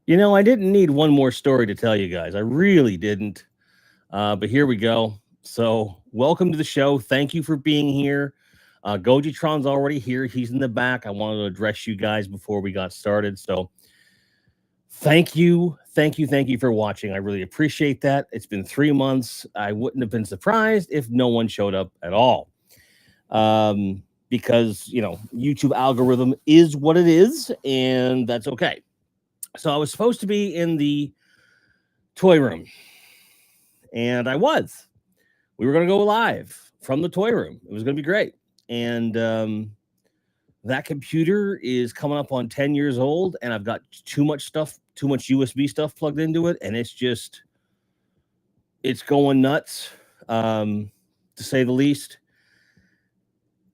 You know, I didn't need one more story to tell you guys. I really didn't. But here we go. So, welcome to the show. Thank you for being here. Gojitron's already here. He's in the back. I wanted to address you guys before we got started. So, thank you. Thank you for watching. I really appreciate that. It's been 3 months. I wouldn't have been surprised if no one showed up at all. Because, YouTube algorithm is what it is, and that's okay. So, I was supposed to be in the toy room, and I was. We were going to go live from the toy room. It was going to be great. And that computer is coming up on 10 years old, and I've got too much stuff, too much USB stuff plugged into it. And it's going nuts, to say the least.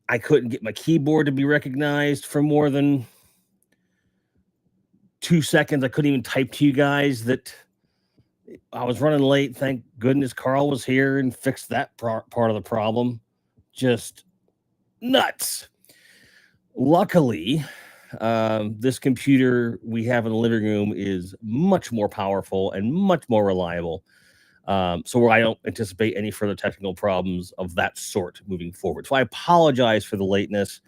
I couldn't get my keyboard to be recognized for more than 2 seconds. I couldn't even type to you guys that I was running late. Thank goodness Carl was here and fixed that part of the problem. Just nuts. Luckily, this computer we have in the living room is much more powerful and much more reliable. So I don't anticipate any further technical problems of that sort moving forward. So I apologize for the lateness,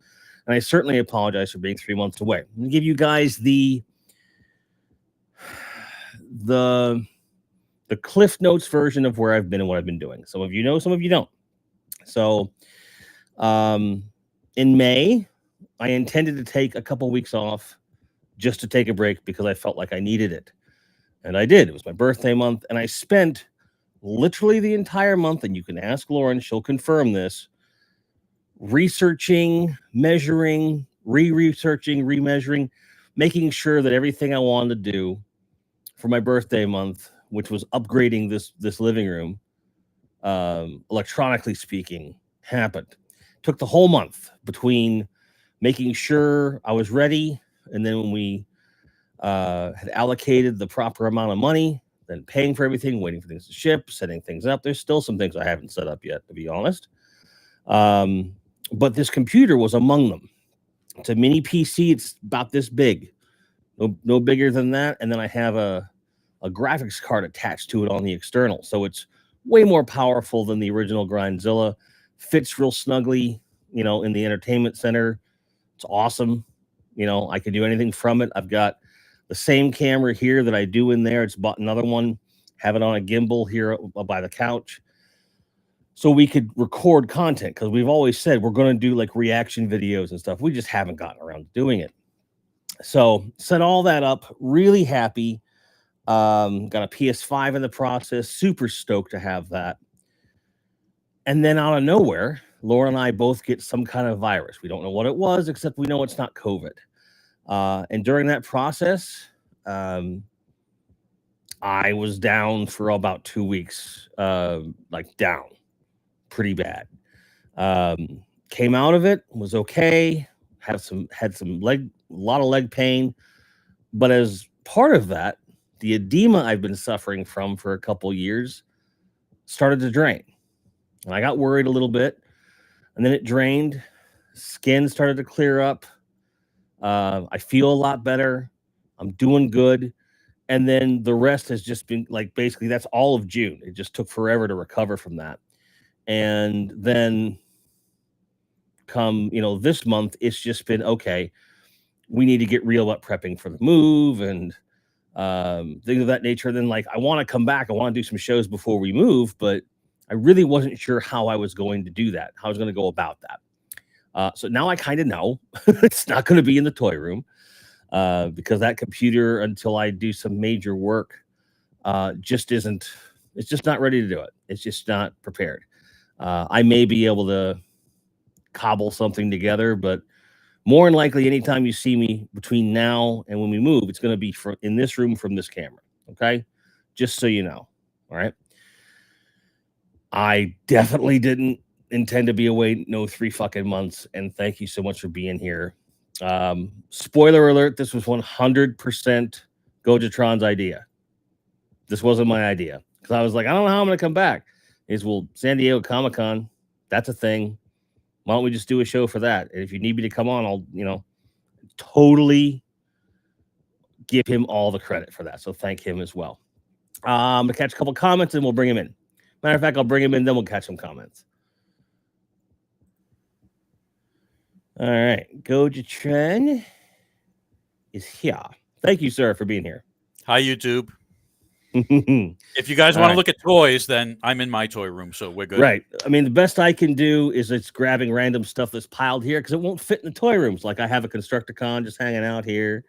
and I certainly apologize for being 3 months away. I'm going to give you guys the Cliff Notes version of where I've been and what I've been doing. Some of you know, some of you don't. So, in May, I intended to take a couple weeks off just to take a break because I felt like I needed it. And I did. It was my birthday month, and I spent literally the entire month, and you can ask Lauren, she'll confirm this, researching, measuring, researching, remeasuring, making sure that everything I wanted to do for my birthday month, which was upgrading this living room, electronically speaking, happened. Took the whole month between making sure I was ready, and then when we had allocated the proper amount of money, then paying for everything, waiting for things to ship, setting things up. There's still some things I haven't set up yet, to be honest. But this computer was among them. It's a mini PC. It's about this big, no bigger than that. And then I have a graphics card attached to it on the external. So it's way more powerful than the original Grindzilla. Fits real snugly, in the entertainment center. It's awesome. I can do anything from it. I've got the same camera here that I do in there. It's bought another one, have it on a gimbal here by the couch. So we could record content, because we've always said we're going to do like reaction videos and stuff. We just haven't gotten around to doing it. So set all that up. Really happy. Got a PS5 in the process. Super stoked to have that. And then out of nowhere, Laura and I both get some kind of virus. We don't know what it was, except we know it's not COVID. And during that process, I was down for about 2 weeks, like down pretty bad. Came out of it, was okay. Had some a lot of leg pain. But as part of that, the edema I've been suffering from for a couple years started to drain. And I got worried a little bit, and then it drained. Skin started to clear up. I feel a lot better. I'm doing good. And then the rest has just been like, basically that's all of June. It just took forever to recover from that. And then come, this month, it's just been okay. We need to get real about prepping for the move and things of that nature. Then I want to come back. I want to do some shows before we move, but I really wasn't sure how I was going to do that, how I was going to go about that. So now I kind of know it's not going to be in the toy room, because that computer, until I do some major work, it's just not ready to do it. It's just not prepared. I may be able to cobble something together, but more than likely, anytime you see me between now and when we move, it's going to be in this room from this camera. Okay. Just so you know. All right. I definitely didn't intend to be away 3 fucking months. And thank you so much for being here. Spoiler alert, this was 100% Gojitron's idea. This wasn't my idea, because I was like, I don't know how I'm going to come back. Well, San Diego Comic-Con, that's a thing. Why don't we just do a show for that? And if you need me to come on, I'll, totally give him all the credit for that. So thank him as well. I'm gonna catch a couple comments and we'll bring him in. Matter of fact, I'll bring him in, then we'll catch some comments. All right, Gojitron is here. Thank you, sir, for being here. Hi, YouTube. If you guys want to look at toys, then I'm in my toy room, so we're good. Right. I mean, the best I can do is it's grabbing random stuff that's piled here because it won't fit in the toy rooms. Like I have a Constructicon just hanging out here.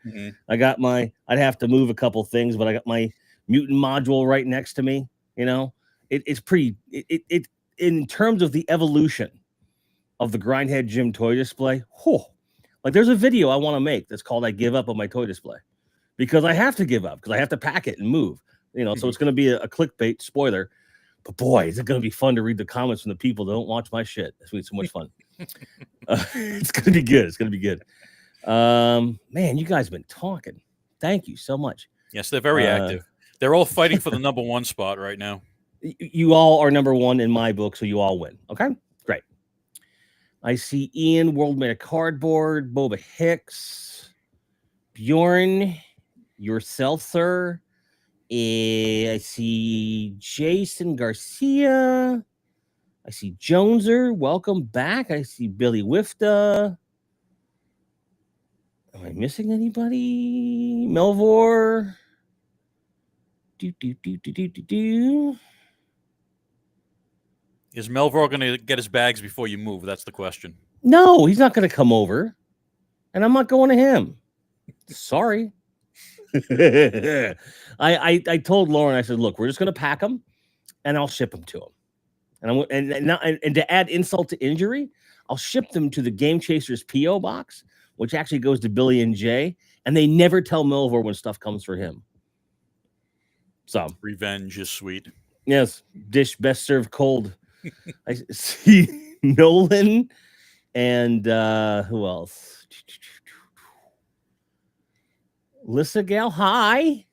I got I'd have to move a couple things, but I got my mutant module right next to me. You know, it's pretty, in terms of the evolution of the Grindhead Gym toy display. Like there's a video I want to make that's called I Give Up on My Toy Display because I have to give up because I have to pack it and move. You know, so it's going to be a clickbait spoiler, but boy, is it going to be fun to read the comments from the people that don't watch my shit. It's going to be so much fun. It's going to be good. It's going to be good. Man, you guys have been talking. Thank you so much. Yes, they're very active. They're all fighting for the #1 spot right now. You all are #1 in my book, so you all win. Okay, great. I see Ian, World Made of Cardboard, Boba Hicks, Bjorn, yourself, sir. I see Jason Garcia. I see Joneser. Welcome back. I see Billy Wifta. Am I missing anybody? Melvor. Is Melvor going to get his bags before you move? That's the question. No, he's not going to come over. And I'm not going to him. Sorry. I told Lauren, I said, look, we're just going to pack them and I'll ship them to him. And to add insult to injury, I'll ship them to the Game Chasers P.O. box, which actually goes to Billy and Jay. And they never tell Melvor when stuff comes for him. So revenge is sweet. Yes. Dish best served cold. I see Nolan and who else? Lissa Gal, hi.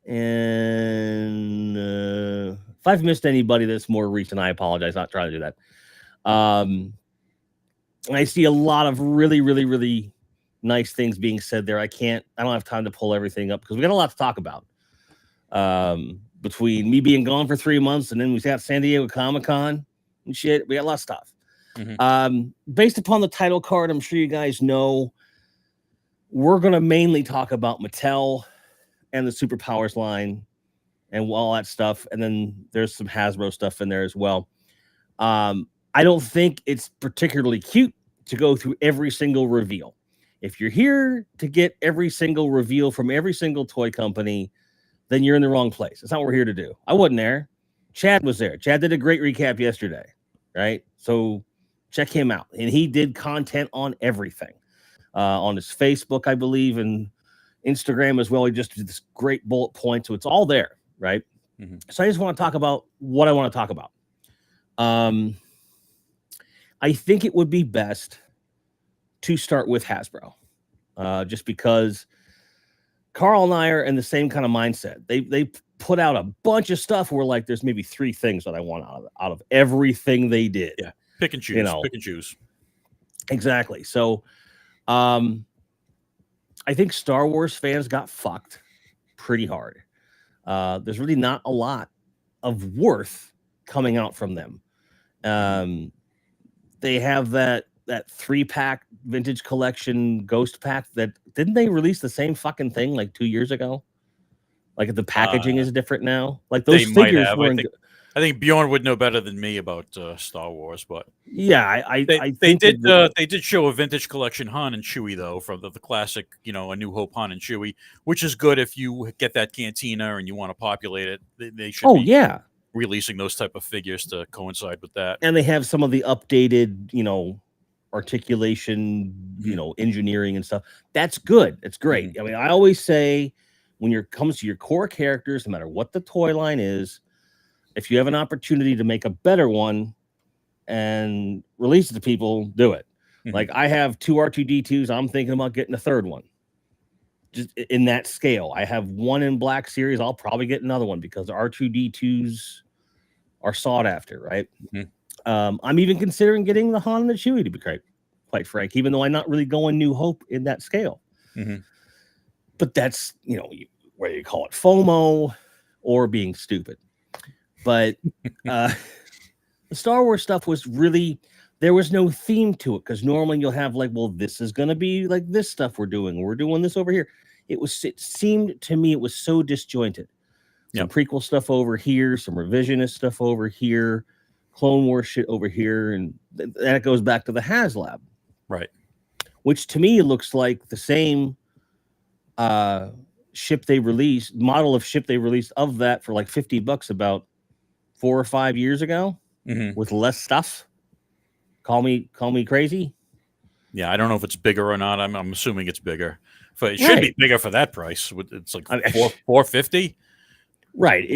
And if I've missed anybody that's more recent, I apologize. Not trying to do that. I see a lot of really, really, really nice things being said there. I don't have time to pull everything up because we got a lot to talk about. Between me being gone for 3 months and then we got San Diego Comic-Con and shit, we got a lot of stuff. Based upon the title card, I'm sure you guys know we're going to mainly talk about Mattel and the Superpowers line and all that stuff. And then there's some Hasbro stuff in there as well. I don't think it's particularly cute to go through every single reveal. If you're here to get every single reveal from every single toy company, then you're in the wrong place. That's not what we're here to do. I wasn't there. Chad was there. Chad did a great recap yesterday, right? So check him out. And he did content on everything. On his Facebook, I believe, and Instagram as well. He just did this great bullet point. So it's all there, right? So I just want to talk about what I want to talk about. I think it would be best to start with Hasbro, just because Carl and I are in the same kind of mindset. They put out a bunch of stuff where like there's maybe 3 things that I want out of everything they did. Yeah, pick and choose. You know, pick and choose. Exactly. So, I think Star Wars fans got fucked pretty hard. There's really not a lot of worth coming out from them. They have that 3-pack vintage collection ghost pack that didn't they release the same fucking thing like 2 years ago? Like the packaging is different now. Like those figures were. I think Bjorn would know better than me about Star Wars, but yeah, they did show a vintage collection Han and Chewie though, from the classic, you know, A New Hope Han and Chewie, which is good if you get that cantina and you want to populate it. They should be releasing those type of figures to coincide with that. And they have some of the updated, you know, articulation, you know, engineering and stuff. That's good. It's great. I mean, I always say when it comes to your core characters, no matter what the toy line is, if you have an opportunity to make a better one and release it to people, do it. Like I have 2 R2D2s. I'm thinking about getting a 3rd one. Just in that scale. I have 1 in Black Series. I'll probably get another one because R2D2s are sought after, right? I'm even considering getting the Han and the Chewie, to be quite frank, even though I'm not really going New Hope in that scale. But that's, whether you call it FOMO or being stupid. But the Star Wars stuff was really, there was no theme to it, because normally you'll have like, well, this is going to be like this stuff we're doing this over here. It seemed to me it was so disjointed. Some prequel stuff over here, some revisionist stuff over here, Clone Wars shit over here, and that goes back to the HasLab, right? Which to me looks like the same ship they released, model of ship they released of that for like $50 about 4 or 5 years ago, with less stuff. Call me crazy. Yeah, I don't know if it's bigger or not. I'm assuming it's bigger. It should be bigger for that price. It's like $450. Right.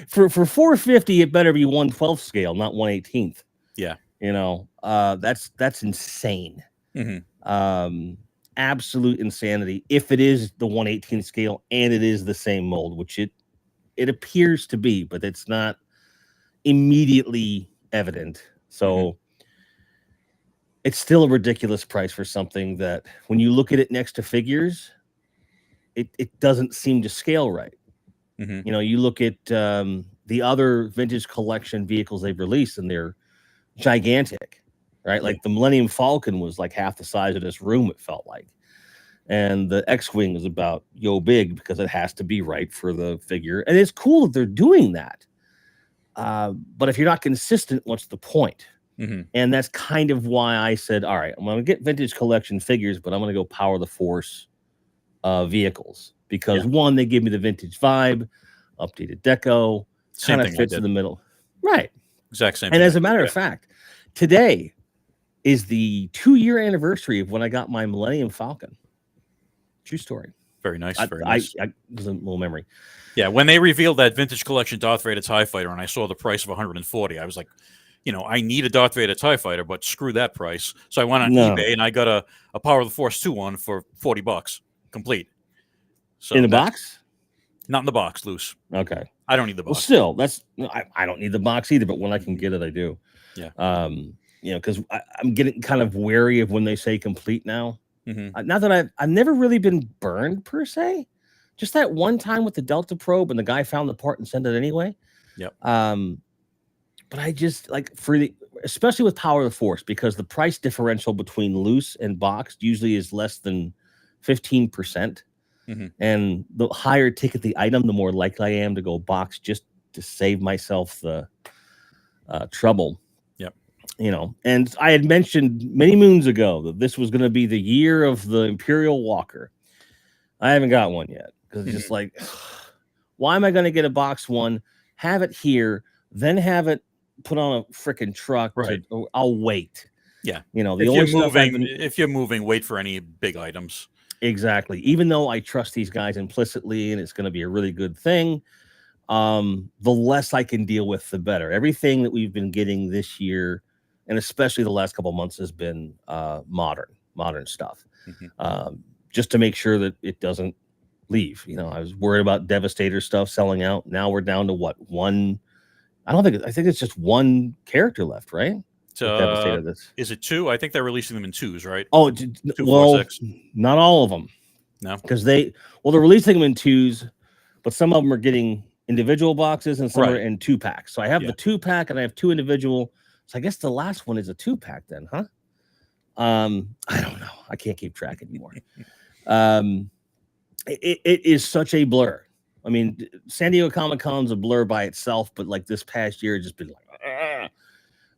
For $450, it better be 1/12 scale, not 1/18. Yeah. That's insane. Absolute insanity. If it is the 1/18 scale and it is the same mold, which it appears to be, but it's not immediately evident. So it's still a ridiculous price for something that, when you look at it next to figures, it doesn't seem to scale right. You look at the other vintage collection vehicles they've released, and they're gigantic, right? Like the Millennium Falcon was like half the size of this room, it felt like. And the X-Wing is about big, because it has to be right for the figure. And it's cool that they're doing that. But if you're not consistent, what's the point? And that's kind of why I said, all right, I'm going to get vintage collection figures, but I'm going to go Power the Force vehicles. Because one, they give me the vintage vibe, updated deco, kind of fits in the middle. Right. Exact same. And as a matter of fact, today is the 2-year anniversary of when I got my Millennium Falcon. True story. Very nice. Very nice. It was a little memory. Yeah. When they revealed that vintage collection Darth Vader TIE Fighter, and I saw the price of $140, I was like, I need a Darth Vader TIE Fighter, but screw that price. So I went on eBay and I got a Power of the Force 2 one for $40 complete. So in the box? Not in the box, loose. Okay. I don't need the box. Well, still, I don't need the box either, but when I can get it, I do. Yeah. Because I'm getting kind of wary of when they say complete now. Not that I've never really been burned per se. Just that one time with the Delta probe, and the guy found the part and sent it anyway. Yep. But I just like, especially with Power of the Force, because the price differential between loose and boxed usually is less than 15%. And the higher ticket the item, the more likely I am to go box, just to save myself the trouble. Yep. And I had mentioned many moons ago that this was going to be the year of the Imperial Walker. I haven't got one yet, because it's just like, why am I going to get a box one, have it here, then have it put on a freaking truck? Right. I'll wait. Yeah. If you're moving, wait for any big items. Exactly. Even though I trust these guys implicitly, and it's going to be a really good thing, the less I can deal with, the better. Everything that we've been getting this year, and especially the last couple of months, has been modern stuff, just to make sure that it doesn't leave. I was worried about Devastator stuff selling out. Now we're down to one. I think it's just one character left, right? Is it 2? I think they're releasing them in 2s, right? Oh, 2, well, 4, 6. Not all of them. No, because they're releasing them in 2s, but some of them are getting individual boxes and some are in 2-packs. So I have the 2-pack and I have 2 individual. So I guess the last one is a 2-pack then, huh? I don't know. I can't keep track anymore. It is such a blur. I mean, San Diego Comic-Con's a blur by itself, but like this past year, it's just been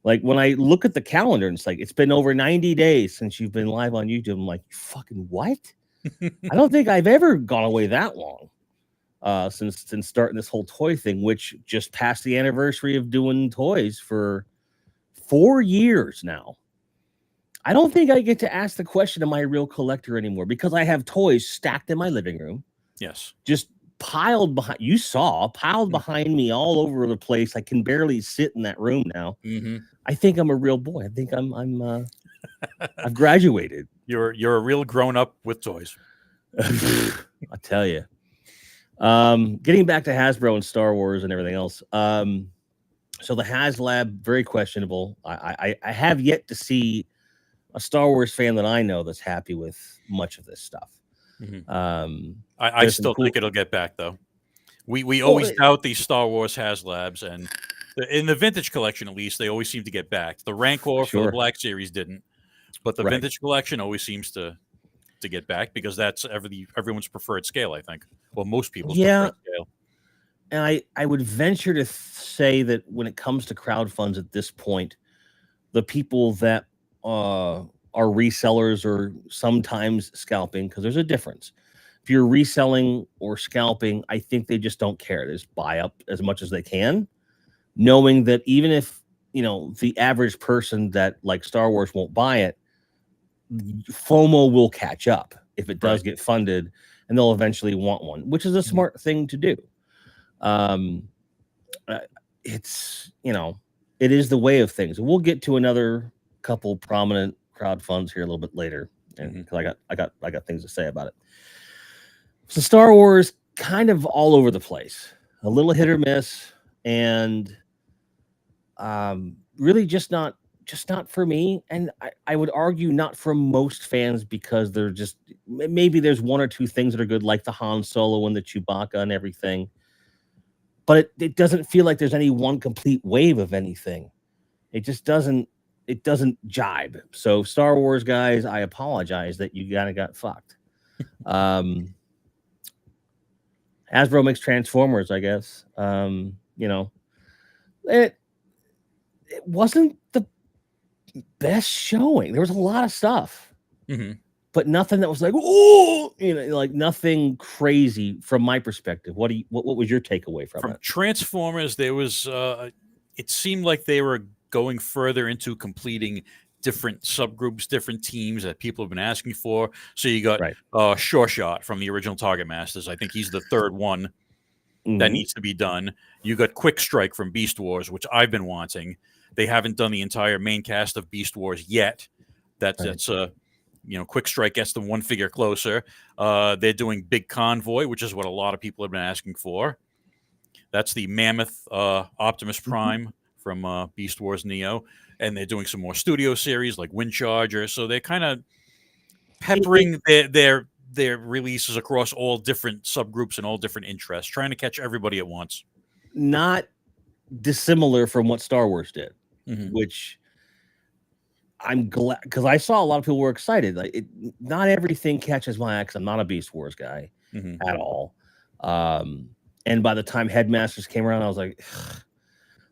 like when I look at the calendar, and it's like, it's been over 90 days since you've been live on YouTube. I'm like, fucking what? I don't think I've ever gone away that long since starting this whole toy thing, which just passed the anniversary of doing toys for 4 years now. I don't think I get to ask the question, am I a real collector anymore? Because I have toys stacked in my living room. Yes. Just piled behind me all over the place. I can barely sit in that room now. I think I'm a real boy. I think I've graduated. You're a real grown up with toys. I tell you. Getting back to Hasbro and Star Wars and everything else. So the HasLab, very questionable. I have yet to see a Star Wars fan that I know that's happy with much of this stuff. I still think it'll get back though. We always doubt these Star Wars HasLabs, and in the vintage collection at least, they always seem to get back. The Rancor for the Black Series didn't, but the vintage collection always seems to get back because that's everyone's preferred scale, I think. Well, most people's preferred scale. And I would venture to say that when it comes to crowd funds at this point, the people that are resellers or sometimes scalping, because there's a difference. If you're reselling or scalping, I think they just don't care. They just buy up as much as they can, knowing that even if, the average person that like Star Wars won't buy it, FOMO will catch up if it does get funded, and they'll eventually want one, which is a smart thing to do. It's, it is the way of things. We'll get to another couple prominent crowd funds here a little bit later, and because I got things to say about it. So Star Wars kind of all over the place, a little hit or miss, and really just not for me. And I would argue not for most fans, because they're just, maybe there's one or two things that are good, like the Han Solo and the Chewbacca and everything. But it doesn't feel like there's any one complete wave of anything. It just doesn't jibe. So Star Wars guys, I apologize that you kind of got fucked. Hasbro makes Transformers, I guess. It wasn't the best showing. There was a lot of stuff, but nothing that was like, oh, like nothing crazy from my perspective. What was your takeaway from it? Transformers? There was, it seemed like they were going further into completing different subgroups, different teams that people have been asking for. So you got Sure Shot from the original Target Masters. I think he's the third one that needs to be done. You got Quick Strike from Beast Wars, which I've been wanting. They haven't done the entire main cast of Beast Wars yet. That's Quick Strike gets them one figure closer. They're doing Big Convoy, which is what a lot of people have been asking for. That's the Mammoth Optimus Prime from Beast Wars Neo. And they're doing some more studio series like Wind Charger. So they're kind of peppering their releases across all different subgroups and all different interests, trying to catch everybody at once. Not dissimilar from what Star Wars did, which I'm glad, because I saw a lot of people were excited. Like, not everything catches my eye, because I'm not a Beast Wars guy at all. And by the time Headmasters came around, I was like,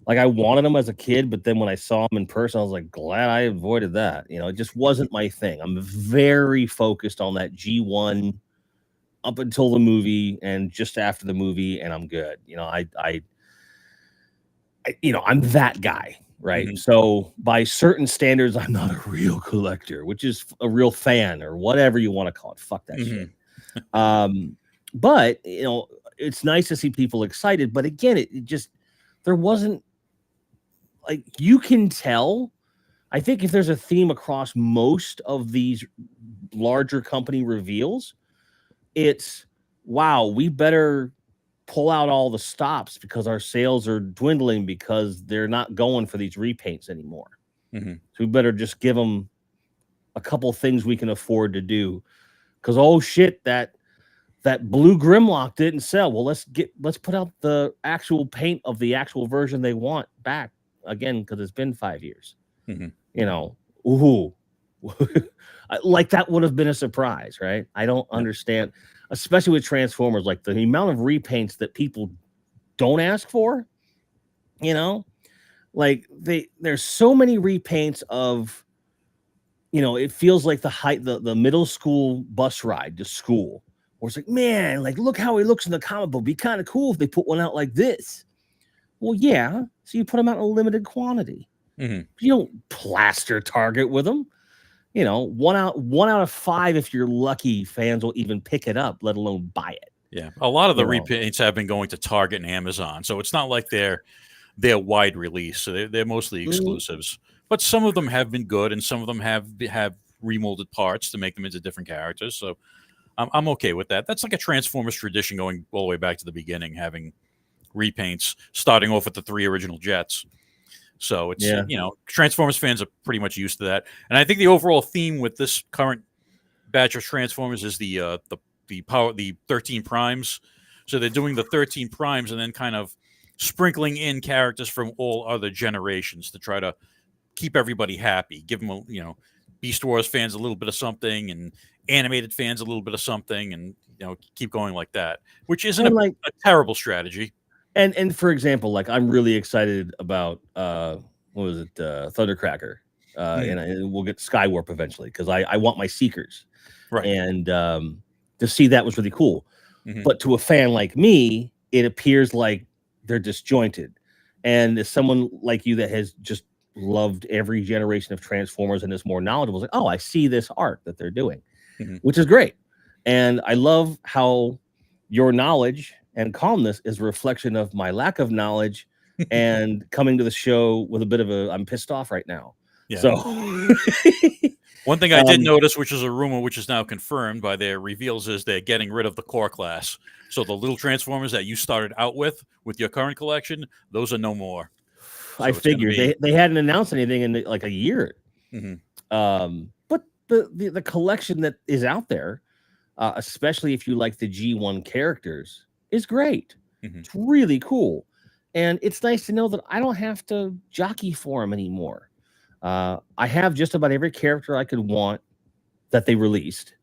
I wanted them as a kid, but then when I saw them in person, I was like, glad I avoided that. It just wasn't my thing. I'm very focused on that G1 up until the movie and just after the movie, and I'm good. I'm that guy, right? So by certain standards, I'm not a real collector, which is a real fan or whatever you want to call it. Fuck that shit. But it's nice to see people excited. But again, it just, there wasn't, like, you can tell. I think if there's a theme across most of these larger company reveals, it's, wow, we better pull out all the stops because our sales are dwindling because they're not going for these repaints anymore. So we better just give them a couple things we can afford to do, because, oh shit, that blue Grimlock didn't sell. Well, let's put out the actual paint of the actual version they want back again, because it's been 5 years. Like, that would have been a surprise, right? I don't understand, especially with Transformers, like the amount of repaints that people don't ask for. Like, there's so many repaints of, it feels like the middle school bus ride to school, where it's like, man, like, look how he looks in the comic book. Be kind of cool if they put one out like this. Well, yeah. So you put them out in a limited quantity. You don't plaster Target with them. One out of 5, if you're lucky, fans will even pick it up, let alone buy it. Yeah, a lot of the repaints have been going to Target and Amazon, so it's not like they're wide release. So they're mostly exclusives. But some of them have been good, and some of them have remolded parts to make them into different characters. So I'm okay with that. That's like a Transformers tradition going all the way back to the beginning, having repaints starting off with the 3 original jets. So it's, Transformers fans are pretty much used to that. And I think the overall theme with this current batch of Transformers is the the 13 primes. So they're doing the 13 primes and then kind of sprinkling in characters from all other generations to try to keep everybody happy. Give them, Beast Wars fans a little bit of something, and animated fans a little bit of something, and keep going like that. Which isn't a terrible strategy. And for example, like I'm really excited about what was it, Thundercracker, and we'll get Skywarp eventually because I want my Seekers, right? And to see that was really cool. But to a fan like me, it appears like they're disjointed. And as someone like you that has just loved every generation of Transformers and is more knowledgeable, like, oh, I see this art that they're doing, which is great. And I love how your knowledge and calmness is a reflection of my lack of knowledge and coming to the show with a bit of I'm pissed off right now. Yeah. So one thing I did notice, which is a rumor which is now confirmed by their reveals, is they're getting rid of the core class. So the little Transformers that you started out with your current collection, those are no more. So I figured they hadn't announced anything in like a year. But the collection that is out there, especially if you like the G1 characters, is great. It's really cool. And it's nice to know that I don't have to jockey for them anymore. I have just about every character I could want that they released.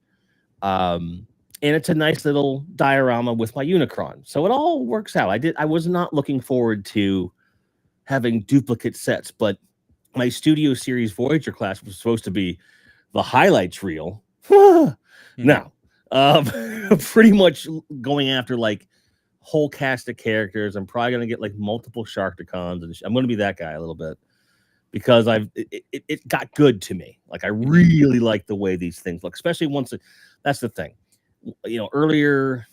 And it's a nice little diorama with my Unicron. So it all works out. I was not looking forward to having duplicate sets, but my Studio Series Voyager class was supposed to be the highlights reel. Now, pretty much going after like whole cast of characters. I'm probably going to get like multiple Sharkticons, and I'm going to be that guy a little bit. Because it got good to me. Like I really like the way these things look, especially once that's the thing. Earlier,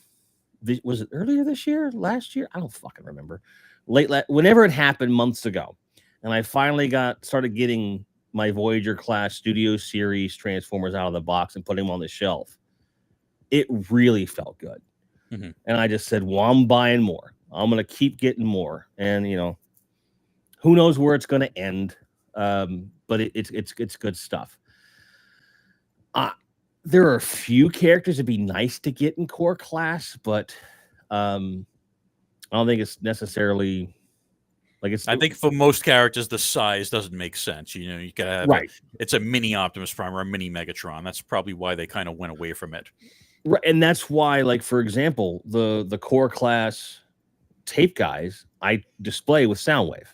was it earlier this year, last year? I don't fucking remember. Whenever it happened months ago, and I finally started getting my Voyager class Studio Series Transformers out of the box and putting them on the shelf. It really felt good, and I just said, "Well, I'm buying more. I'm gonna keep getting more." And who knows where it's gonna end. But it's good stuff. There are a few characters that'd be nice to get in core class, but I don't think it's necessarily like it's. I think for most characters, the size doesn't make sense. You gotta have it's a mini Optimus Prime or a mini Megatron. That's probably why they kind of went away from it. Right, and that's why, like for example, the core class tape guys I display with Soundwave.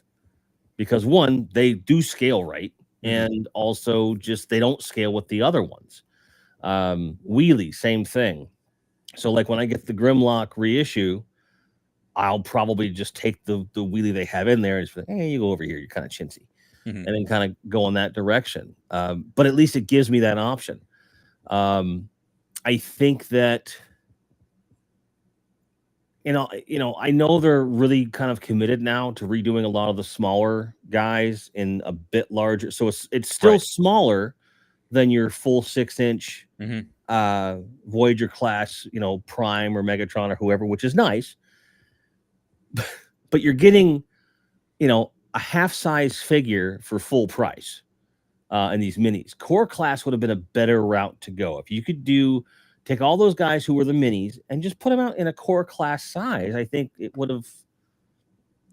Because one, they do scale right, and also just they don't scale with the other ones. Wheelie, same thing. So like when I get the Grimlock reissue, I'll probably just take the wheelie they have in there and just be like, hey, you go over here, you're kind of chintzy, and then kind of go in that direction. But at least it gives me that option. I think that I know they're really kind of committed now to redoing a lot of the smaller guys in a bit larger. So it's still smaller than your full 6-inch Voyager class, Prime or Megatron or whoever, which is nice. But you're getting, a half-size figure for full price in these minis. Core class would have been a better route to go. If you could take all those guys who were the minis and just put them out in a core class size, I think it would have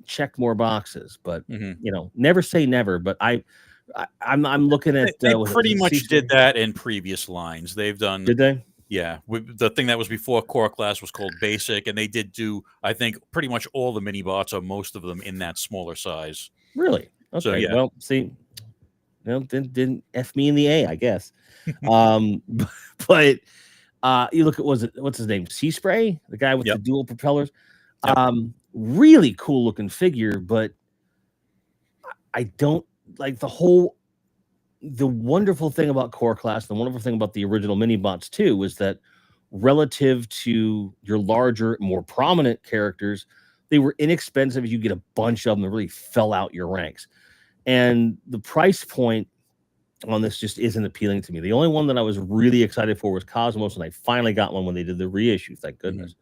checked more boxes. But never say never. But I'm looking at they pretty much did that in previous lines. They've done. Did they? Yeah, the thing that was before core class was called basic, and they did do, I think, pretty much all the mini bots or most of them in that smaller size. Really? Okay. So, yeah. Well, see, didn't F me in the A, I guess. But. You look at what's his name? Sea Spray, the guy with the dual propellers. Really cool looking figure, but I don't like the wonderful thing about core class, the wonderful thing about the original mini bots too, was that relative to your larger, more prominent characters, they were inexpensive. You get a bunch of them that really fell out your ranks, and the price point on this just isn't appealing to me. The only one that I was really excited for was Cosmos, and I finally got one when they did the reissue. Thank goodness.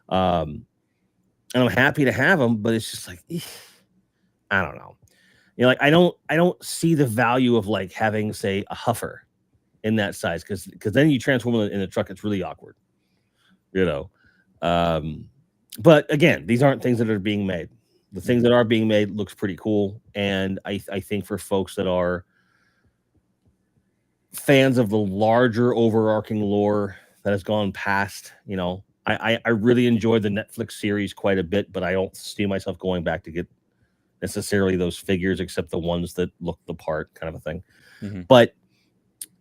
And I'm happy to have them, but it's just like, I don't know. Like I don't see the value of like having, say, a Huffer in that size because then you transform it in a truck. It's really awkward. you know. But again, these aren't things that are being made. The things that are being made looks pretty cool, and I think for folks that are fans of the larger overarching lore that has gone past, you know, I really enjoyed the Netflix series quite a bit, but I don't see myself going back to get necessarily those figures, except the ones that look the part, kind of a thing. But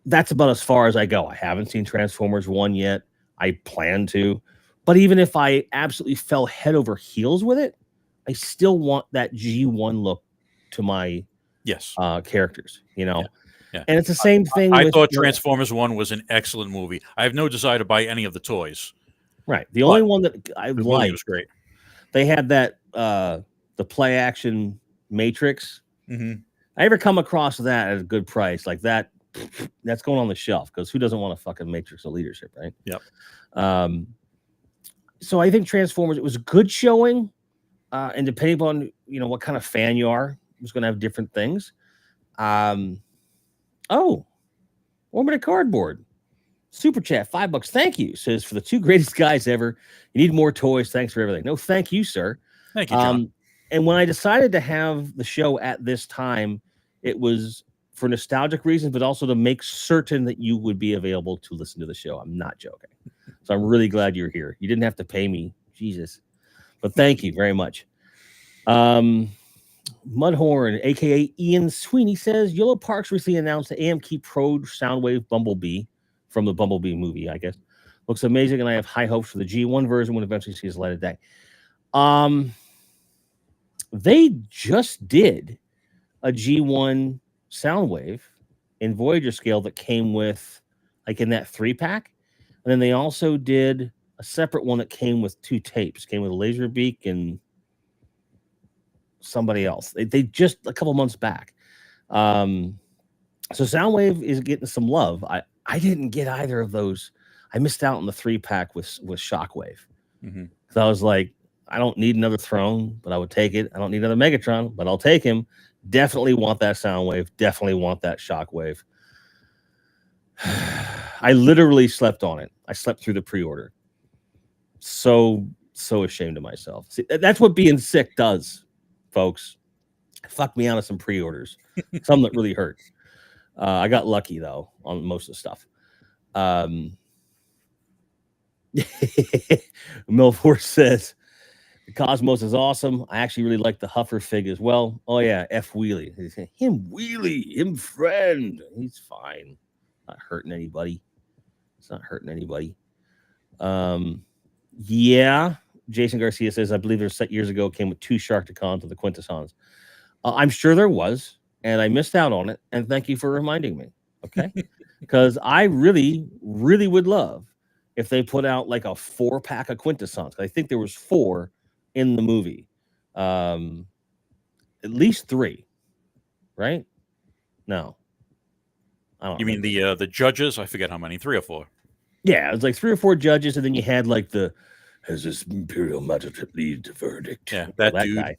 that's about as far as I go. I haven't seen Transformers 1 yet. I plan to. But even if I absolutely fell head over heels with it, I still want that G1 look to my characters, you know? Yeah. And it's the same thing. I thought Transformers 1 was an excellent movie. I have no desire to buy any of the toys. Right. The only one that I liked was great. They had that, the play action Matrix. I ever come across that at a good price like that, that's going on the shelf, because who doesn't want a fucking Matrix of leadership, right? Yep. So I think Transformers, it was a good showing, and depending on, you know, what kind of fan you are, it was going to have different things. Oh, Woman of Cardboard super chat, $5. Thank you. Says, for the two greatest guys ever. You need more toys. Thanks for everything. No, thank you, sir. Thank you, John. And when I decided to have the show at this time, it was for nostalgic reasons, but also to make certain that you would be available to listen to the show. I'm not joking. So I'm really glad you're here. You didn't have to pay me, Jesus, but thank you very much. Mudhorn, aka Ian Sweeney, says Yellow Parks recently announced the AMK Pro Soundwave Bumblebee from the Bumblebee movie, I guess. Looks amazing, and I have high hopes for the G1 version when eventually sees light of day. They just did a G1 Soundwave in Voyager scale that came with, like, in that 3-pack. And then they also did a separate one that came with 2 tapes. Came with Laserbeak and somebody else. They just a couple months back. So Soundwave is getting some love. I didn't get either of those. I missed out on the 3-pack with Shockwave. So I was like, I don't need another Throne, but I would take it. I don't need another Megatron, but I'll take him. Definitely want that Soundwave. Definitely want that Shockwave. I literally slept on it. I slept through the pre-order. So ashamed of myself. See, that's what being sick does, folks. Fuck me out of some pre-orders. Some that really hurt. I got lucky, though, on most of the stuff. Milford says, the Cosmos is awesome. I actually really like the Huffer fig as well. Oh, yeah, F. Wheelie. Him Wheelie, him friend. He's fine. Not hurting anybody. It's not hurting anybody. Yeah. Jason Garcia says, I believe there's set years ago, came with 2 Sharkticons of the Quintessons. I'm sure there was, and I missed out on it. And thank you for reminding me. Okay. Because I really, really would love if they put out like a 4-pack of Quintessons. I think there was 4 in the movie. At least 3, right? No. I don't You mean the judges? I forget how many, 3 or 4. Yeah, it was like 3 or 4 judges, and then you had like the, has this Imperial Magistrate lead to verdict? Yeah, that dude. Guy.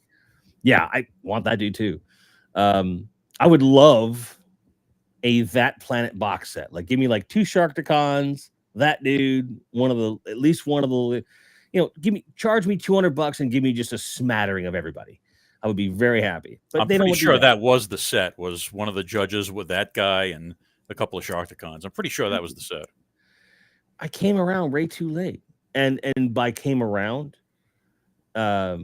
Yeah, I want that dude too. I would love a That Planet box set. Like, give me like 2 Sharkticons, that dude, at least one of the, you know, charge me $200 and give me just a smattering of everybody. I would be very happy. But I'm pretty sure that was the set. Was one of the judges with that guy and a couple of Sharkticons. I'm pretty sure that was the set. I came around way too late, and by came around, I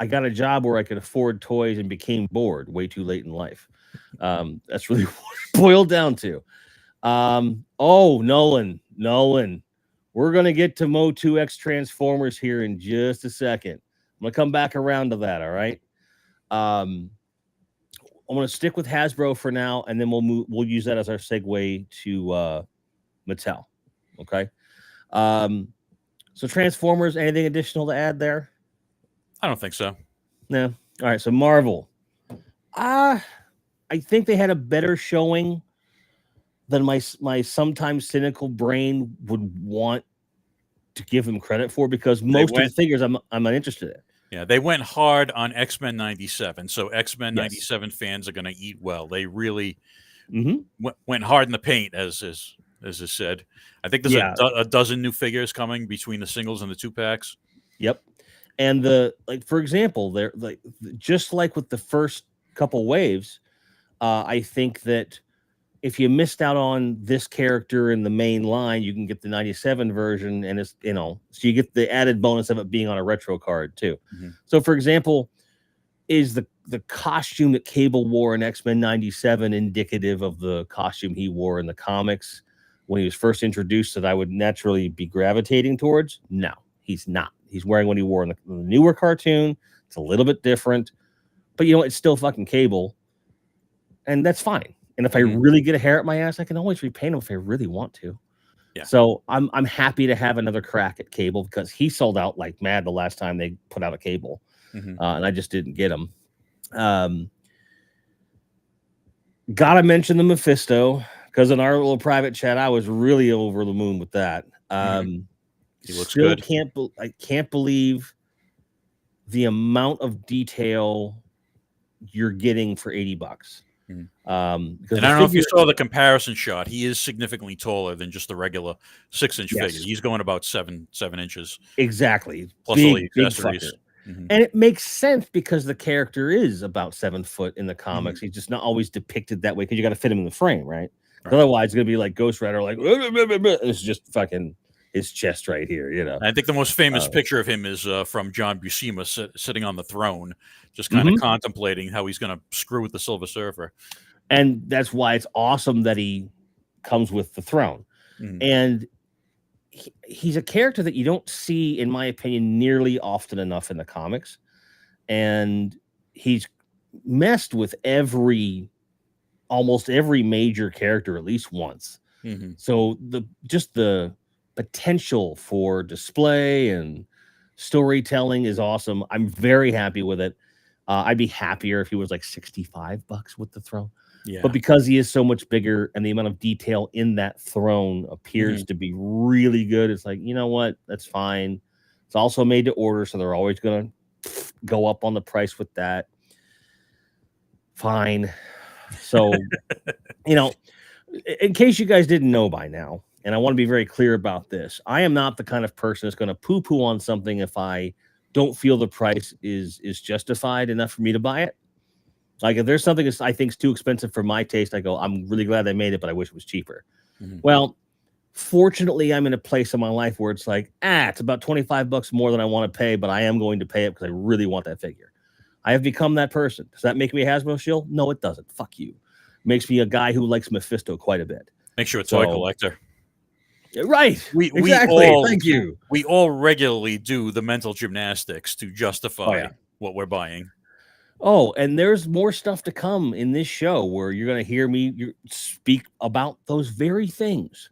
got a job where I could afford toys and became bored way too late in life. That's really what it boiled down to. Oh, Nolan, we're gonna get to Mo 2X Transformers here in just a second. I'm gonna come back around to that. All right. I'm gonna stick with Hasbro for now, and then we'll use that as our segue to Mattel. Okay. So Transformers, anything additional to add there? I don't think so. No. All right. So Marvel. I think they had a better showing than my sometimes cynical brain would want to give them credit for, because most of the figures I'm uninterested in. Yeah, they went hard on X-Men 97, so X-Men 97 fans are going to eat well. They really went hard in the paint, as as I said. I think there's a dozen new figures coming between the singles and the 2-packs. Yep. And for example, they're like just like with the first couple waves, I think that if you missed out on this character in the main line, you can get the 97 version, and it's so you get the added bonus of it being on a retro card too. So, for example, is the costume that Cable wore in X-Men 97 indicative of the costume he wore in the comics when he was first introduced that I would naturally be gravitating towards? No, he's not. He's wearing what he wore in the newer cartoon. It's a little bit different, but it's still fucking Cable, and that's fine. And if I really get a hair at my ass, I can always repaint him if I really want to. Yeah. So I'm happy to have another crack at Cable because he sold out like mad the last time they put out a Cable, and I just didn't get him. Gotta mention the Mephisto because in our little private chat, I was really over the moon with that. He looks good. I can't believe the amount of detail you're getting for $80. And I don't know if you saw the comparison shot. He is significantly taller than just the regular 6-inch figure. He's going about 7 inches. Exactly. Plus all the accessories. And it makes sense because the character is about 7 foot in the comics. He's just not always depicted that way because you got to fit him in the frame, right? Otherwise, it's going to be like Ghost Rider, like, it's just fucking his chest right here, I think the most famous picture of him is from John Buscema sitting on the throne, just kind of contemplating how he's going to screw with the Silver Surfer. And that's why it's awesome that he comes with the throne. And he's a character that you don't see, in my opinion, nearly often enough in the comics. And he's messed with almost every major character at least once. So the potential for display and storytelling is awesome. I'm very happy with it. I'd be happier if he was like $65 with the throne. Yeah. But because he is so much bigger and the amount of detail in that throne appears to be really good, it's like, you know what? That's fine. It's also made to order, so they're always going to go up on the price with that. Fine. So, in case you guys didn't know by now, and I want to be very clear about this, I am not the kind of person that's going to poo-poo on something if I don't feel the price is justified enough for me to buy it. Like if there's something that I think is too expensive for my taste, I go, I'm really glad they made it, but I wish it was cheaper. Well, fortunately, I'm in a place in my life where it's like, it's about $25 more than I want to pay, but I am going to pay it because I really want that figure. I have become that person. Does that make me a Hasbro shill? No, it doesn't. Fuck you. It makes me a guy who likes Mephisto quite a bit. Make sure it's a toy collector. Right. Exactly. Thank you. We all regularly do the mental gymnastics to justify what we're buying. Oh, and there's more stuff to come in this show where you're going to hear me speak about those very things.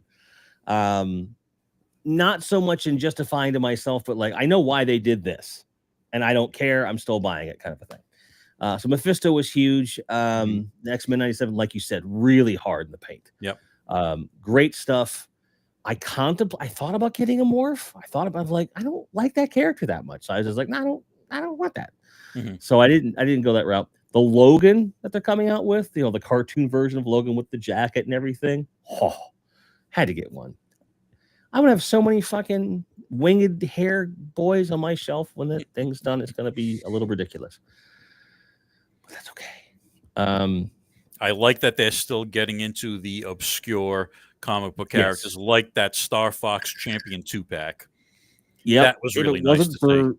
Not so much in justifying to myself, but like, I know why they did this and I don't care. I'm still buying it kind of a thing. So Mephisto was huge. X-Men 97, like you said, really hard in the paint. Yep. Great stuff. I thought about getting a morph. I thought about like, I don't like that character that much. So I was just like, no, I don't want that. So I didn't go that route. The Logan that they're coming out with, the cartoon version of Logan with the jacket and everything. Had to get one. I'm gonna have so many fucking winged hair boys on my shelf when that thing's done. It's gonna be a little ridiculous. But that's okay. I like that they're still getting into the obscure comic book characters, like that Star Fox Champion 2-pack. Yeah, that was really nice to see.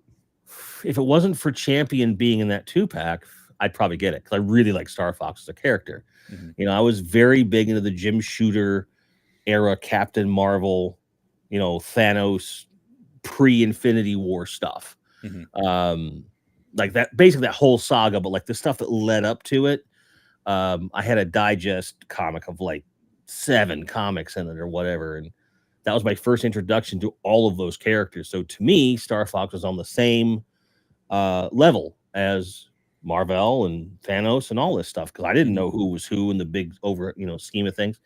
If it wasn't for Champion being in that 2-pack, I'd probably get it because I really like Star Fox as a character. I was very big into the Jim Shooter era, Captain Marvel, Thanos pre-Infinity War stuff. Like that, basically that whole saga, but like the stuff that led up to it. I had a digest comic of like 7 comics in it or whatever, and that was my first introduction to all of those characters. So to me, Star Fox was on the same level as Marvel and Thanos and all this stuff because I didn't know who was who in the big scheme of things.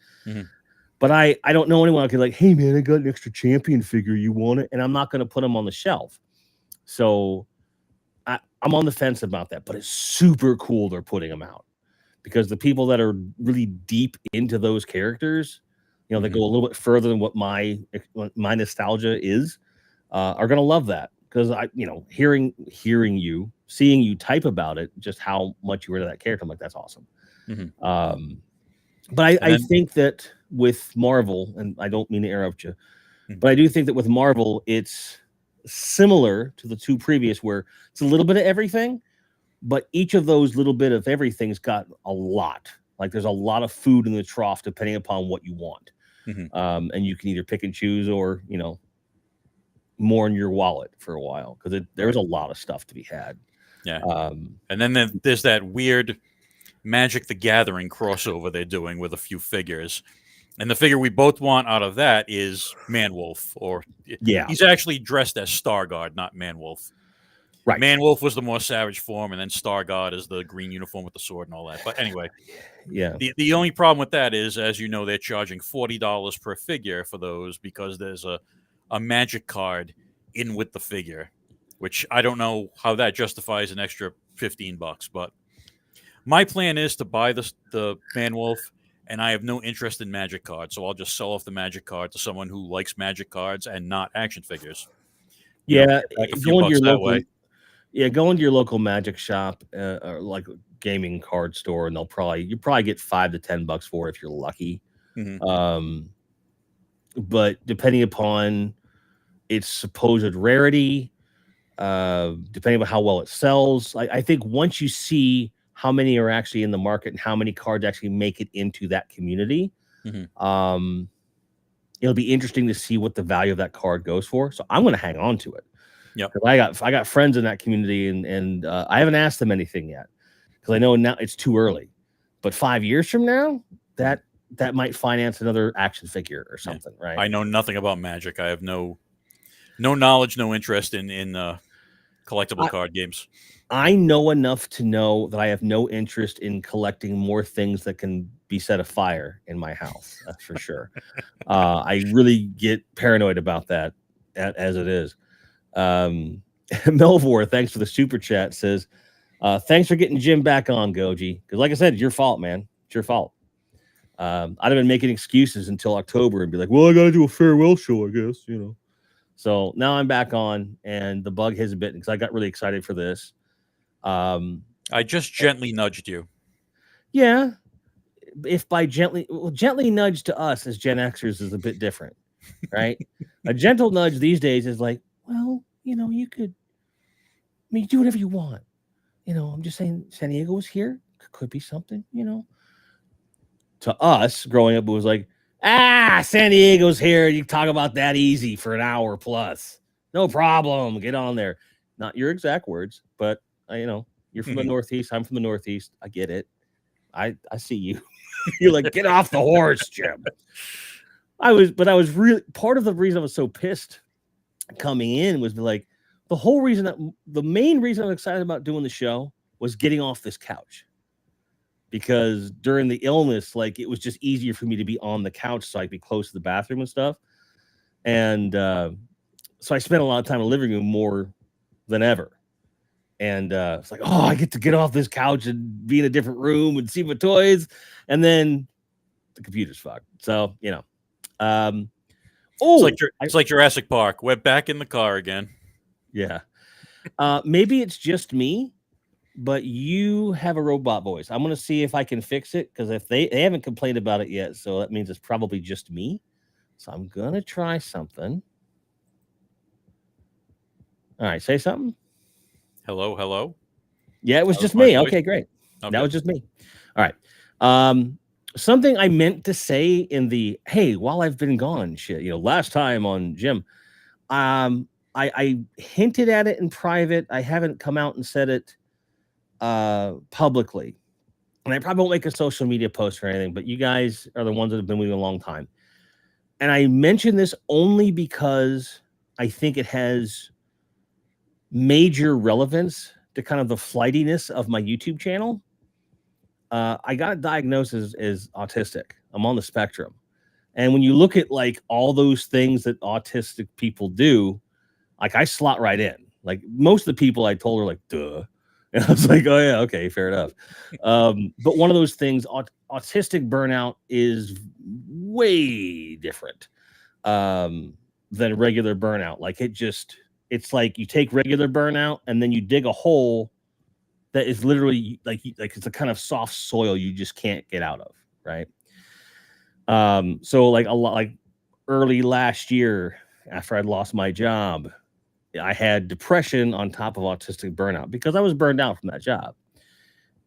But I don't know anyone I could like, hey man, I got an extra Champion figure, you want it? And I'm not going to put them on the shelf. So I'm on the fence about that, but it's super cool they're putting them out because the people that are really deep into those characters you know, that go a little bit further than what my nostalgia is, are going to love that. Because you know, hearing you, seeing you type about it, just how much you were to that character, I'm like, that's awesome. But I think that with Marvel, and I don't mean to interrupt you, but I do think that with Marvel, it's similar to the two previous, where it's a little bit of everything, but each of those little bit of everything's got a lot. Like there's a lot of food in the trough, depending upon what you want. And you can either pick and choose, or, you know, more in your wallet for a while, because there's a lot of stuff to be had. Yeah. And then there's that weird Magic the Gathering crossover they're doing with a few figures. And the figure we both want out of that is Manwolf, or he's actually dressed as Starguard, not Manwolf. Right. Manwolf was the more savage form, and then Starguard is the green uniform with the sword and all that. But anyway, the only problem with that is, as you know, they're charging $40 per figure for those, because there's a Magic card in with the figure, which I don't know how that justifies an extra $15. But my plan is to buy the Manwolf, and I have no interest in Magic cards, so I'll just sell off the Magic card to someone who likes Magic cards and not action figures. Go into your local Magic shop, or like a gaming card store, and you probably get $5 to $10 for it if you're lucky. But depending upon its supposed rarity, depending on how well it sells, I think once you see how many are actually in the market and how many cards actually make it into that community, it'll be interesting to see what the value of that card goes for. So I'm going to hang on to it. I got friends in that community, and I haven't asked them anything yet, because I know now it's too early. But 5 years from now, that might finance another action figure or something, right? I know nothing about Magic. I have no knowledge, no interest in collectible card games. I know enough to know that I have no interest in collecting more things that can be set afire in my house. That's for sure. I really get paranoid about that as it is. Melvor, thanks for the super chat, says, thanks for getting Jim back on, Goji. Because like I said, it's your fault, man. It's your fault. I'd have been making excuses until October and be like, well, I got to do a farewell show, I guess, you know. So now I'm back on, and the bug has bitten, because I got really excited for this. I just gently nudged you. Yeah. If by gently nudge to us as Gen Xers is a bit different, right? A gentle nudge these days is like, well, you know, you do whatever you want. You know, I'm just saying San Diego was here. Could be something, you know. To us, growing up, it was like, San Diego's here. You talk about that easy for an hour plus. No problem. Get on there. Not your exact words, but, you know, you're from the Northeast. I'm from the Northeast. I get it. I see you. You're like, get off the horse, Jim. I was really, part of the reason I was so pissed coming in was like, the main reason I'm excited about doing the show was getting off this couch. Because during the illness, like, it was just easier for me to be on the couch so I could be close to the bathroom and stuff. And so I spent a lot of time in the living room more than ever. And it's like, I get to get off this couch and be in a different room and see my toys. And then the computer's fucked. So, you know. It's like Jurassic Park. We're back in the car again. Yeah. Maybe it's just me, but you have a robot voice. I'm going to see if I can fix it, because if they haven't complained about it yet, so that means it's probably just me. So I'm going to try something. All right, say something. Hello, hello. Yeah, it was just me. Okay, great. Okay. That was just me. All right. Something I meant to say in the, hey, while I've been gone shit, you know, last time on Jim, I hinted at it in private. I haven't come out and said it publicly, and I probably won't make a social media post or anything, but you guys are the ones that have been with me a long time. And I mention this only because I think it has major relevance to kind of the flightiness of my YouTube channel. I got diagnosed as autistic. I'm on the spectrum. And when you look at like all those things that autistic people do, like I slot right in. Like most of the people I told are like, duh. And I was like, oh yeah, okay, fair enough. But one of those things, autistic burnout is way different than regular Burnout. Like it's like you take regular Burnout and then you dig a hole that is literally like it's a kind of soft soil you just can't get out of, right? So like a lot, like early last year after I'd lost my job, I had depression on top of autistic burnout because I was burned out from that job.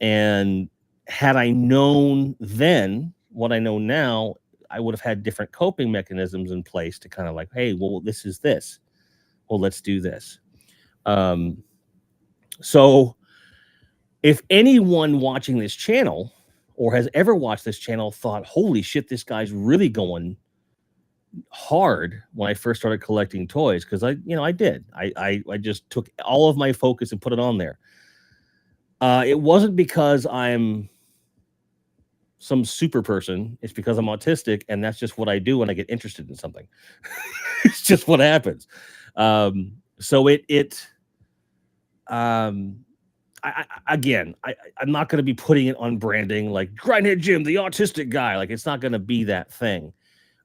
And had I known then what I know now, I would have had different coping mechanisms in place to kind of like, hey, well, this is this. Well, let's do this. So if anyone watching this channel or has ever watched this channel thought, holy shit, this guy's really going hard when I first started collecting toys, because I did. I just took all of my focus and put it on there. It wasn't because I'm some super person. It's because I'm autistic, and that's just what I do when I get interested in something. It's just what happens. So I'm not going to be putting it on branding like Grindhead Jim, the autistic guy. Like, it's not going to be that thing.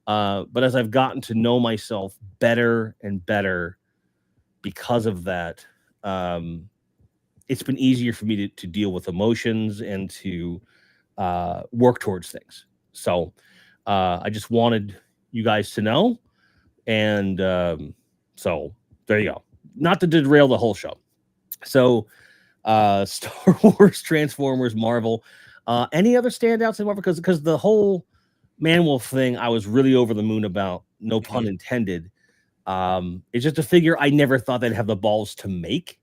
But as I've gotten to know myself better and better because of that, it's been easier for me to deal with emotions and to work towards things. So I just wanted you guys to know. And so there you go. Not to derail the whole show. So Star Wars, Transformers, Marvel. Any other standouts in Marvel? Because the whole Man-Wolf thing, I was really over the moon about. No pun intended. It's just a figure I never thought they'd have the balls to make.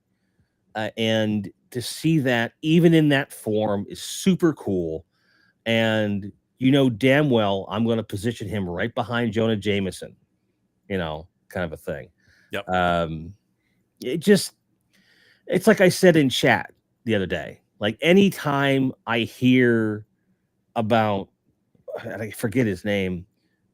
And to see that even in that form is super cool. And you know damn well I'm going to position him right behind Jonah Jameson, kind of a thing. Yep. It's like I said in chat the other day. Like, anytime I hear about, I forget his name.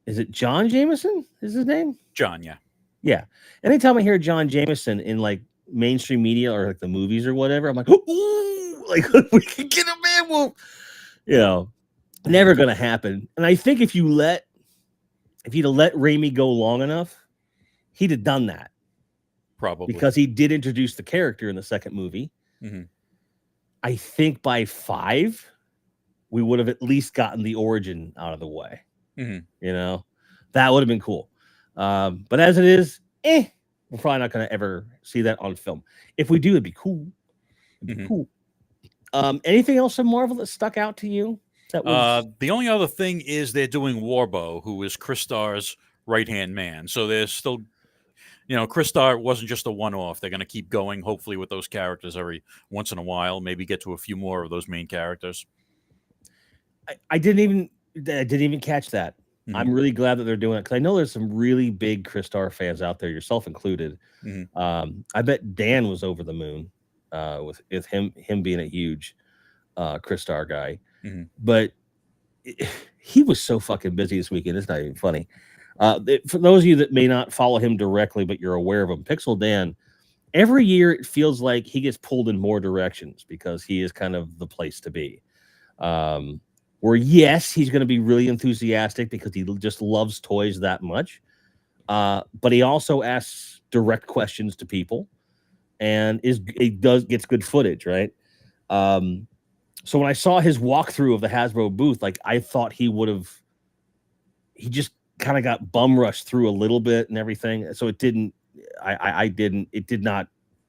Is it John Jameson? Is his name? John, yeah. Yeah. Anytime I hear John Jameson in like mainstream media or like the movies or whatever, I'm like, ooh, like we can get a Man-Wolf. Never gonna happen. And I think if you'd have let Raimi go long enough, he'd have done that. Probably. Because he did introduce the character in the second movie. Mm-hmm. I think by 5, we would have at least gotten the origin out of the way. Mm-hmm. That would have been cool. But as it is, we're probably not going to ever see that on film. If we do, it'd be cool. Cool. Anything else from Marvel that stuck out to you? That was the only other thing is they're doing Warbow, who is Chris Starr's right-hand man. So there's still, Chris Starr wasn't just a one-off. They're going to keep going, hopefully, with those characters every once in a while. Maybe get to a few more of those main characters. I didn't even catch that. Mm-hmm. I'm really glad that they're doing it because I know there's some really big Chris Starr fans out there, yourself included. Mm-hmm. I bet Dan was over the moon with him being a huge Chris Starr guy. Mm-hmm. But he was so fucking busy this weekend. It's not even funny. For those of you that may not follow him directly, but you're aware of him, Pixel Dan, every year it feels like he gets pulled in more directions because he is kind of the place to be. Where, yes, he's going to be really enthusiastic because he just loves toys that much. But he also asks direct questions to people and gets good footage, right? So when I saw his walkthrough of the Hasbro booth, like, I thought he just kind of got bum rushed through a little bit and everything. So it did not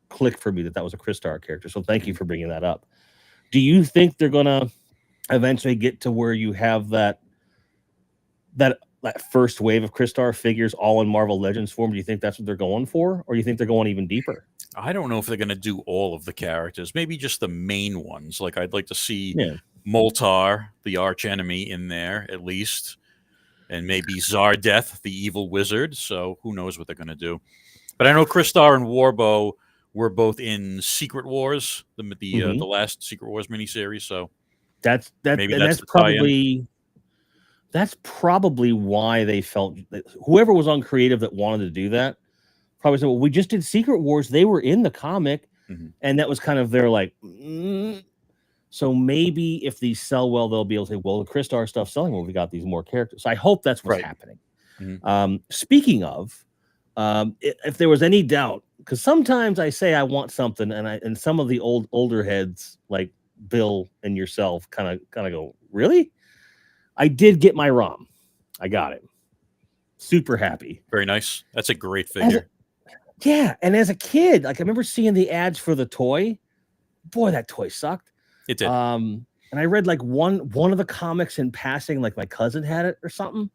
click for me that was a Chris Starr character. So thank you for bringing that up. Do you think they're going to eventually get to where you have that first wave of Chris Starr figures all in Marvel Legends form? Do you think that's what they're going for? Or do you think they're going even deeper? I don't know if they're going to do all of the characters. Maybe just the main ones. Like, I'd like to see Moltar, the arch enemy, in there at least. And maybe Zardeth, the evil wizard. So who knows what they're going to do. But I know Chris Starr and Warbow were both in Secret Wars, the last Secret Wars miniseries. So that's probably why they felt that whoever was on creative that wanted to do that probably said, well, we just did Secret Wars. They were in the comic. Mm-hmm. And that was kind of their like, So maybe if these sell well, they'll be able to say, well, the Crystar stuff's selling well. We got these more characters. So I hope that's what's happening. Speaking of, if there was any doubt, because sometimes I say I want something, and some of the older heads like Bill and yourself kind of go, really? I did get my ROM. I got it. Super happy. Very nice. That's a great figure. Yeah, and as a kid, like I remember seeing the ads for the toy. Boy, that toy sucked. It did. And I read like one of the comics in passing, like my cousin had it or something.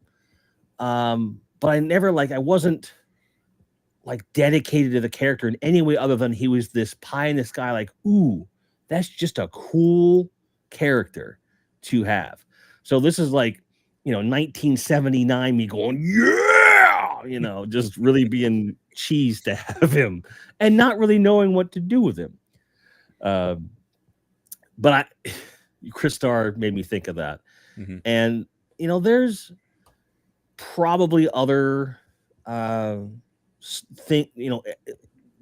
But I never I wasn't like dedicated to the character in any way other than he was this pie in the sky, like, ooh, that's just a cool character to have. So this is like, 1979 me going, yeah, just really being cheesed to have him and not really knowing what to do with him. But Crystar made me think of that. And, there's probably other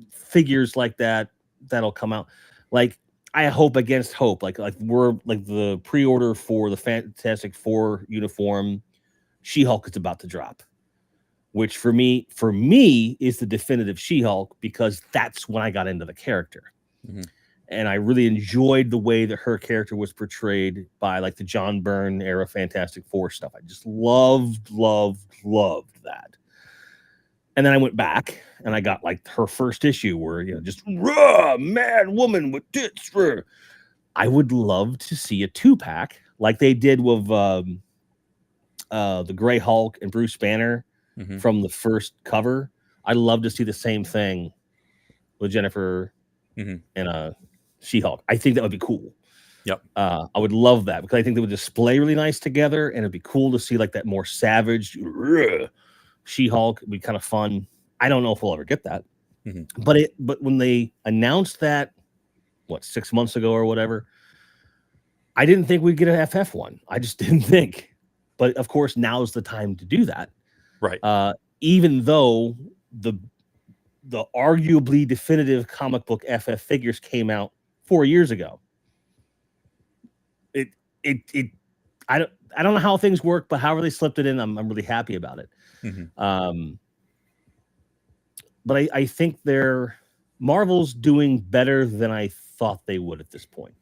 figures like that'll come out. Like I hope against hope. Like we're like the pre-order for the Fantastic Four uniform. She-Hulk is about to drop, which for me is the definitive She-Hulk because that's when I got into the character. And I really enjoyed the way that her character was portrayed by like the John Byrne era Fantastic Four stuff. I just loved that. And then I went back and I got like her first issue where, just raw mad woman with tits. I would love to see a 2-pack like they did with the Gray Hulk and Bruce Banner from the first cover. I'd love to see the same thing with Jennifer and She-Hulk. I think that would be cool. Yep. I would love that because I think they would display really nice together, and it'd be cool to see like that more savage She-Hulk. It'd be kind of fun. I don't know if we'll ever get that, but when they announced that, 6 months ago or whatever, I didn't think we'd get an FF one. I just didn't think. But of course, now's the time to do that. Right. Even though the arguably definitive comic book FF figures came out 4 years ago. I don't know how things work, but however they slipped it in, I'm really happy about it. But I think Marvel's doing better than I thought they would at this point.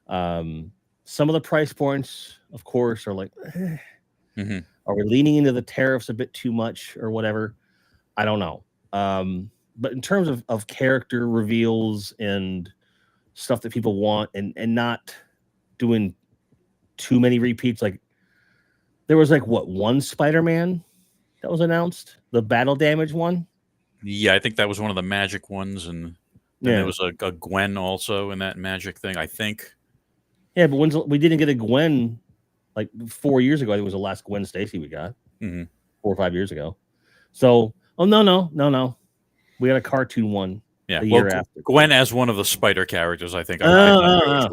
Some of the price points, of course, are like, are we leaning into the tariffs a bit too much or whatever? I don't know. But in terms of character reveals and stuff that people want and not doing too many repeats, like there was one Spider-Man that was announced, the battle damage one. Yeah, I think that was one of the magic ones, and then there was a Gwen also in that magic thing, I think. Yeah, but we didn't get a Gwen like 4 years ago. I think it was the last Gwen Stacy we got 4 or 5 years ago. So, no. We had a cartoon one. Yeah, a year after. Gwen as one of the Spider characters, I think. I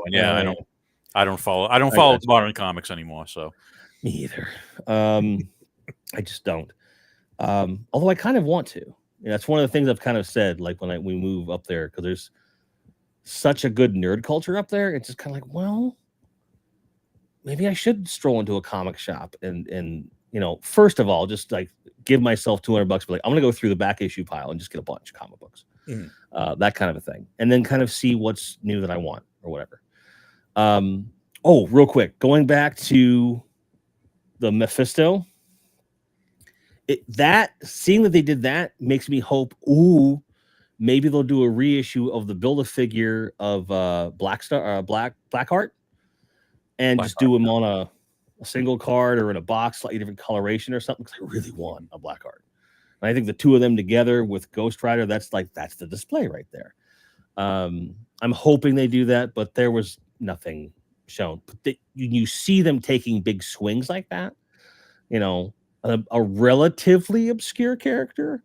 don't follow. I don't follow modern comics anymore. So me either. I just don't. Although I kind of want to. That's one of the things I've kind of said. Like when we move up there, because there's such a good nerd culture up there. It's just kind of like, well, maybe I should stroll into a comic shop and first of all, just like give myself $200. But like, I'm gonna go through the back issue pile and just get a bunch of comic books, that kind of a thing, and then kind of see what's new that I want or whatever. Real quick, going back to the Mephisto, seeing that they did that makes me hope. Maybe they'll do a reissue of the Build-A-Figure of Blackheart, and just do him on a single card or in a box, slightly different coloration or something. Because I really want a Blackheart, and I think the two of them together with Ghost Rider, that's the display right there. I'm hoping they do that, but there was nothing shown. But you see them taking big swings like that. A relatively obscure character,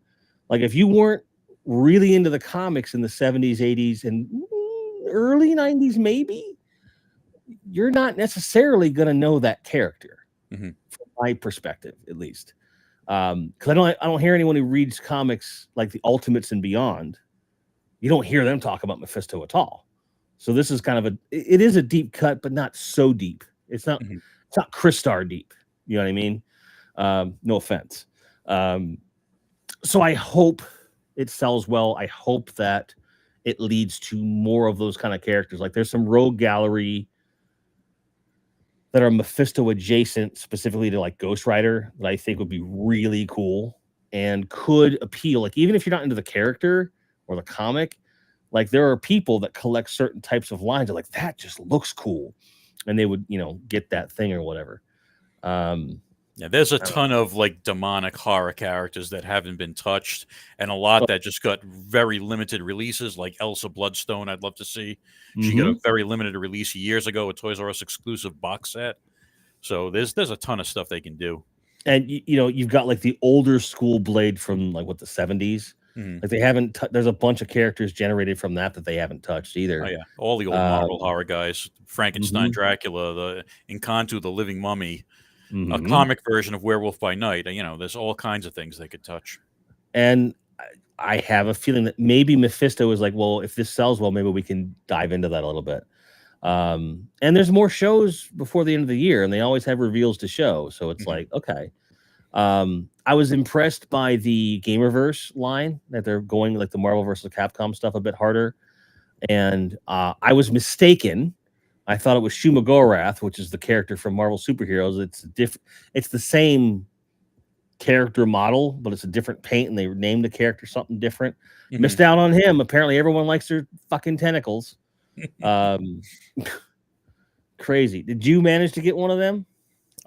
like if you weren't really into the comics in the 70s, 80s, and early 90s, maybe you're not necessarily going to know that character, from my perspective, at least. Because I don't hear anyone who reads comics like the Ultimates and beyond. You don't hear them talk about Mephisto at all. So this is kind of it is a deep cut, but not so deep. It's not Crystar deep. You know what I mean? No offense. So I hope it sells well. I hope that it leads to more of those kind of characters. Like there's some rogue gallery that are Mephisto adjacent, specifically to like Ghost Rider, that I think would be really cool and could appeal. Like even if you're not into the character or the comic, like there are people that collect certain types of lines. They're like, that just looks cool, and they would, get that thing or whatever. Yeah, there's a ton of like demonic horror characters that haven't been touched, and a lot that just got very limited releases, like Elsa Bloodstone. I'd love to see. She got a very limited release years ago, a Toys R Us exclusive box set. So there's a ton of stuff they can do. And you've got like the older school Blade from like the 70s. Like they haven't. There's a bunch of characters generated from that they haven't touched either. Oh yeah, all the old Marvel horror guys: Frankenstein, Dracula, the Encanto, the Living Mummy, a comic version of Werewolf by Night. There's all kinds of things they could touch. And I have a feeling that maybe Mephisto is like, well, if this sells well, maybe we can dive into that a little bit. And there's more shows before the end of the year, and they always have reveals to show. So it's like, okay. I was impressed by the Gamerverse line that they're going like the Marvel versus Capcom stuff a bit harder. And I was mistaken. I thought it was Shuma Gorath, which is the character from Marvel Superheroes. It's the same character model, but it's a different paint, and they named the character something different. Missed out on him. Apparently everyone likes their fucking tentacles. Crazy. Did you manage to get one of them?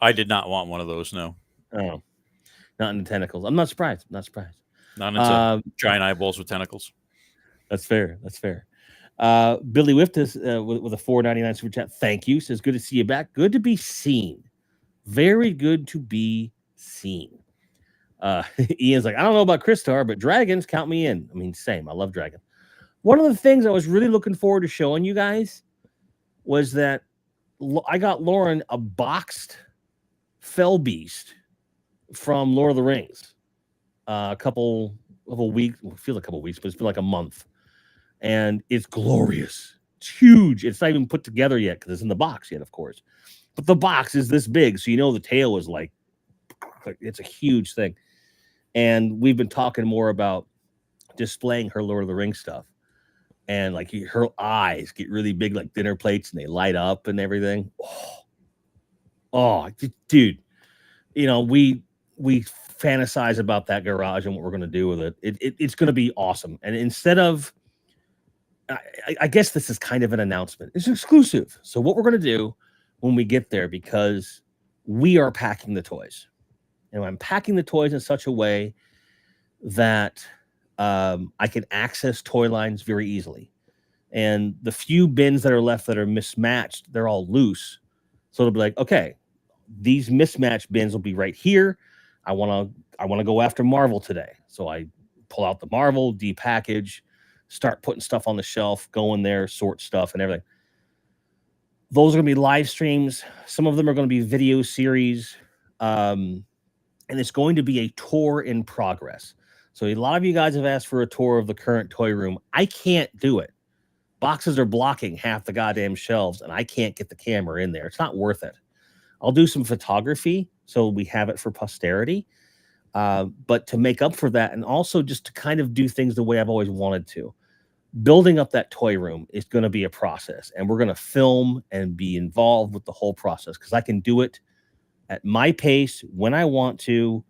I did not want one of those, no. Oh. Not in the tentacles. I'm not surprised. Not into giant eyeballs with tentacles. That's fair. Billy Wiftus with a $4.99 super chat. Thank you. Says, good to see you back. Good to be seen. Very good to be seen. Ian's like, I don't know about Crystar, but dragons, count me in. I mean, same. I love dragons. One of the things I was really looking forward to showing you guys was that I got Lauren a boxed Fell Beast from Lord of the Rings a couple of weeks. Well, it feels like a couple of weeks, but it's been like a month. And it's glorious. It's huge. It's not even put together yet because it's in the box yet, of course. But the box is this big, so the tail is like it's a huge thing. And we've been talking more about displaying her Lord of the Rings stuff. And like her eyes get really big, like dinner plates, and they light up and everything. Oh, dude. We fantasize about that garage and what we're going to do with it. It's going to be awesome. And instead of, I guess this is kind of an announcement. It's exclusive. So what we're going to do when we get there, because we are packing the toys. And I'm packing the toys in such a way that I can access toy lines very easily. And the few bins that are left that are mismatched, they're all loose. So it'll be like, okay, these mismatched bins will be right here. I want to go after Marvel today. So I pull out the Marvel, depackage, start putting stuff on the shelf, go in there, sort stuff and everything. Those are going to be live streams. Some of them are going to be video series. And it's going to be a tour in progress. So a lot of you guys have asked for a tour of the current toy room. I can't do it. Boxes are blocking half the goddamn shelves, and I can't get the camera in there. It's not worth it. I'll do some photography so we have it for posterity. But to make up for that, and also just to kind of do things the way I've always wanted to, building up that toy room is going to be a process, and we're going to film and be involved with the whole process because I can do it at my pace when I want to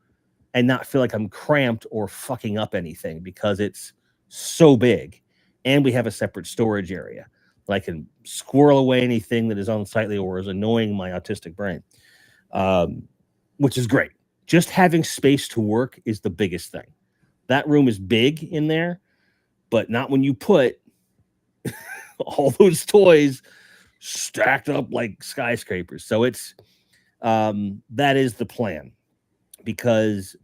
and not feel like I'm cramped or fucking up anything because it's so big. And we have a separate storage area that I can squirrel away anything that is unsightly or is annoying my autistic brain, which is great. Just having space to work is the biggest thing. That room is big in there, but not when you put all those toys stacked up like skyscrapers. So it's that is the plan, because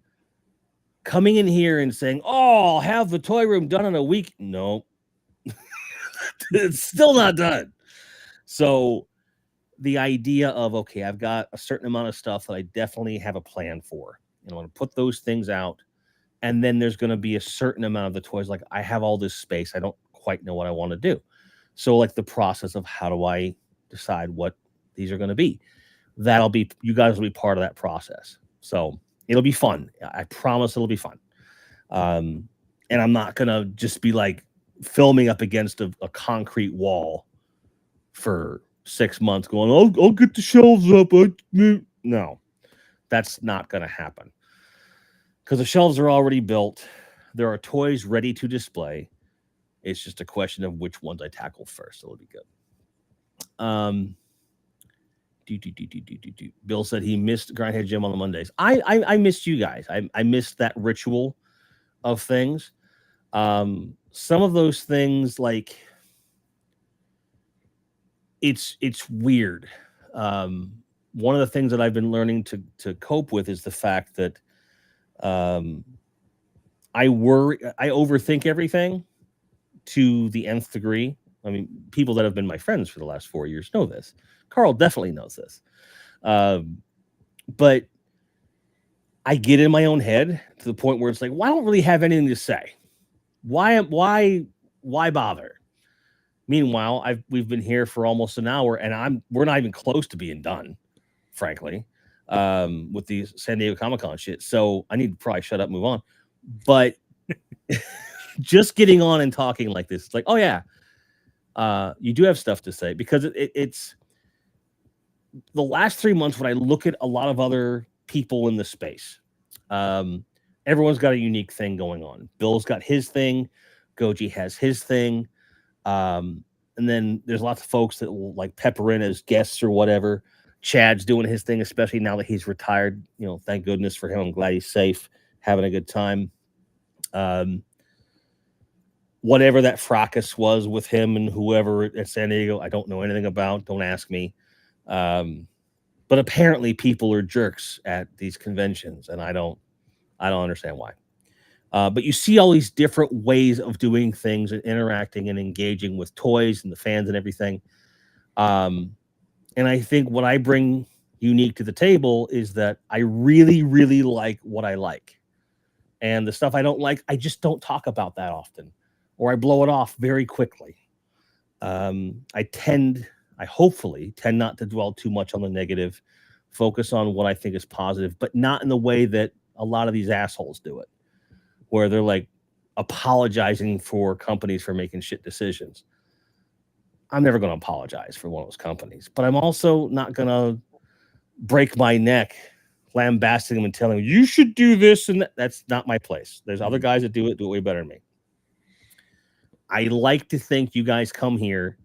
coming in here and saying, oh, I'll have the toy room done in a week. No, it's still not done. So the idea of, okay, I've got a certain amount of stuff that I definitely have a plan for, and I want to put those things out. And then there's going to be a certain amount of the toys. Like I have all this space. I don't quite know what I want to do. So like the process of how do I decide what these are going to be, you guys will be part of that process. So it'll be fun. I promise it'll be fun. And I'm not going to just be like filming up against a concrete wall for 6 months going, I'll get the shelves up. No, that's not going to happen because the shelves are already built. There are toys ready to display. It's just a question of which ones I tackle first. It'll be good. Bill said he missed Grindhead Jim on the Mondays. I missed you guys. I missed that ritual of things. Some of those things, like, it's weird. One of the things that I've been learning to cope with is the fact that I overthink everything to the nth degree. I mean, people that have been my friends for the last 4 years know this. Carl definitely knows this. But I get in my own head to the point where it's like, well, I don't really have anything to say. Why bother? Meanwhile, we've been here for almost an hour, and we're not even close to being done, frankly, with the San Diego Comic-Con shit. So I need to probably shut up, move on. But just getting on and talking like this, it's like, oh yeah, you do have stuff to say, because it's the last 3 months when I look at a lot of other people in the space, everyone's got a unique thing going on. Bill's got his thing, Goji has his thing, and then there's lots of folks that will like pepper in as guests or whatever. Chad's doing his thing, especially now that he's retired. You know, thank goodness for him. I'm glad he's safe, having a good time. Whatever that fracas was with him and whoever at San Diego, I don't know anything about. Don't ask me. But apparently people are jerks at these conventions, and I don't understand why. But you see all these different ways of doing things and interacting and engaging with toys and the fans and everything. And I think what I bring unique to the table is that I really, really like what I like. And the stuff I don't like, I just don't talk about that often, or I blow it off very quickly. I hopefully tend not to dwell too much on the negative, focus on what I think is positive, but not in the way that a lot of these assholes do it, where they're like apologizing for companies for making shit decisions. I'm never going to apologize for one of those companies, but I'm also not going to break my neck lambasting them and telling them, you should do this and that. That's not my place. There's other guys that do it way better than me. I like to think you guys come here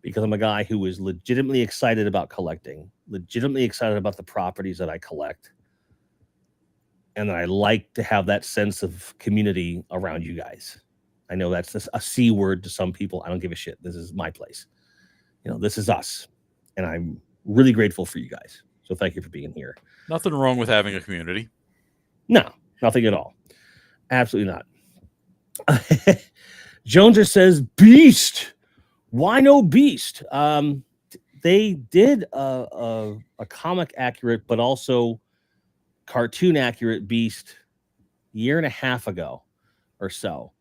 because I'm a guy who is legitimately excited about collecting, legitimately excited about the properties that I collect. And I like to have that sense of community around you guys. I know that's a C word to some people. I don't give a shit. This is my place. You know, this is us. And I'm really grateful for you guys. So thank you for being here. Nothing wrong with having a community. No, nothing at all. Absolutely not. Joneser says, Beast. Why no Beast? They did a comic accurate, but also cartoon accurate Beast a year and a half ago or so.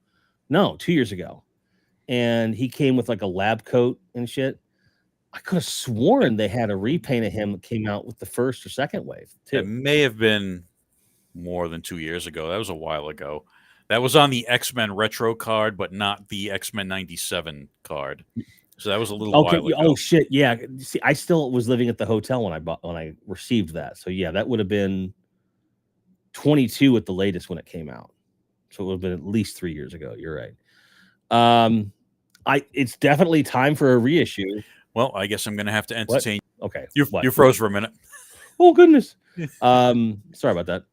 No, 2 years ago. And he came with like a lab coat and shit. I could have sworn they had a repaint of him that came out with the first or second wave, too. It may have been more than 2 years ago. That was a while ago. That was on the X-Men retro card, but not the X-Men 97 card. So that was a little while ago. Oh shit, yeah. See, I still was living at the hotel when I received that. So yeah, that would have been 22 at the latest when it came out. So it would have been at least 3 years ago. You're right. It's definitely time for a reissue. Well, I guess I'm going to have to entertain. What? Okay, you froze for a minute. Oh goodness. Sorry about that.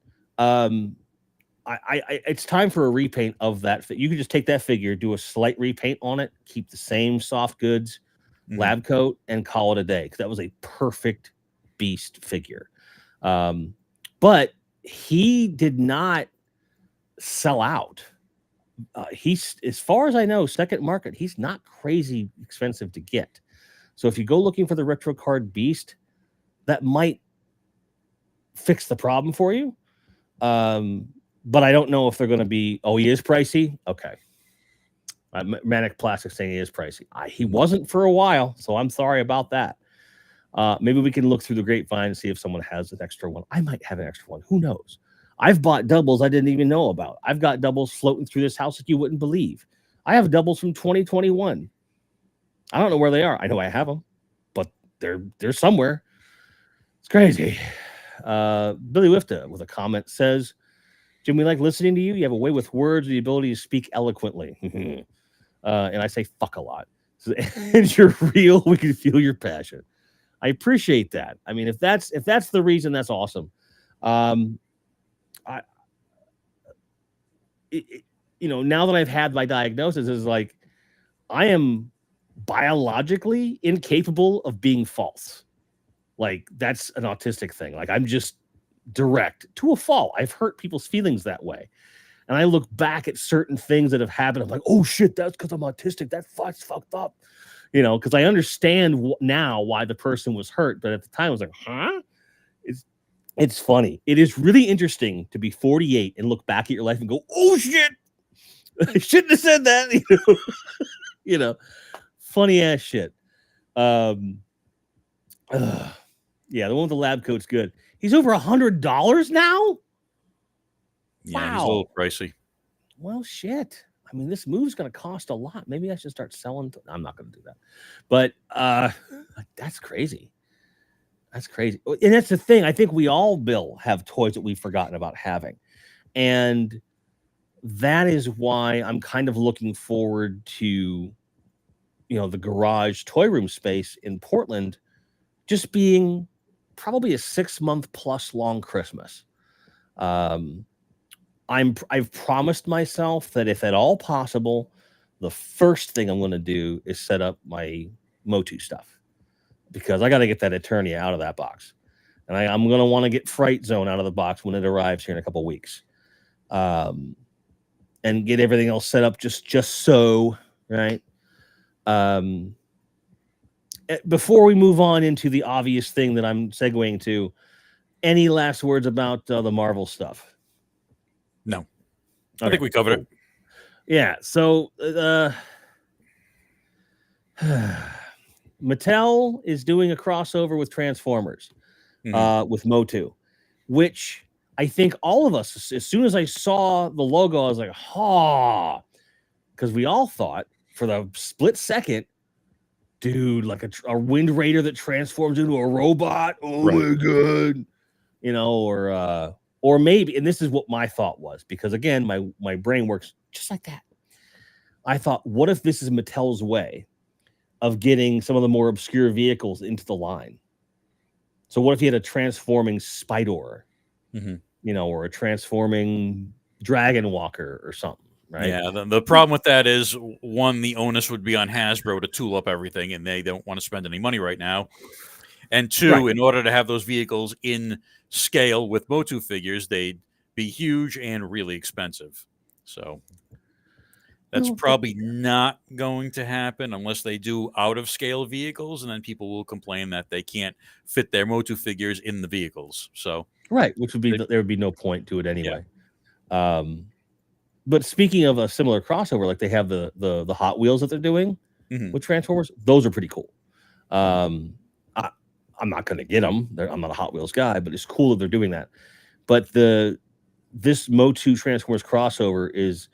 It's time for a repaint of that. You can just take that figure, do a slight repaint on it, keep the same soft goods, lab coat, and call it a day. Because that was a perfect Beast figure. But he did not sell out. He's, as far as I know, second market. He's not crazy expensive to get. So if you go looking for the retro card Beast, that might fix the problem for you. But I don't know if they're going to be, he is pricey. Okay. Manic Plastic saying he is pricey. He wasn't for a while, so I'm sorry about that. Maybe we can look through the grapevine and see if someone has an extra one. I might have an extra one. Who knows? I've bought doubles I didn't even know about. I've got doubles floating through this house that you wouldn't believe. I have doubles from 2021. I don't know where they are. I know I have them, but they're somewhere. It's crazy. Billy Wifta with a comment says, Jim, we like listening to you. You have a way with words, the ability to speak eloquently. And I say fuck a lot. So, and you're real. We can feel your passion. I appreciate that. I mean, if that's the reason, that's awesome. Now that I've had my diagnosis, is like I am biologically incapable of being false. Like that's an autistic thing. Like I'm just direct to a fault. I've hurt people's feelings that way. And I look back at certain things that have happened. I'm like, oh shit, that's because I'm autistic. That's fucked up. Because I understand now why the person was hurt. But at the time I was like, huh? It's funny. It is really interesting to be 48 and look back at your life and go, oh shit, I shouldn't have said that. Funny ass shit. Yeah, the one with the lab coat's good. He's over $100 now. Yeah, wow. He's a little pricey. Well, shit. I mean, this move's going to cost a lot. Maybe I should start selling. I'm not going to do that. But that's crazy. That's crazy. And that's the thing. I think we all, Bill, have toys that we've forgotten about having. And that is why I'm kind of looking forward to, the garage toy room space in Portland just being probably a 6-month plus long Christmas. I've promised myself that if at all possible, the first thing I'm going to do is set up my Motu stuff. Because I got to get that Eternia out of that box. And I'm going to want to get Fright Zone out of the box when it arrives here in a couple of weeks. And get everything else set up just so, right? Before we move on into the obvious thing that I'm segueing to, any last words about the Marvel stuff? No. Okay. I think we covered it. Yeah, so... Mattel is doing a crossover with Transformers, with Motu, which I think all of us, as soon as I saw the logo, I was like, ha, because we all thought for the split second, dude, like a Wind Raider that transforms into a robot. Oh my god, or maybe, and this is what my thought was, because again, my brain works just like that. I thought, what if this is Mattel's way of getting some of the more obscure vehicles into the line? So what if you had a transforming Spider, or a transforming Dragon Walker or something, right? Yeah, the problem with that is, one, the onus would be on Hasbro to tool up everything, and they don't want to spend any money right now. And two, in order to have those vehicles in scale with Motu figures, they'd be huge and really expensive. So... that's probably not going to happen unless they do out-of-scale vehicles, and then people will complain that they can't fit their Motu figures in the vehicles. So, which would be there would be no point to it anyway. Yeah. But speaking of a similar crossover, like they have the Hot Wheels that they're doing with Transformers, those are pretty cool. I'm not going to get them. I'm not a Hot Wheels guy, but it's cool that they're doing that. But this Motu Transformers crossover is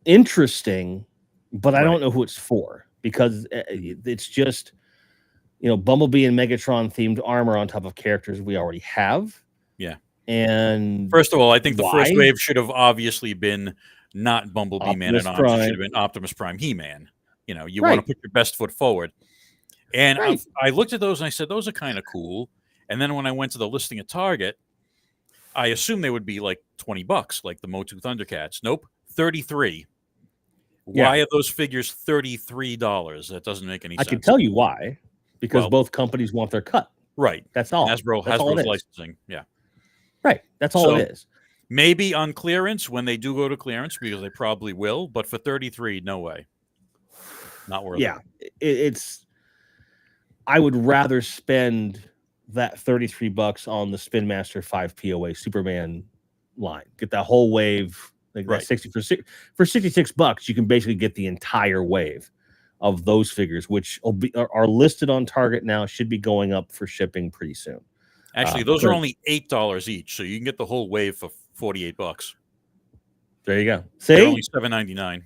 interesting, but I don't know who it's for, because it's just Bumblebee and Megatron themed armor on top of characters we already have. Yeah. And first of all, I think the first wave should have obviously been not Bumblebee Man at Arms. It should have been Optimus Prime He-Man. You want to put your best foot forward. And I looked at those and I said, those are kind of cool. And then when I went to the listing at Target, I assumed they would be like $20, like the Motu Thundercats. Nope, $33. Why are those figures $33? That doesn't make any sense. I can tell you why. Because both companies want their cut. Right. That's all. Hasbro's licensing. Yeah. Right. That's all it is. Maybe on clearance, when they do go to clearance, because they probably will. But for $33, no way. Not worth it. Yeah. I would rather spend that $33 on the Spin Master 5 POA Superman line. Get that whole wave Like Right. that 60 for $66, you can basically get the entire wave of those figures, which are listed on Target now. Should be going up for shipping pretty soon. Actually, those are only $8 each, so you can get the whole wave for $48. There you go. See, they're only $7.99.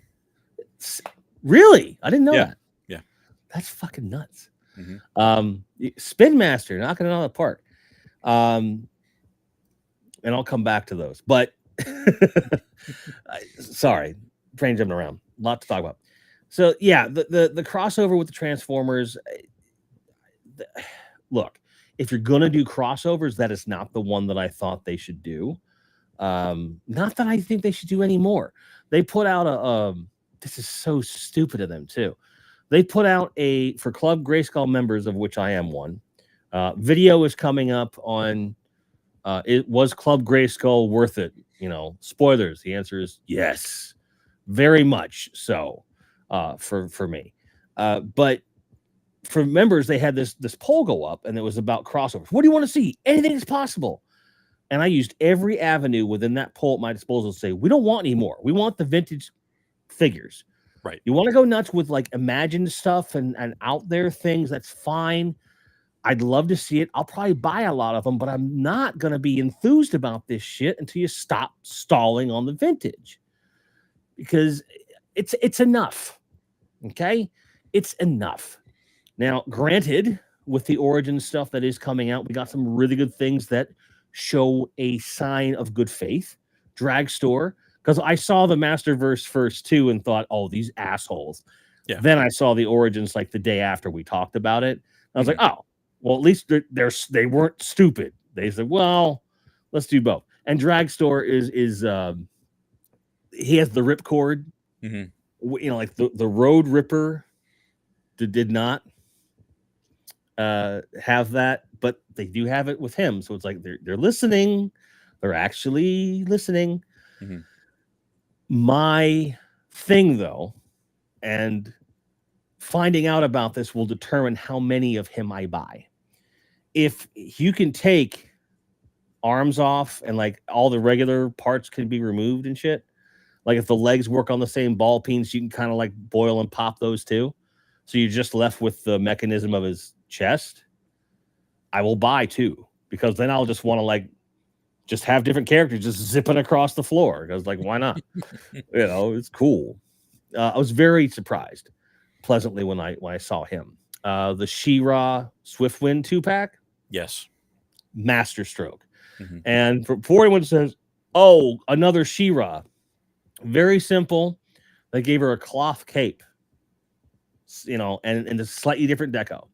Really? I didn't know that. Yeah, that's fucking nuts. Mm-hmm. Spin Master knocking it out of the park. And I'll come back to those, but sorry, brain jumping around. A lot to talk about. So yeah, the crossover with the Transformers. Look, if you're gonna do crossovers, that is not the one that I thought they should do. Not that I think they should do any more. They put out this is so stupid of them too. They put out for Club Grayskull members, of which I am one. Video is coming up on. It was Club Grayskull worth it? Spoilers. The answer is yes, very much so. For me, but for members, they had this poll go up, and it was about crossovers. What do you want to see? Anything is possible. And I used every avenue within that poll at my disposal to say, we don't want any more. We want the vintage figures. Right. You want to go nuts with like imagined stuff and out there things, that's fine. I'd love to see it. I'll probably buy a lot of them, but I'm not going to be enthused about this shit until you stop stalling on the vintage, because it's enough. Okay? It's enough. Now, granted, with the Origin stuff that is coming out, we got some really good things that show a sign of good faith. Dragstore, because I saw the Masterverse first too and thought, oh, these assholes. Yeah. Then I saw the Origins like the day after we talked about it. I was like, oh, well, at least they weren't stupid. They said, well, let's do both. And Dragstore is he has the ripcord. Like the Road Ripper did not have that, but they do have it with him. So it's like they're listening. They're actually listening. My thing, though, and finding out about this will determine how many of him I buy. If you can take arms off and like all the regular parts can be removed and shit, like if the legs work on the same ball peens, you can kind of like boil and pop those too. So you're just left with the mechanism of his chest. I will buy two, because then I'll just want to like just have different characters just zipping across the floor, because like, why not? It's cool. I was very surprised pleasantly when I saw him. The She-Ra Swiftwind 2-pack. Yes. Masterstroke. And for anyone who says, oh, another She-Ra, very simple. They gave her a cloth cape, and a slightly different deco.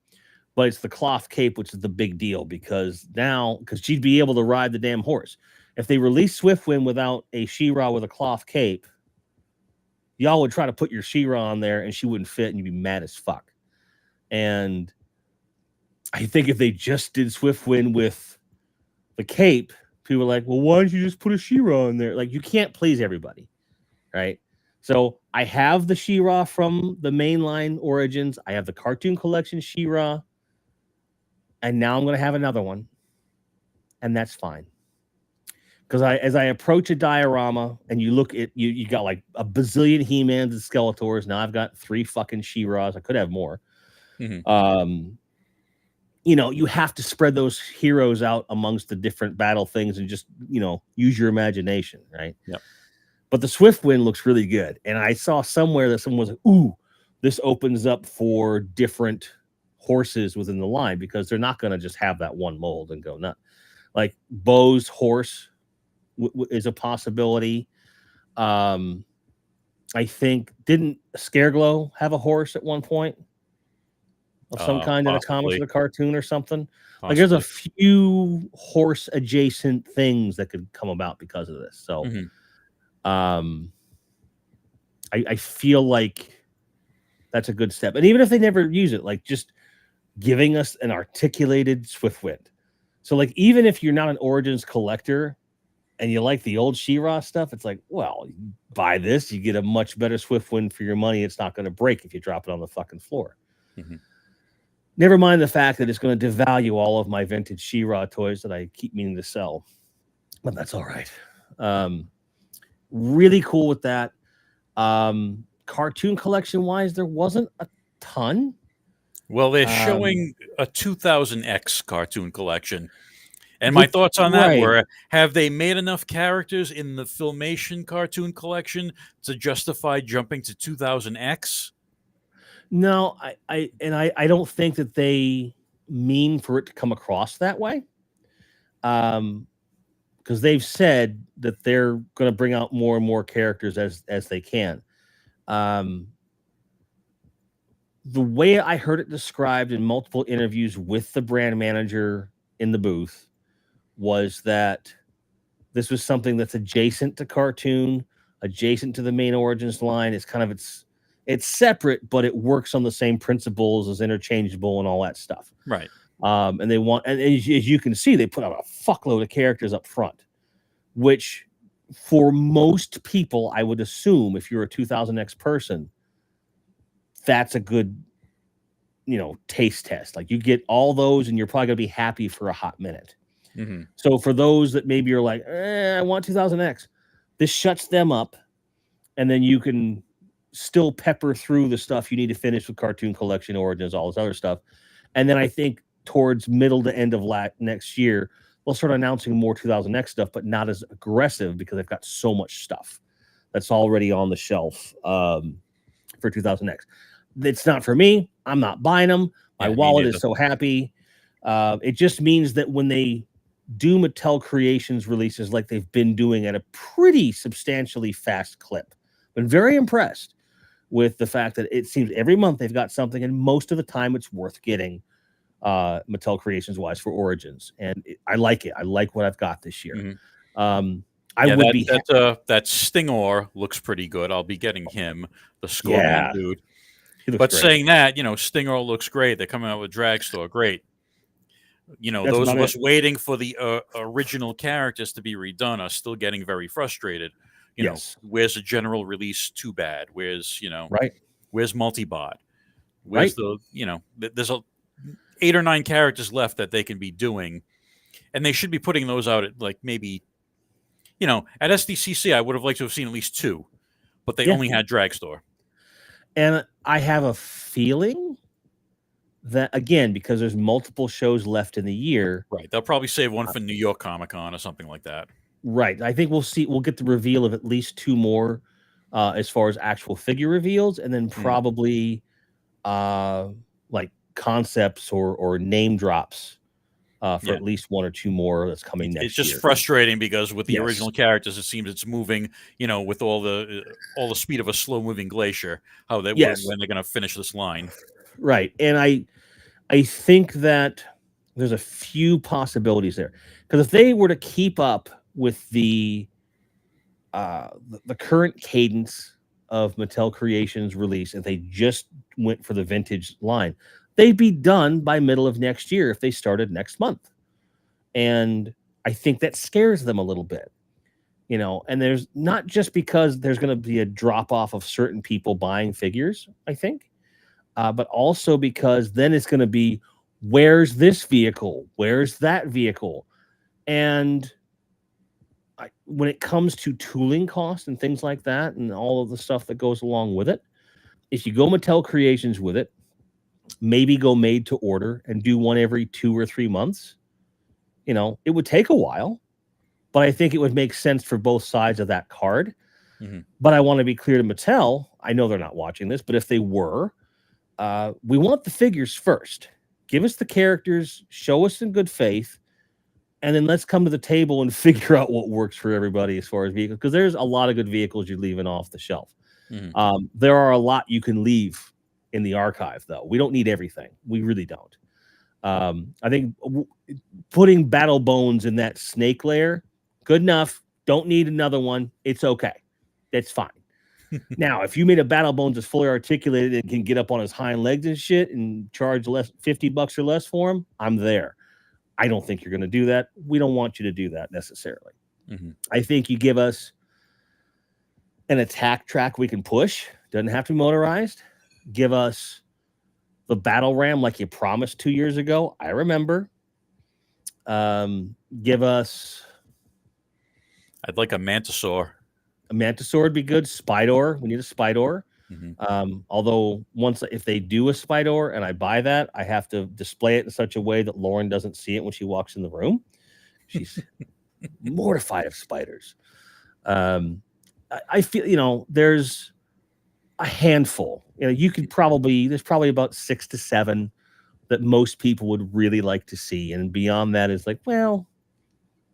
But it's the cloth cape, which is the big deal, because she'd be able to ride the damn horse. If they release Swiftwind without a She-Ra with a cloth cape, y'all would try to put your She-Ra on there and she wouldn't fit, and you'd be mad as fuck. And I think if they just did Swiftwind with the cape, people are like, well, why don't you just put a She-Ra on there? Like, you can't please everybody, right? So I have the She-Ra from the mainline Origins. I have the Cartoon Collection She-Ra. And now I'm going to have another one. And that's fine. Because as I approach a diorama and you look at, you got like a bazillion He-Mans and Skeletors. Now I've got 3 fucking She-Ras. I could have more. You have to spread those heroes out amongst the different battle things and just, use your imagination, right? Yep. But the Swiftwind looks really good. And I saw somewhere that someone was like, ooh, this opens up for different horses within the line, because they're not going to just have that one mold and go nuts. Like Bo's horse is a possibility. I think, didn't Scareglow have a horse at one point of some kind in a comic or a cartoon or something? Possibly. Like there's a few horse adjacent things that could come about because of this. So I feel like that's a good step. And even if they never use it, like just giving us an articulated Swiftwind. So like, even if you're not an Origins collector and you like the old She-Ra stuff, it's like, well, you buy this, you get a much better Swiftwind for your money. It's not going to break if you drop it on the fucking floor. Never mind the fact that it's going to devalue all of my vintage She-Ra toys that I keep meaning to sell. But that's all right. Really cool with that. Cartoon collection wise, there wasn't a ton. Well, they're showing a 2000X cartoon collection. And my thoughts on that were, have they made enough characters in the Filmation cartoon collection to justify jumping to 2000X? No, I don't think that they mean for it to come across that way. Because they've said that they're going to bring out more and more characters as they can. The way I heard it described in multiple interviews with the brand manager in the booth was that this was something that's adjacent to cartoon, adjacent to the main Origins line. It's kind of it's separate, but it works on the same principles as interchangeable and all that stuff. Right. And they want, and as you can see, they put out a fuckload of characters up front, which for most people, I would assume if you're a 2000X person, that's a good, taste test. Like you get all those and you're probably going to be happy for a hot minute. Mm-hmm. So for those that maybe are like, I want 2000X, this shuts them up. And then you can still pepper through the stuff you need to finish with Cartoon Collection, Origins, all this other stuff. And then I think towards middle to end of next year, they'll start announcing more 2000X stuff, but not as aggressive because they've got so much stuff that's already on the shelf for 2000X. It's not for me. I'm not buying them. My wallet is so happy. It just means that when they do Mattel Creations releases like they've been doing at a pretty substantially fast clip, been very impressed with the fact that it seems every month they've got something, and most of the time it's worth getting Mattel Creations wise for Origins, and I like it. I like what I've got this year. Mm-hmm. That Stingor looks pretty good. I'll be getting him, the Scorpion dude. But great. Saying that, Stingor looks great. They're coming out with Dragstore, great. Those of us waiting for the original characters to be redone are still getting very frustrated. Where's a general release? Too bad. Where's Where's Multibot? Where's there's 8 or 9 characters left that they can be doing, and they should be putting those out at like maybe, at SDCC. I would have liked to have seen at least 2, but they only had Dragstore. And I have a feeling that, again, because there's multiple shows left in the year, right? They'll probably save one for New York Comic Con or something like that. Right. I think we'll get the reveal of at least 2 more as far as actual figure reveals, and then probably like concepts or name drops for at least 1 or 2 more that's coming next year. It's just frustrating because with the original characters, it seems it's moving, with all the speed of a slow moving glacier. When they're going to finish this line. Right. And I think that there's a few possibilities there, because if they were to keep up with the current cadence of Mattel Creations release, if they just went for the vintage line, they'd be done by middle of next year if they started next month. And I think that scares them a little bit, and there's not just because there's going to be a drop off of certain people buying figures, I think, but also because then it's going to be, where's this vehicle? Where's that vehicle? And when it comes to tooling costs and things like that, and all of the stuff that goes along with it, if you go Mattel Creations with it, maybe go made to order and do one every 2 or 3 months, it would take a while, but I think it would make sense for both sides of that card. Mm-hmm. But I want to be clear to Mattel. I know they're not watching this, but if they were, we want the figures first. Give us the characters, show us in good faith, and then let's come to the table and figure out what works for everybody as far as vehicles, because there's a lot of good vehicles you're leaving off the shelf. Mm-hmm. There are a lot you can leave in the archive, though. We don't need everything. We really don't. I think putting Battle Bones in that snake layer, good enough. Don't need another one. It's okay. That's fine. Now, if you made a Battle Bones that's fully articulated and can get up on his hind legs and shit and charge less, $50 or less for him, I'm there. I don't think you're going to do that. We don't want you to do that necessarily. Mm-hmm. I think you give us an attack track we can push. Doesn't have to be motorized. Give us the battle ram like you promised 2 years ago. I remember. Give us... I'd like a Mantisaur. A Mantisaur would be good. Spydor, we need a Spydor. Although if they do a Spydor and I buy that, I have to display it in such a way that Lauren doesn't see it when she walks in the room. She's mortified of spiders. I feel, there's a handful. There's probably about 6 to 7 that most people would really like to see. And beyond that is like, well,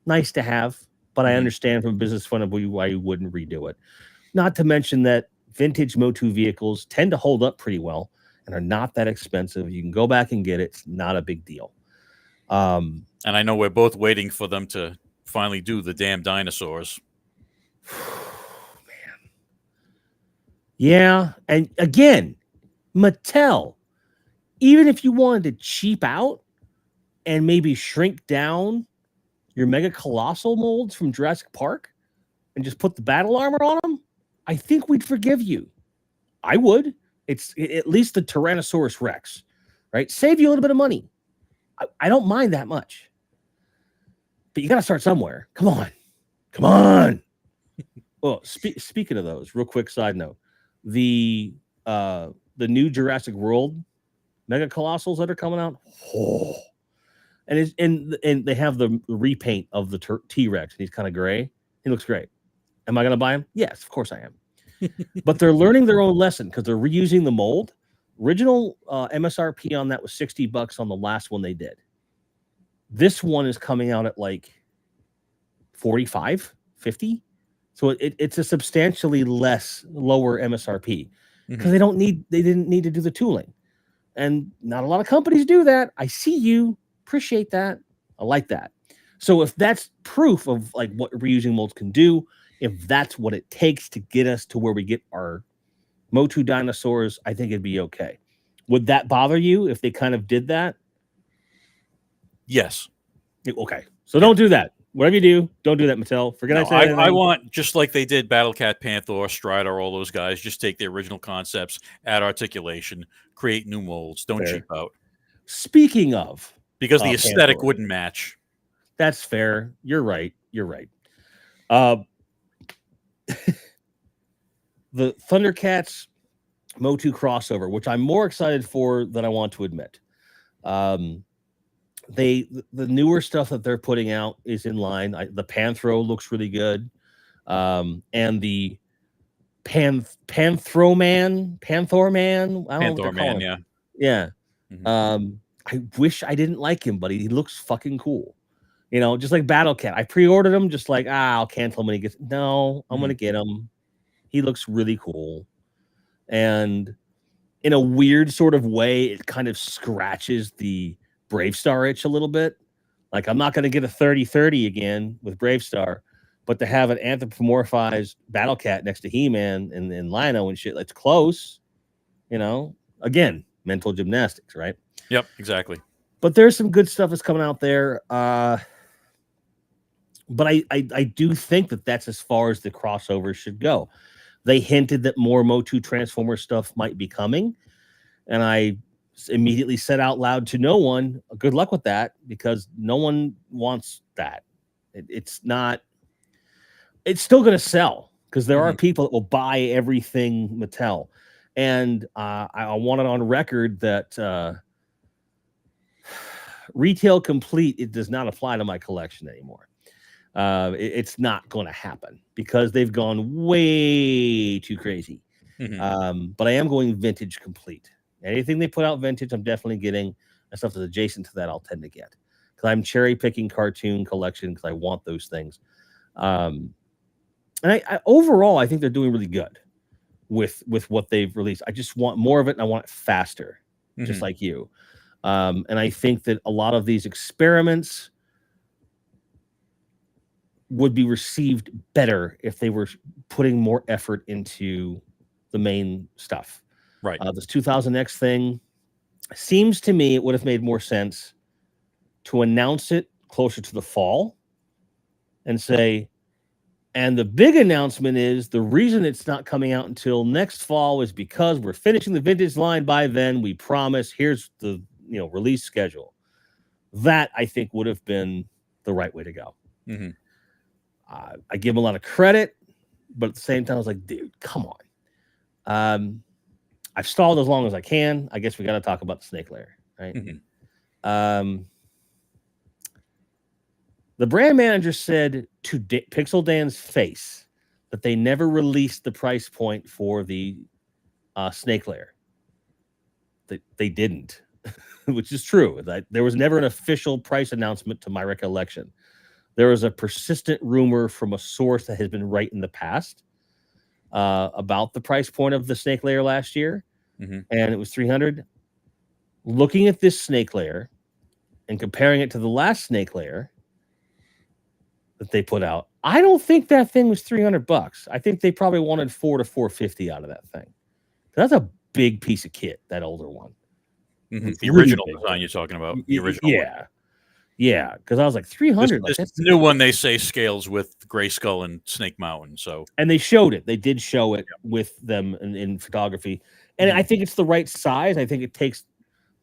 nice to have, but I understand from a business point of view why you wouldn't redo it. Not to mention that vintage Motu vehicles tend to hold up pretty well and are not that expensive. You can go back and get it. It's not a big deal. And I know we're both waiting for them to finally do the damn dinosaurs. Man. Yeah. And again, Mattel, even if you wanted to cheap out and maybe shrink down your Mega Colossal molds from Jurassic Park and just put the battle armor on them, I think we'd forgive you. I would. It's at least the Tyrannosaurus Rex, right? Save you a little bit of money. I don't mind that much. But you got to start somewhere. Come on. Well, speaking of those, real quick side note, the new Jurassic World Mega Colossals that are coming out, and they have the repaint of the T-Rex, and he's kind of gray. He looks great. Am I going to buy him? Yes, of course I am. But they're learning their own lesson because they're reusing the mold. Original MSRP on that was $60 on the last one they did. This one is coming out at like 45, 50. So it's a substantially lower MSRP because they didn't need to do the tooling. And not a lot of companies do that. I see you. Appreciate that. I like that. So if that's proof of like what reusing molds can do, if that's what it takes to get us to where we get our Motu dinosaurs, I think it'd be okay. Would that bother you if they kind of did that? Yes. Okay. So don't do that. Whatever you do, don't do that, Mattel. Forget I said anything. I want, just like they did Battlecat, Panther, Strider, all those guys, just take their original concepts, add articulation, create new molds. Don't cheap out. Speaking of, because the aesthetic wouldn't match. That's fair. You're right. The Thundercats Motu crossover, which I'm more excited for than I want to admit. The newer stuff that they're putting out is in line. The Panthro looks really good. And the Panther Man, I don't know what they're calling him. Yeah. I wish I didn't like him, but he looks fucking cool. Just like Battlecat. I pre-ordered him just like, I'll cancel him when he gets. No, I'm going to get him. He looks really cool. And in a weird sort of way, it kind of scratches the Bravestar itch a little bit. Like, I'm not going to get a 30-30 again with Bravestar, but to have an anthropomorphized Battlecat next to He-Man and Lino and shit, that's close. Again, mental gymnastics, right? Yep, exactly. But there's some good stuff that's coming out there. But I do think that that's as far as the crossover should go. They hinted that more Motu Transformer stuff might be coming. And I immediately said out loud to no one, good luck with that, because no one wants that. It's still going to sell because there are people that will buy everything Mattel. And I want it on record that retail complete, it does not apply to my collection anymore. It's not going to happen because they've gone way too crazy. But I am going vintage complete. Anything they put out vintage, I'm definitely getting. And stuff that's adjacent to that, I'll tend to get. Because I'm cherry picking cartoon collection because I want those things. And I overall, I think they're doing really good with what they've released. I just want more of it, and I want it faster, just like you. And I think that a lot of these experiments would be received better if they were putting more effort into the main stuff. Right. This 2000X thing seems to me it would have made more sense to announce it closer to the fall and say, and the big announcement is the reason it's not coming out until next fall is because we're finishing the vintage line by then. We promise. Here's the release schedule. That I think would have been the right way to go. I give them a lot of credit. but at the same time, I was like, dude, come on. I've stalled as long as I can. I guess we got to talk about the snake layer, right? The brand manager said to Pixel Dan's face that they never released the price point for the snake layer. They didn't, which is true. There was never an official price announcement to my recollection. There was a persistent rumor from a source that has been right in the past about the price point of the snake layer last year, and it was 300. Looking at this snake layer and comparing it to the last snake layer that they put out, I don't think that thing was $300. I think they probably wanted $400 to $450 out of that thing. That's a big piece of kit, that older one. The original design you're talking about. The original one. Yeah, because I was like 300. This new one they say scales with Grayskull and Snake Mountain. And they showed it. They did show it with them in photography, and I think it's the right size. I think it takes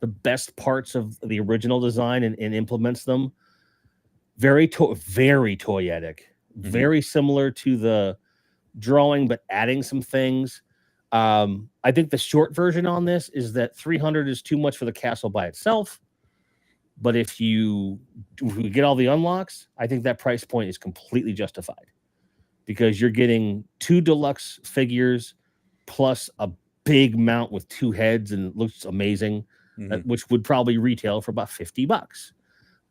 the best parts of the original design and implements them. Very toyetic, very similar to the drawing, but adding some things. I think the short version on this is that 300 is too much for the castle by itself. But if we get all the unlocks, I think that price point is completely justified because you're getting 2 deluxe figures plus a big mount with 2 heads and it looks amazing, which would probably retail for about $50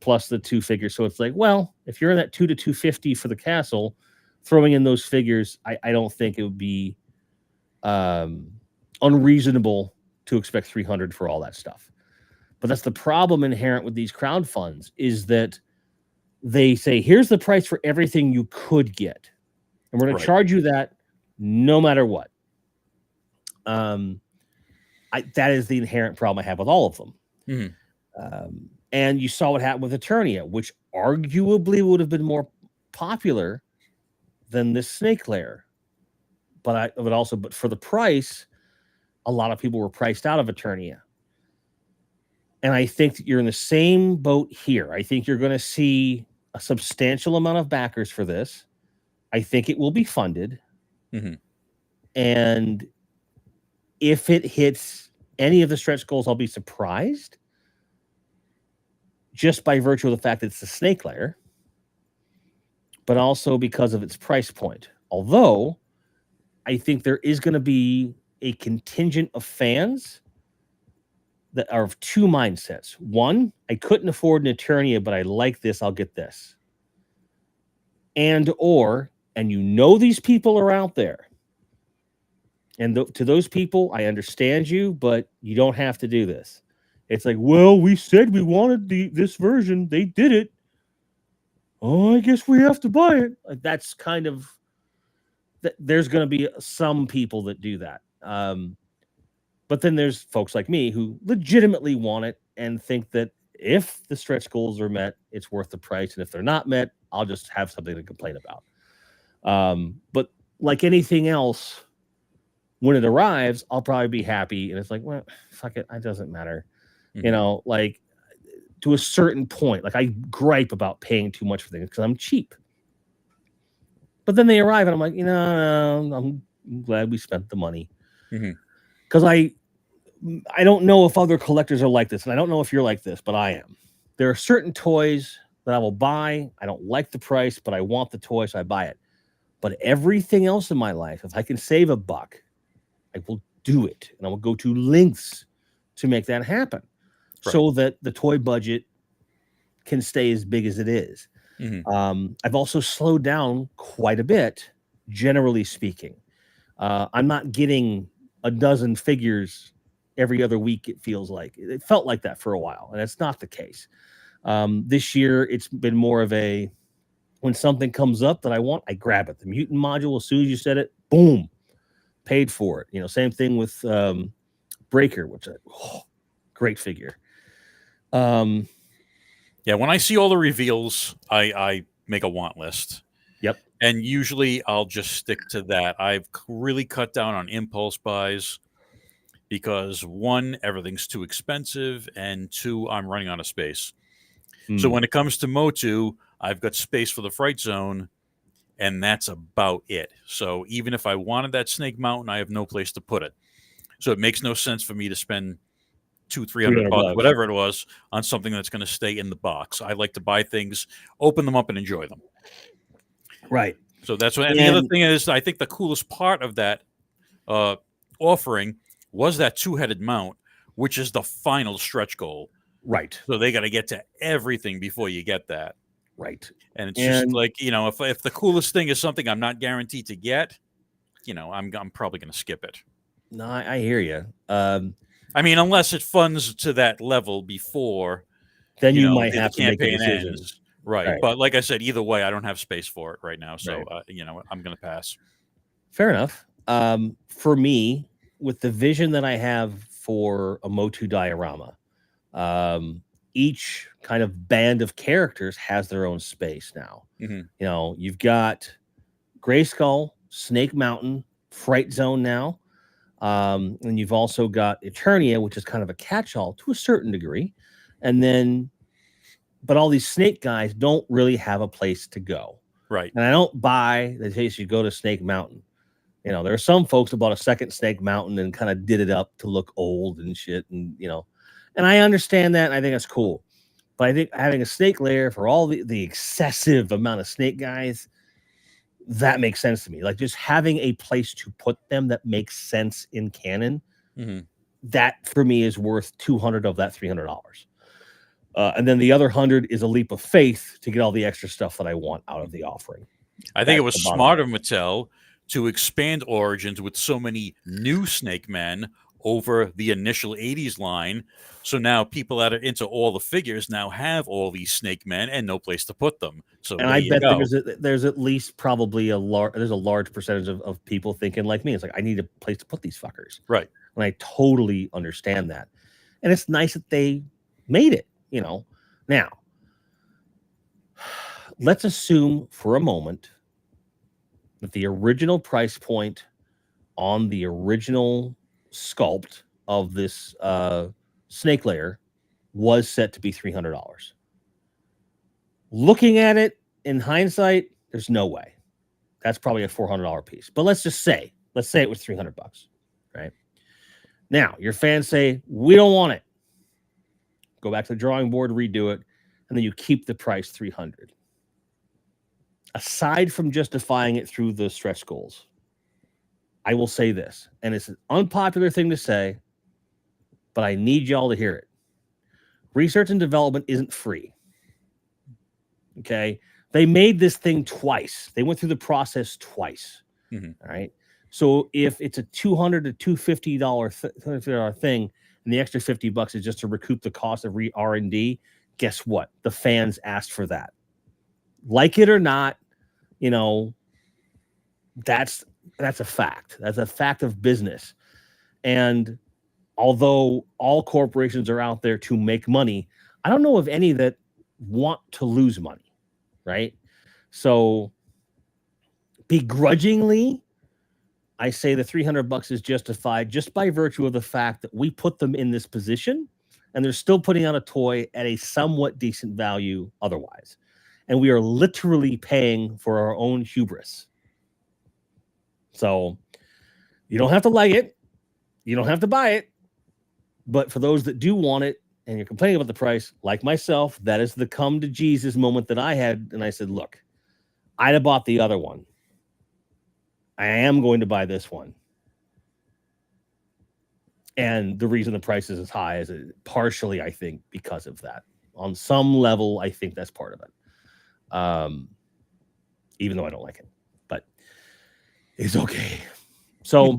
plus the 2 figures. So it's like, well, if you're in that $200 to $250 for the castle, throwing in those figures, I don't think it would be unreasonable to expect 300 for all that stuff. But that's the problem inherent with these crowd funds is that they say, here's the price for everything you could get. And we're going to charge you that no matter what. That is the inherent problem I have with all of them. And you saw what happened with Eternia, which arguably would have been more popular than this snake layer. But for the price, a lot of people were priced out of Eternia. And I think that you're in the same boat here. I think you're going to see a substantial amount of backers for this. I think it will be funded. And if it hits any of the stretch goals, I'll be surprised. Just by virtue of the fact that it's a snake layer. But also because of its price point. Although, I think there is going to be a contingent of fans that are of 2 mindsets. One, I couldn't afford an Eternia, but I like this, I'll get this. And you know these people are out there. And to those people, I understand you, but you don't have to do this. It's like, well, we said we wanted this version. They did it. Oh, I guess we have to buy it. That's kind of... There's going to be some people that do that. But then there's folks like me who legitimately want it and think that if the stretch goals are met, it's worth the price. And if they're not met, I'll just have something to complain about. But like anything else, when it arrives, I'll probably be happy. And it's like, well, fuck it. It doesn't matter. You know, like to a certain point, like I gripe about paying too much for things because I'm cheap. But then they arrive and I'm like, I'm glad we spent the money. Because I don't know if other collectors are like this, and I don't know if you're like this, but I am. There are certain toys that I will buy. I don't like the price, but I want the toy, so I buy it. But everything else in my life, if I can save $1, I will do it, and I will go to lengths to make that happen, so that the toy budget can stay as big as it is. I've also slowed down quite a bit, generally speaking. I'm not getting a dozen figures every other week. It feels like it felt like that for a while, and it's not the case. This year, it's been more of a when something comes up that I want, I grab it. The mutant module, as soon as you said it, boom, paid for it. Same thing with Breaker, which great figure. Yeah, when I see all the reveals, I make a want list. Yep. And usually I'll just stick to that. I've really cut down on impulse buys because 1, everything's too expensive, and 2, I'm running out of space. So when it comes to Motu, I've got space for the Fright Zone, and that's about it. So even if I wanted that Snake Mountain, I have no place to put it. So it makes no sense for me to spend $200-300, whatever it was, on something that's going to stay in the box. I like to buy things, open them up, and enjoy them. Right. So that's what. And the other thing is, I think the coolest part of that offering was that two-headed mount, which is the final stretch goal. Right. So they got to get to everything before you get that. Right. And it's just like, if the coolest thing is something I'm not guaranteed to get, I'm probably going to skip it. No, I hear you. I mean, unless it funds to that level before, then you might have to make a decision. Ends. Right. But like I said, either way, I don't have space for it right now. So, I'm going to pass. Fair enough. For me, with the vision that I have for a Motu diorama, each kind of band of characters has their own space now. Mm-hmm. You've got Grayskull, Snake Mountain, Fright Zone now. And you've also got Eternia, which is kind of a catch-all to a certain degree. And then, but all these snake guys don't really have a place to go. Right. And I don't buy the case you go to Snake Mountain. There are some folks who bought a second Snake Mountain and kind of did it up to look old and shit. And, and I understand that. And I think that's cool. But I think having a snake lair for all the excessive amount of snake guys, that makes sense to me. Like just having a place to put them that makes sense in canon. Mm-hmm. That for me is worth $200 of that $300. And then the other 100 is a leap of faith to get all the extra stuff that I want out of the offering. I think it was smart of Mattel to expand Origins with so many new Snake Men over the initial 80s line. So now people that are into all the figures now have all these Snake Men and no place to put them. So and I bet there's at least probably a large percentage of people thinking like me. It's like, I need a place to put these fuckers. Right. And I totally understand that. And it's nice that they made it, Now, let's assume for a moment that the original price point on the original sculpt of this snake layer was set to be $300. Looking at it in hindsight, there's no way. That's probably a $400 piece. But let's say it was $300, right? Now, your fans say, we don't want it. Go back to the drawing board, redo it, and then you keep the price $300. Aside from justifying it through the stretch goals, I will say this, and it's an unpopular thing to say, but I need y'all to hear it. Research and development isn't free. Okay? They made this thing twice. They went through the process twice. Mm-hmm. All right? So if it's a $200 to $250 thing, and the extra $50 is just to recoup the cost of R&D, guess what? The fans asked for that. Like it or not, that's a fact. That's a fact of business. And although all corporations are out there to make money, I don't know of any that want to lose money, right? So begrudgingly, I say the $300 is justified just by virtue of the fact that we put them in this position and they're still putting out a toy at a somewhat decent value otherwise. And we are literally paying for our own hubris. So you don't have to like it. You don't have to buy it. But for those that do want it and you're complaining about the price, like myself, that is the come to Jesus moment that I had. And I said, look, I'd have bought the other one. I am going to buy this one. And the reason the price is as high is partially, I think, because of that. On some level, I think that's part of it. Even though I don't like it, but it's okay. So,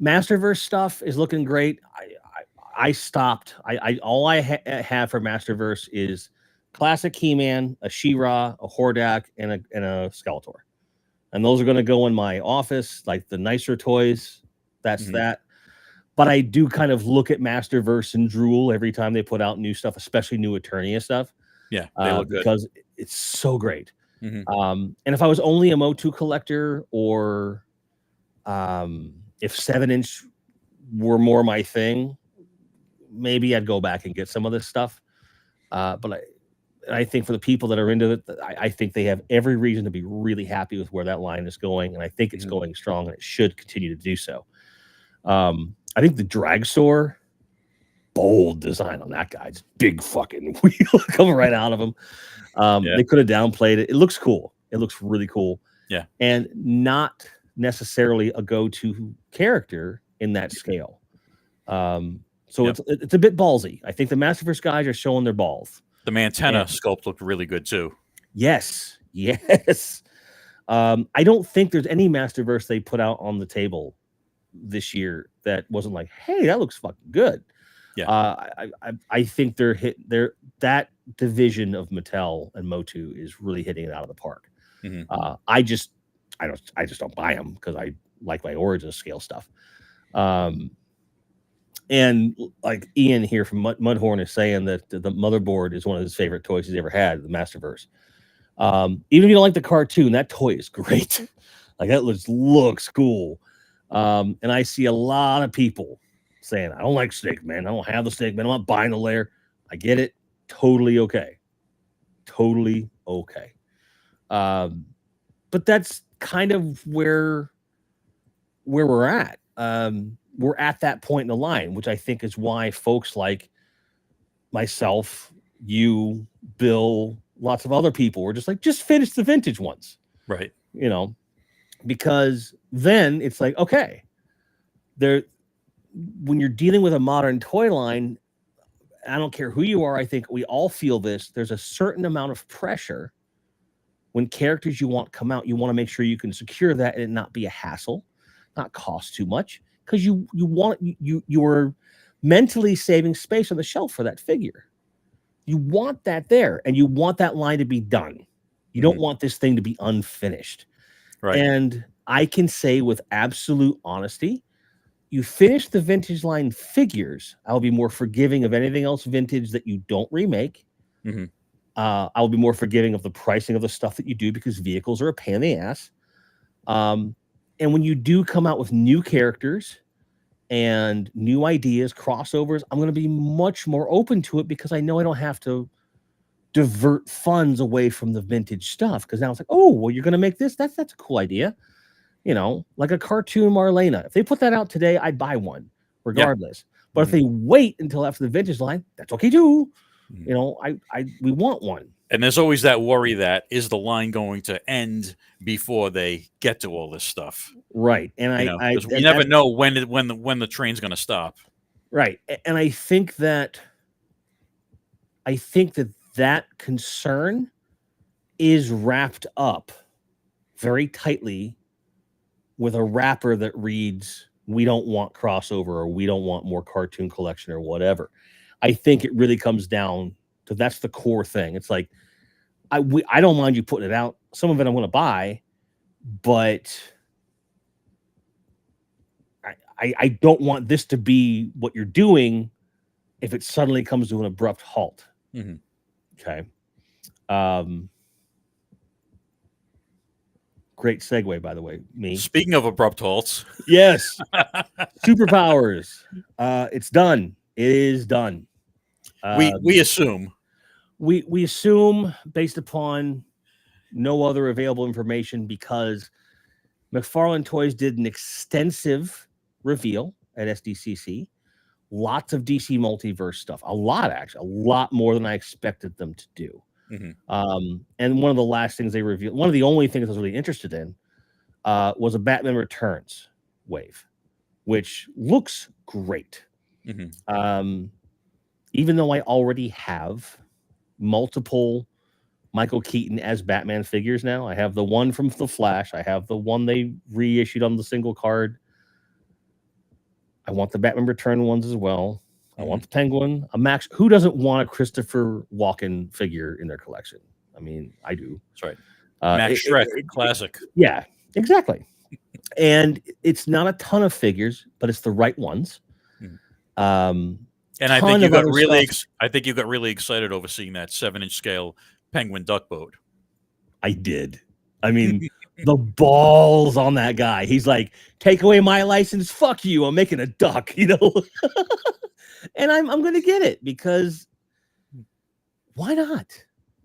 Masterverse stuff is looking great. I stopped. All I have for Masterverse is classic He-Man, a She-Ra, a Hordak, and a Skeletor, and those are going to go in my office, like the nicer toys. That's that. But I do kind of look at Masterverse and drool every time they put out new stuff, especially new Eternia stuff. Yeah, they look good because it's so great. And if I was only a Motu collector, or if 7-inch were more my thing, maybe I'd go back and get some of this stuff. But I think for the people that are into it, I think they have every reason to be really happy with where that line is going, and I think it's going strong, and it should continue to do so. I think the Dragsaur, bold design on that guy. It's big fucking wheel coming right out of him. They could have downplayed it. It looks cool. It looks really cool. Yeah. And not necessarily a go-to character in that scale. So it's a bit ballsy. I think the Masterverse guys are showing their balls. The Mantenna sculpt looked really good too. Yes. I don't think there's any Masterverse they put out on the table this year that wasn't like, hey, that looks fucking good. Yeah. I think that division of Mattel and Motu is really hitting it out of the park. I just don't buy them because I like my Origin scale stuff. And like Ian here from Mudhorn is saying that the motherboard is one of his favorite toys he's ever had, the Masterverse. Even if you don't like the cartoon, that toy is great. Like that looks cool. And I see a lot of people saying, I don't like Snake Man. I don't have the Snake Man. I'm not buying the lair. I get it. Totally okay. But that's kind of where we're at. We're at that point in the line, which I think is why folks like myself, you, Bill, lots of other people were just like, just finish the vintage ones. Right. You know, because then it's like, okay, when you're dealing with a modern toy line, I don't care who you are, I think we all feel this. There's a certain amount of pressure when characters you want come out. You want to make sure you can secure that and it not be a hassle, not cost too much, because you're mentally saving space on the shelf for that figure. You want that there, and you want that line to be done. You don't want this thing to be unfinished. Right. And I can say with absolute honesty, you finish the vintage line figures, I'll be more forgiving of anything else vintage that you don't remake. I'll be more forgiving of the pricing of the stuff that you do, because vehicles are a pain in the ass. And when you do come out with new characters and new ideas, crossovers, I'm going to be much more open to it, because I know I don't have to divert funds away from the vintage stuff. Because now it's like, oh, well, you're going to make this? That's a cool idea. You know, like a cartoon Marlena. If they put that out today, I'd buy one regardless. But if they wait until after the vintage line, that's okay too. You know, we want one. And there's always that worry that is the line going to end before they get to all this stuff, right? And we never know when the train's going to stop, right? And I think that that concern is wrapped up very tightly with a wrapper that reads, "We don't want crossover," or "We don't want more cartoon collection," or whatever. I think it really comes down to that's the core thing. It's like, I don't mind you putting it out. Some of it I'm going to buy, but I don't want this to be what you're doing if it suddenly comes to an abrupt halt. Okay. Great segue, by the way. Me. Speaking of abrupt halts. Yes. Superpowers. It's done. It is done. We assume. We assume based upon no other available information, because McFarlane Toys did an extensive reveal at SDCC. Lots of DC Multiverse stuff. A lot, actually. A lot more than I expected them to do. And one of the last things they revealed, one of the only things I was really interested in, was a Batman Returns wave, which looks great. Even though I already have multiple Michael Keaton as Batman figures now. I have the one from The Flash. I have the one they reissued on the single card. I want the Batman Return ones as well. I want the Penguin. A Max. Who doesn't want a Christopher Walken figure in their collection? I mean, I do. That's right. Max Shrek, classic. Yeah, exactly. And it's not a ton of figures, but it's the right ones. And I think you got really excited over seeing that 7-inch scale Penguin duck boat. I did. I mean, the balls on that guy. He's like, take away my license. Fuck you. I'm making a duck, you know? And I'm going to get it, because why not?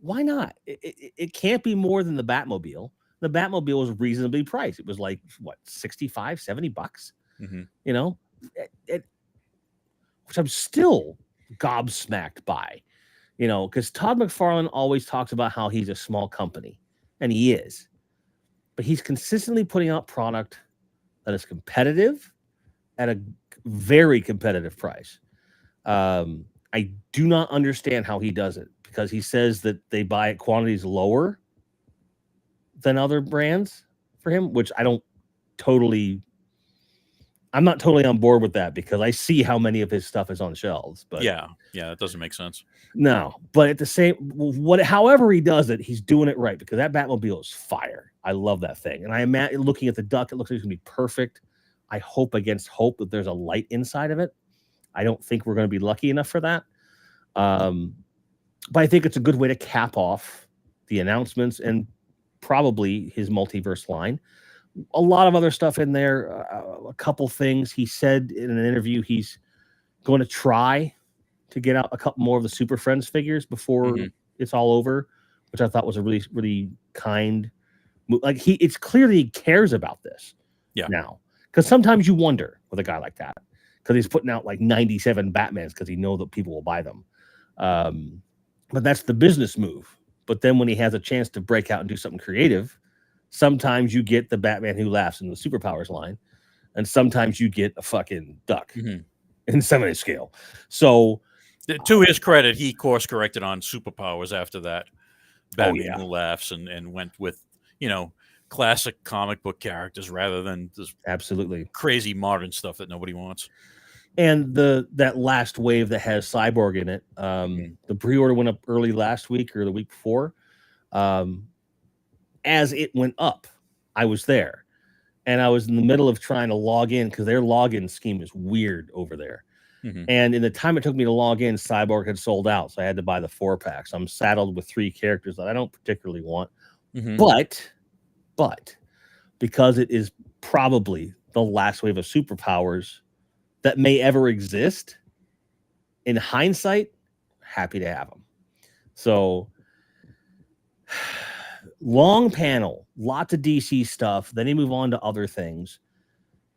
Why not? It can't be more than the Batmobile. The Batmobile was reasonably priced. It was like, what, $65-$70? You know, which I'm still gobsmacked by, you know, because Todd McFarlane always talks about how he's a small company, and he is, but he's consistently putting out product that is competitive at a very competitive price. I do not understand how he does it, because he says that they buy at quantities lower than other brands for him, which I'm not totally on board with that, because I see how many of his stuff is on shelves. But yeah, that doesn't make sense. No, but at the same, however he does it, he's doing it right, because that Batmobile is fire. I love that thing, and I imagine, looking at the duck, it looks like it's gonna be perfect. I hope against hope that there's a light inside of it. I don't think we're going to be lucky enough for that. But I think it's a good way to cap off the announcements and probably his multiverse line. A lot of other stuff in there. A couple things he said in an interview. He's going to try to get out a couple more of the Super Friends figures before it's all over, which I thought was a really, really kind move. Like, it's clearly he cares about this now. Because sometimes you wonder with a guy like that, because he's putting out like 97 Batmans because he knows that people will buy them. But that's the business move. But then when he has a chance to break out and do something creative, sometimes you get the Batman Who Laughs in the Superpowers line, and sometimes you get a fucking duck in semi scale. So, to his credit, he course corrected on Superpowers after that. Batman Who Laughs, and went with, you know, classic comic book characters rather than this absolutely crazy modern stuff that nobody wants. And that last wave that has Cyborg in it, the pre-order went up early last week or the week before. As it went up, I was there, and I was in the middle of trying to log in, because their login scheme is weird over there. And in the time it took me to log in, Cyborg had sold out, so I had to buy the 4-pack. So I'm saddled with 3 characters that I don't particularly want, but because it is probably the last wave of superpowers that may ever exist, in hindsight, happy to have them. So, long panel, lots of DC stuff. Then you move on to other things,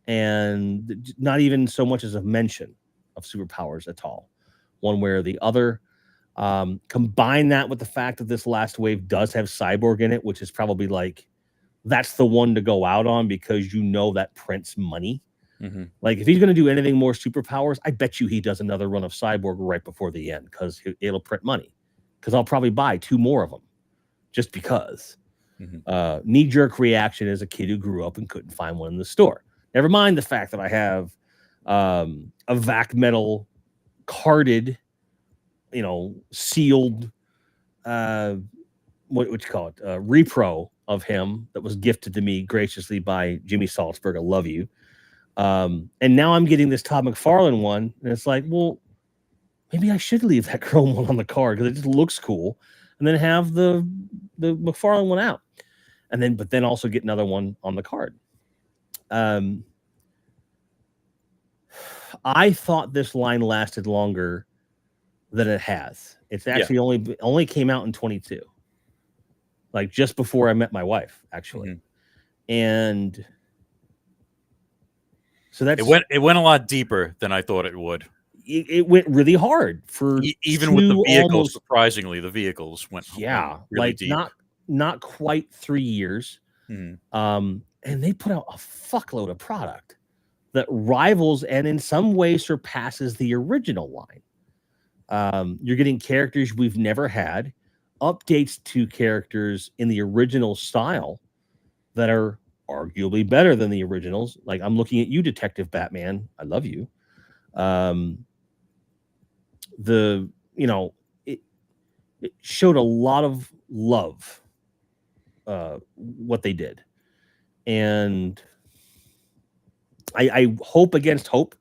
and not even so much as a mention of superpowers at all, one way or the other. Combine that with the fact that this last wave does have Cyborg in it, which is probably like, that's the one to go out on, because you know that prints money. Like, if he's going to do anything more superpowers, I bet you he does another run of Cyborg right before the end, because it'll print money. Because I'll probably buy 2 more of them, just because. Knee-jerk reaction as a kid who grew up and couldn't find one in the store. Never mind the fact that I have a vac metal carded, you know, sealed, what you call it, repro of him that was gifted to me graciously by Jimmy Salzberg. I love you. And now I'm getting this Todd McFarlane one, and it's like, well, maybe I should leave that chrome one on the card, because it just looks cool, and then have the McFarlane one out, but then also get another one on the card. I thought this line lasted longer than it has. It's actually only came out in 22, like just before I met my wife, actually. And so that's it went a lot deeper than I thought it would. It went really hard for even with the vehicles. Surprisingly, the vehicles went really like deep. Not quite 3 years. And they put out a fuckload of product that rivals and in some ways surpasses the original line. You're getting characters we've never had, updates to characters in the original style that are arguably better than the originals. Like, I'm looking at you, Detective Batman. I love you. It showed a lot of love, what they did. And I hope against hope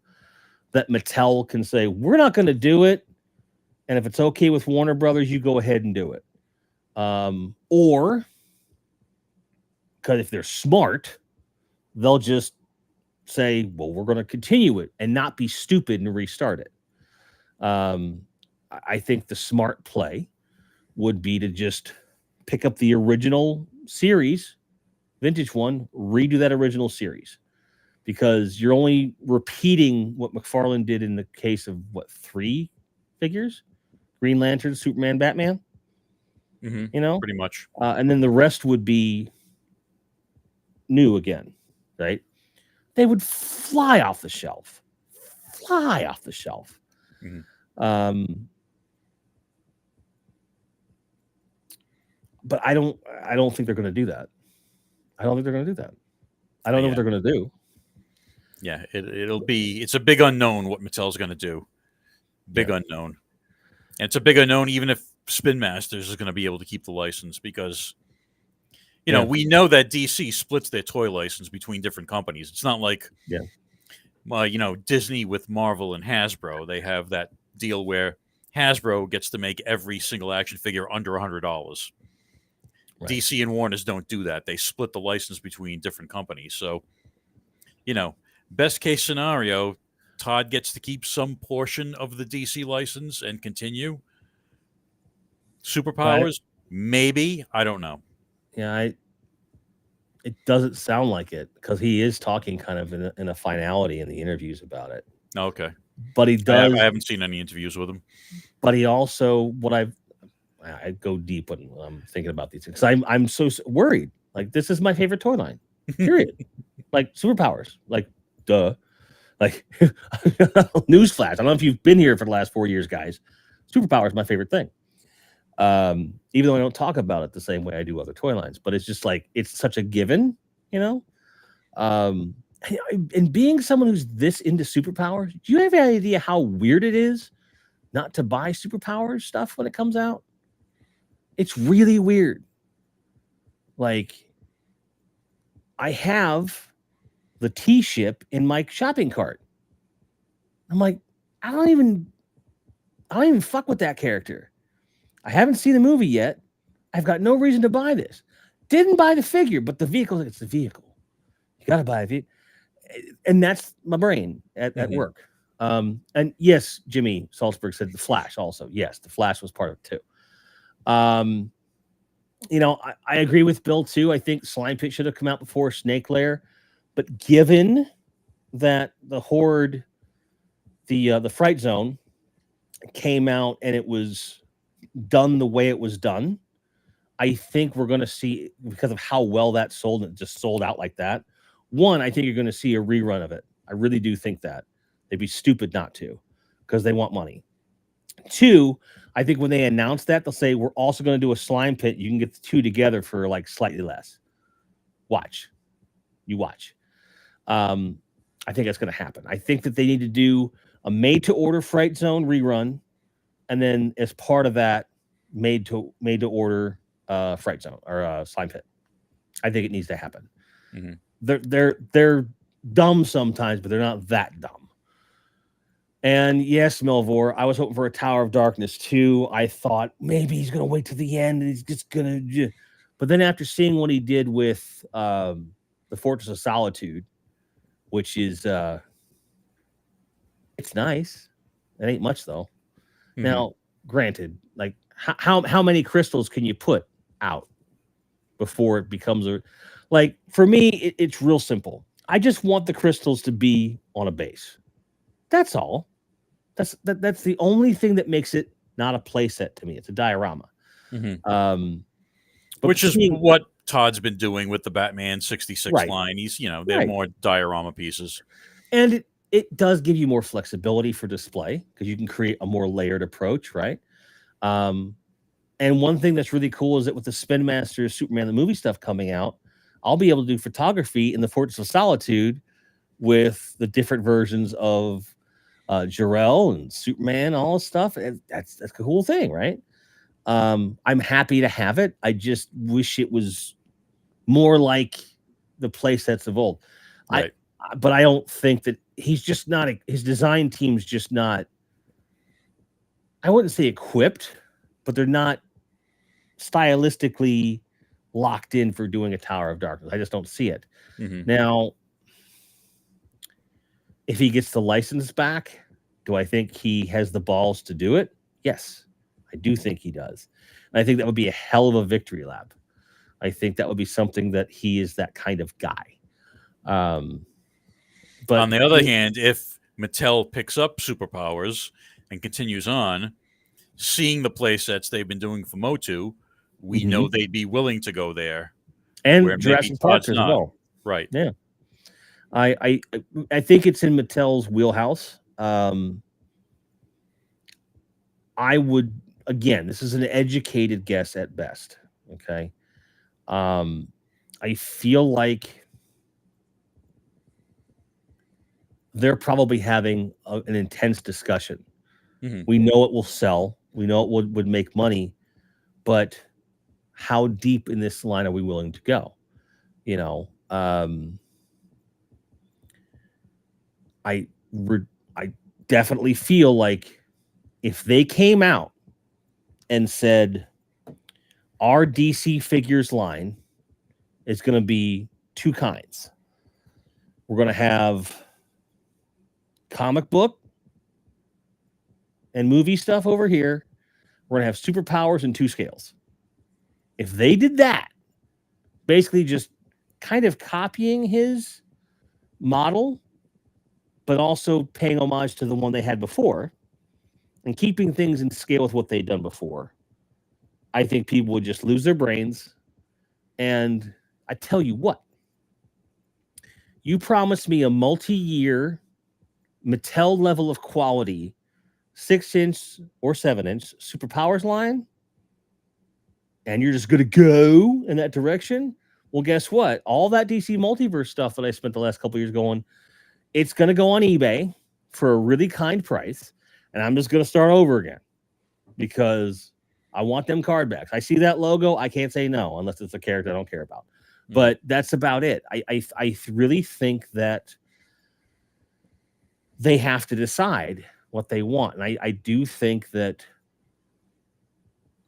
that Mattel can say, we're not going to do it, and if it's okay with Warner Brothers, you go ahead and do it. Or, because if they're smart, they'll just say, well, we're going to continue it and not be stupid and restart it. I think the smart play would be to just pick up the original series, vintage one, redo that original series, because you're only repeating what McFarlane did in the case of 3 figures: Green Lantern, Superman, Batman. Pretty much. And then the rest would be new again, right? They would fly off the shelf. But I don't think they're going to do that. I don't know what they're going to do. Yeah, it's a big unknown what Mattel's going to do. Big unknown. And it's a big unknown even if Spin Masters is going to be able to keep the license, because we know that DC splits their toy license between different companies. It's not like Disney with Marvel and Hasbro. They have that deal where Hasbro gets to make every single action figure under $100. Right. DC and Warner's don't do that. They split the license between different companies. So, best case scenario, Todd gets to keep some portion of the DC license and continue. Superpowers, maybe. I don't know. Yeah, it doesn't sound like it, because he is talking kind of in a finality in the interviews about it. Okay. But he does. I haven't seen any interviews with him. But he also, I go deep when I'm thinking about these things, because I'm so worried. Like, this is my favorite toy line, period. Like, superpowers, like, duh. Like, newsflash. I don't know if you've been here for the last 4 years, guys. Superpowers is my favorite thing. Even though I don't talk about it the same way I do other toy lines, but it's just like, it's such a given, and being someone who's this into superpowers, do you have any idea how weird it is not to buy superpowers stuff when it comes out? It's really weird. Like, I have the T-ship in my shopping cart. I'm like, I don't even fuck with that character. I haven't seen the movie yet. I've got no reason to buy this. Didn't buy the figure, but the vehicle, it's the vehicle. You got to buy a vehicle. And that's my brain at work. And yes, Jimmy Salzberg said the Flash also. Yes, the Flash was part of it too. I agree with Bill too. I think Slime Pit should have come out before Snake Lair. But given that the Horde, the Fright Zone, came out and it was done the way it was done, I think we're going to see, because of how well that sold, and it just sold out like that. One, I think you're going to see a rerun of it. I really do think that. They'd be stupid not to, because they want money. Two, I think when they announce that, they'll say, we're also going to do a Slime Pit. You can get the two together for like slightly less. Watch. You watch. I think that's going to happen. I think that they need to do a made-to-order Fright Zone rerun, and then as part of that, made-to-order Fright Zone or Slime Pit. I think it needs to happen. Mm-hmm. They're dumb sometimes, but they're not that dumb. And yes, Melvor, I was hoping for a Tower of Darkness too. I thought maybe he's going to wait to the end and he's just going to... But then after seeing what he did with the Fortress of Solitude, which is... it's nice. It ain't much, though. Mm-hmm. Now, granted, like, how many crystals can you put out before it becomes a... Like, for me, it's real simple. I just want the crystals to be on a base. That's all. That's the only thing that makes it not a playset to me. It's a diorama. Mm-hmm. Which is what Todd's been doing with the Batman 66 line. He's, they're more diorama pieces. And it does give you more flexibility for display, because you can create a more layered approach, right? And one thing that's really cool is that with the Spin Masters Superman the movie stuff coming out, I'll be able to do photography in the Fortress of Solitude with the different versions of Jor-El and Superman, all this stuff. That's a cool thing, right? I'm happy to have it. I just wish it was more like the play sets of old. Right. But I don't think that he's just not, his design team's just not, I wouldn't say equipped, but they're not stylistically locked in for doing a Tower of Darkness. I just don't see it. Mm-hmm. Now, if he gets the license back, do I think he has the balls to do it? Yes, I do think he does. And I think that would be a hell of a victory lap. I think that would be something that he is that kind of guy. But on the other hand, if Mattel picks up Superpowers and continues on, seeing the play sets they've been doing for Motu, we know they'd be willing to go there. And Jurassic Park as well. Right. Yeah. I think it's in Mattel's wheelhouse. I would, again, this is an educated guess at best. Okay. I feel like they're probably having an intense discussion. We know it will sell. We know it would make money, but how deep in this line are we willing to go? You know, I definitely feel like if they came out and said our DC figures line is going to be two kinds. We're going to have comic book and movie stuff over here. We're going to have superpowers and 2 scales. If they did that, basically just kind of copying his model, but also paying homage to the one they had before and keeping things in scale with what they'd done before, I think people would just lose their brains. And I tell you what, you promised me a multi-year Mattel level of quality 6-inch or 7-inch Superpowers line, and you're just going to go in that direction. Well, guess what? All that DC multiverse stuff that I spent the last couple of years going, it's going to go on eBay for a really kind price, and I'm just going to start over again because I want them card backs. I see that logo, I can't say no unless it's a character I don't care about. But that's about it. I really think that they have to decide what they want. And I do think that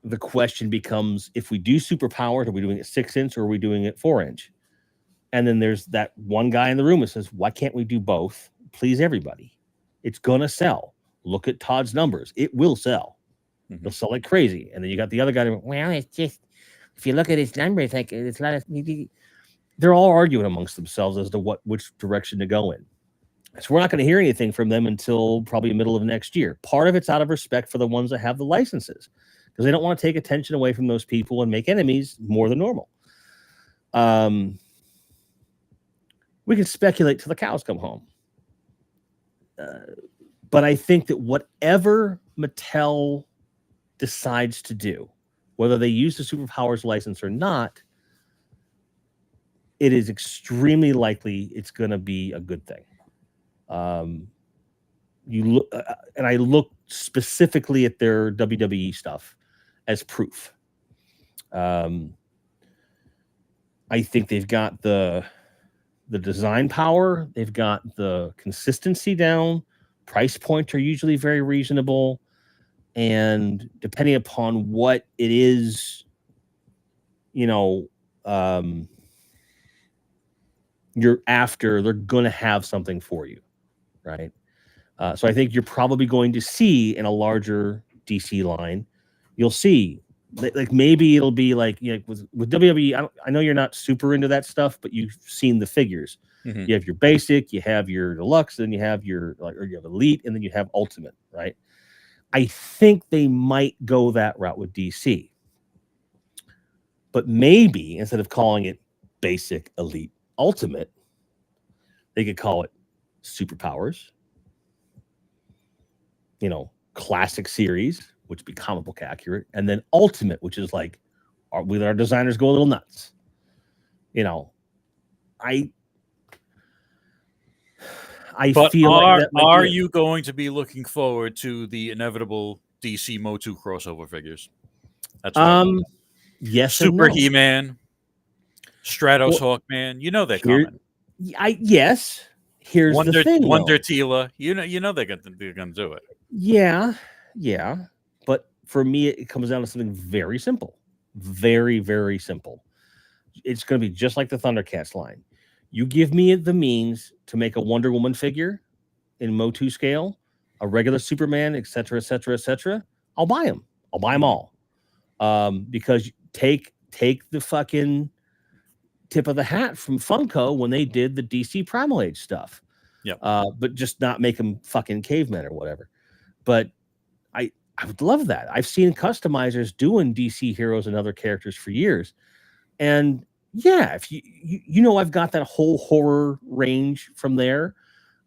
the question becomes, if we do Superpowers, are we doing it 6-inch or are we doing it 4-inch? And then there's that one guy in the room that says, why can't we do both? Please everybody. It's going to sell. Look at Todd's numbers. It will sell. It'll sell like crazy. And then you got the other guy. Well, it's just, if you look at his numbers, like it's not. They're all arguing amongst themselves as to which direction to go in. So we're not going to hear anything from them until probably the middle of next year. Part of it's out of respect for the ones that have the licenses, because they don't want to take attention away from those people and make enemies more than normal. We can speculate till the cows come home. But I think that whatever Mattel decides to do, whether they use the Superpowers license or not, it is extremely likely it's going to be a good thing. You look, and I look specifically at their WWE stuff as proof. I think they've got the design power, they've got the consistency down. Price points are usually very reasonable, and depending upon what it is, you're after, they're going to have something for you, right? So I think you're probably going to see in a larger DC line, you'll see like maybe it'll be like, with WWE. I know you're not super into that stuff, but you've seen the figures. You have your basic, you have your deluxe, then you have your you have elite, and then you have ultimate, right? I think they might go that route with DC, but maybe instead of calling it basic, elite, ultimate, they could call it Superpowers, classic series, which would be comic book accurate, and then ultimate, which is like, with our designers go a little nuts. But feel like that are you going to be looking forward to the inevitable DC Motu crossover figures? That's yes, Super He-Man, Stratos Hawkman. They're coming. Yes. Here's the thing, Wonder Tila. They're gonna do it. Yeah. But for me, it comes down to something very simple. Very, very simple. It's going to be just like the Thundercats line. You give me the means to make a Wonder Woman figure in Motu scale, a regular Superman, etc., etc., etc. I'll buy them. I'll buy them all. because take the fucking tip of the hat from Funko when they did the DC Primal Age stuff. Yep. But just not make them fucking cavemen or whatever. But I would love that. I've seen customizers doing DC heroes and other characters for years. And yeah, if you know, I've got that whole horror range from there.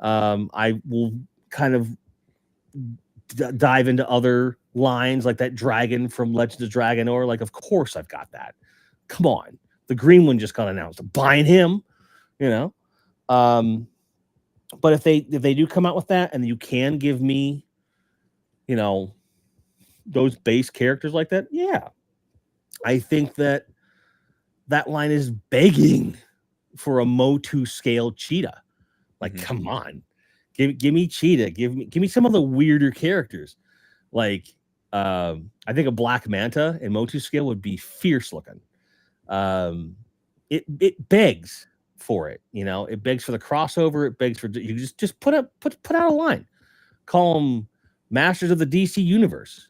I will kind of dive into other lines like that dragon from Legends of Dragonor. Like, of course I've got that. Come on. The green one just got announced. I'm buying him, you know. But if they do come out with that and you can give me, you know, those base characters like that, yeah. I think that line is begging for a Motu scale cheetah. Like, come on. Give me cheetah. Give me some of the weirder characters. Like, I think a Black Manta in Motu scale would be fierce looking. It begs for it, you know. It begs for the crossover. It begs for you just put out a line. Call them Masters of the DC Universe.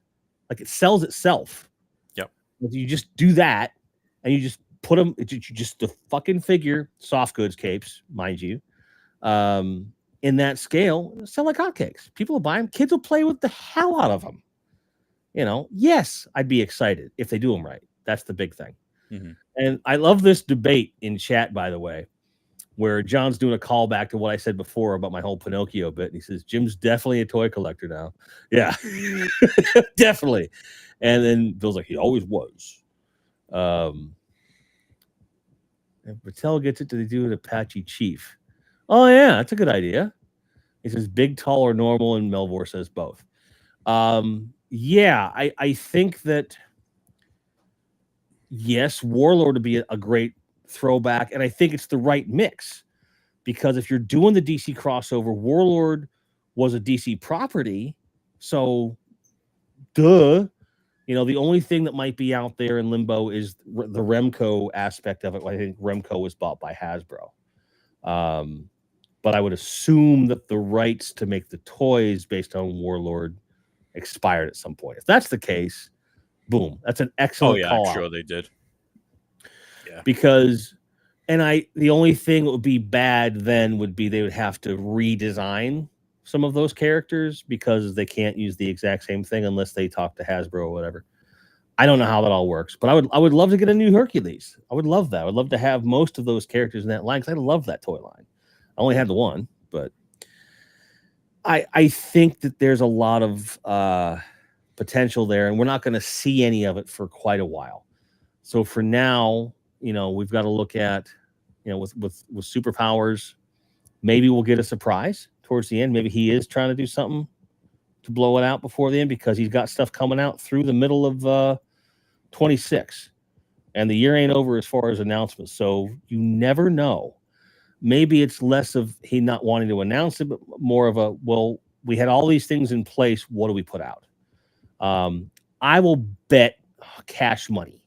Like, it sells itself. Yep. You just do that, and you just put them. Just the fucking figure, soft goods capes, mind you. In that scale, sell like hotcakes. People will buy them. Kids will play with the hell out of them. You know, yes, I'd be excited if they do them right. That's the big thing. And I love this debate in chat, by the way, where John's doing a callback to what I said before about my whole Pinocchio bit. And he says, Jim's definitely a toy collector now. Yeah, definitely. And then Bill's like, he always was. And Patel gets it to do an Apache Chief. Oh, yeah, that's a good idea. He says big, tall, or normal, and Melvor says both. Yeah, I think that, yes, Warlord would be a great throwback, and I think it's the right mix. Because if you're doing the DC crossover, Warlord was a DC property, so duh. You know, the only thing that might be out there in limbo is the Remco aspect of it. I think Remco was bought by Hasbro. But I would assume that the rights to make the toys based on Warlord expired at some point. If that's the case, boom, that's an excellent call. I'm sure they did. Yeah. Because, the only thing that would be bad then would be they would have to redesign some of those characters because they can't use the exact same thing unless they talk to Hasbro or whatever. I don't know how that all works, but I would love to get a new Hercules. I would love that. I would love to have most of those characters in that line because I love that toy line. I only had the one, but I think that there's a lot of potential there, and we're not going to see any of it for quite a while. So for now, you know, we've got to look at, you know, with superpowers, maybe we'll get a surprise towards the end. Maybe he is trying to do something to blow it out before the end because he's got stuff coming out through the middle of 26, and the year ain't over as far as announcements. So you never know. Maybe it's less of he not wanting to announce it, but more of a, well, we had all these things in place. What do we put out? I will bet cash money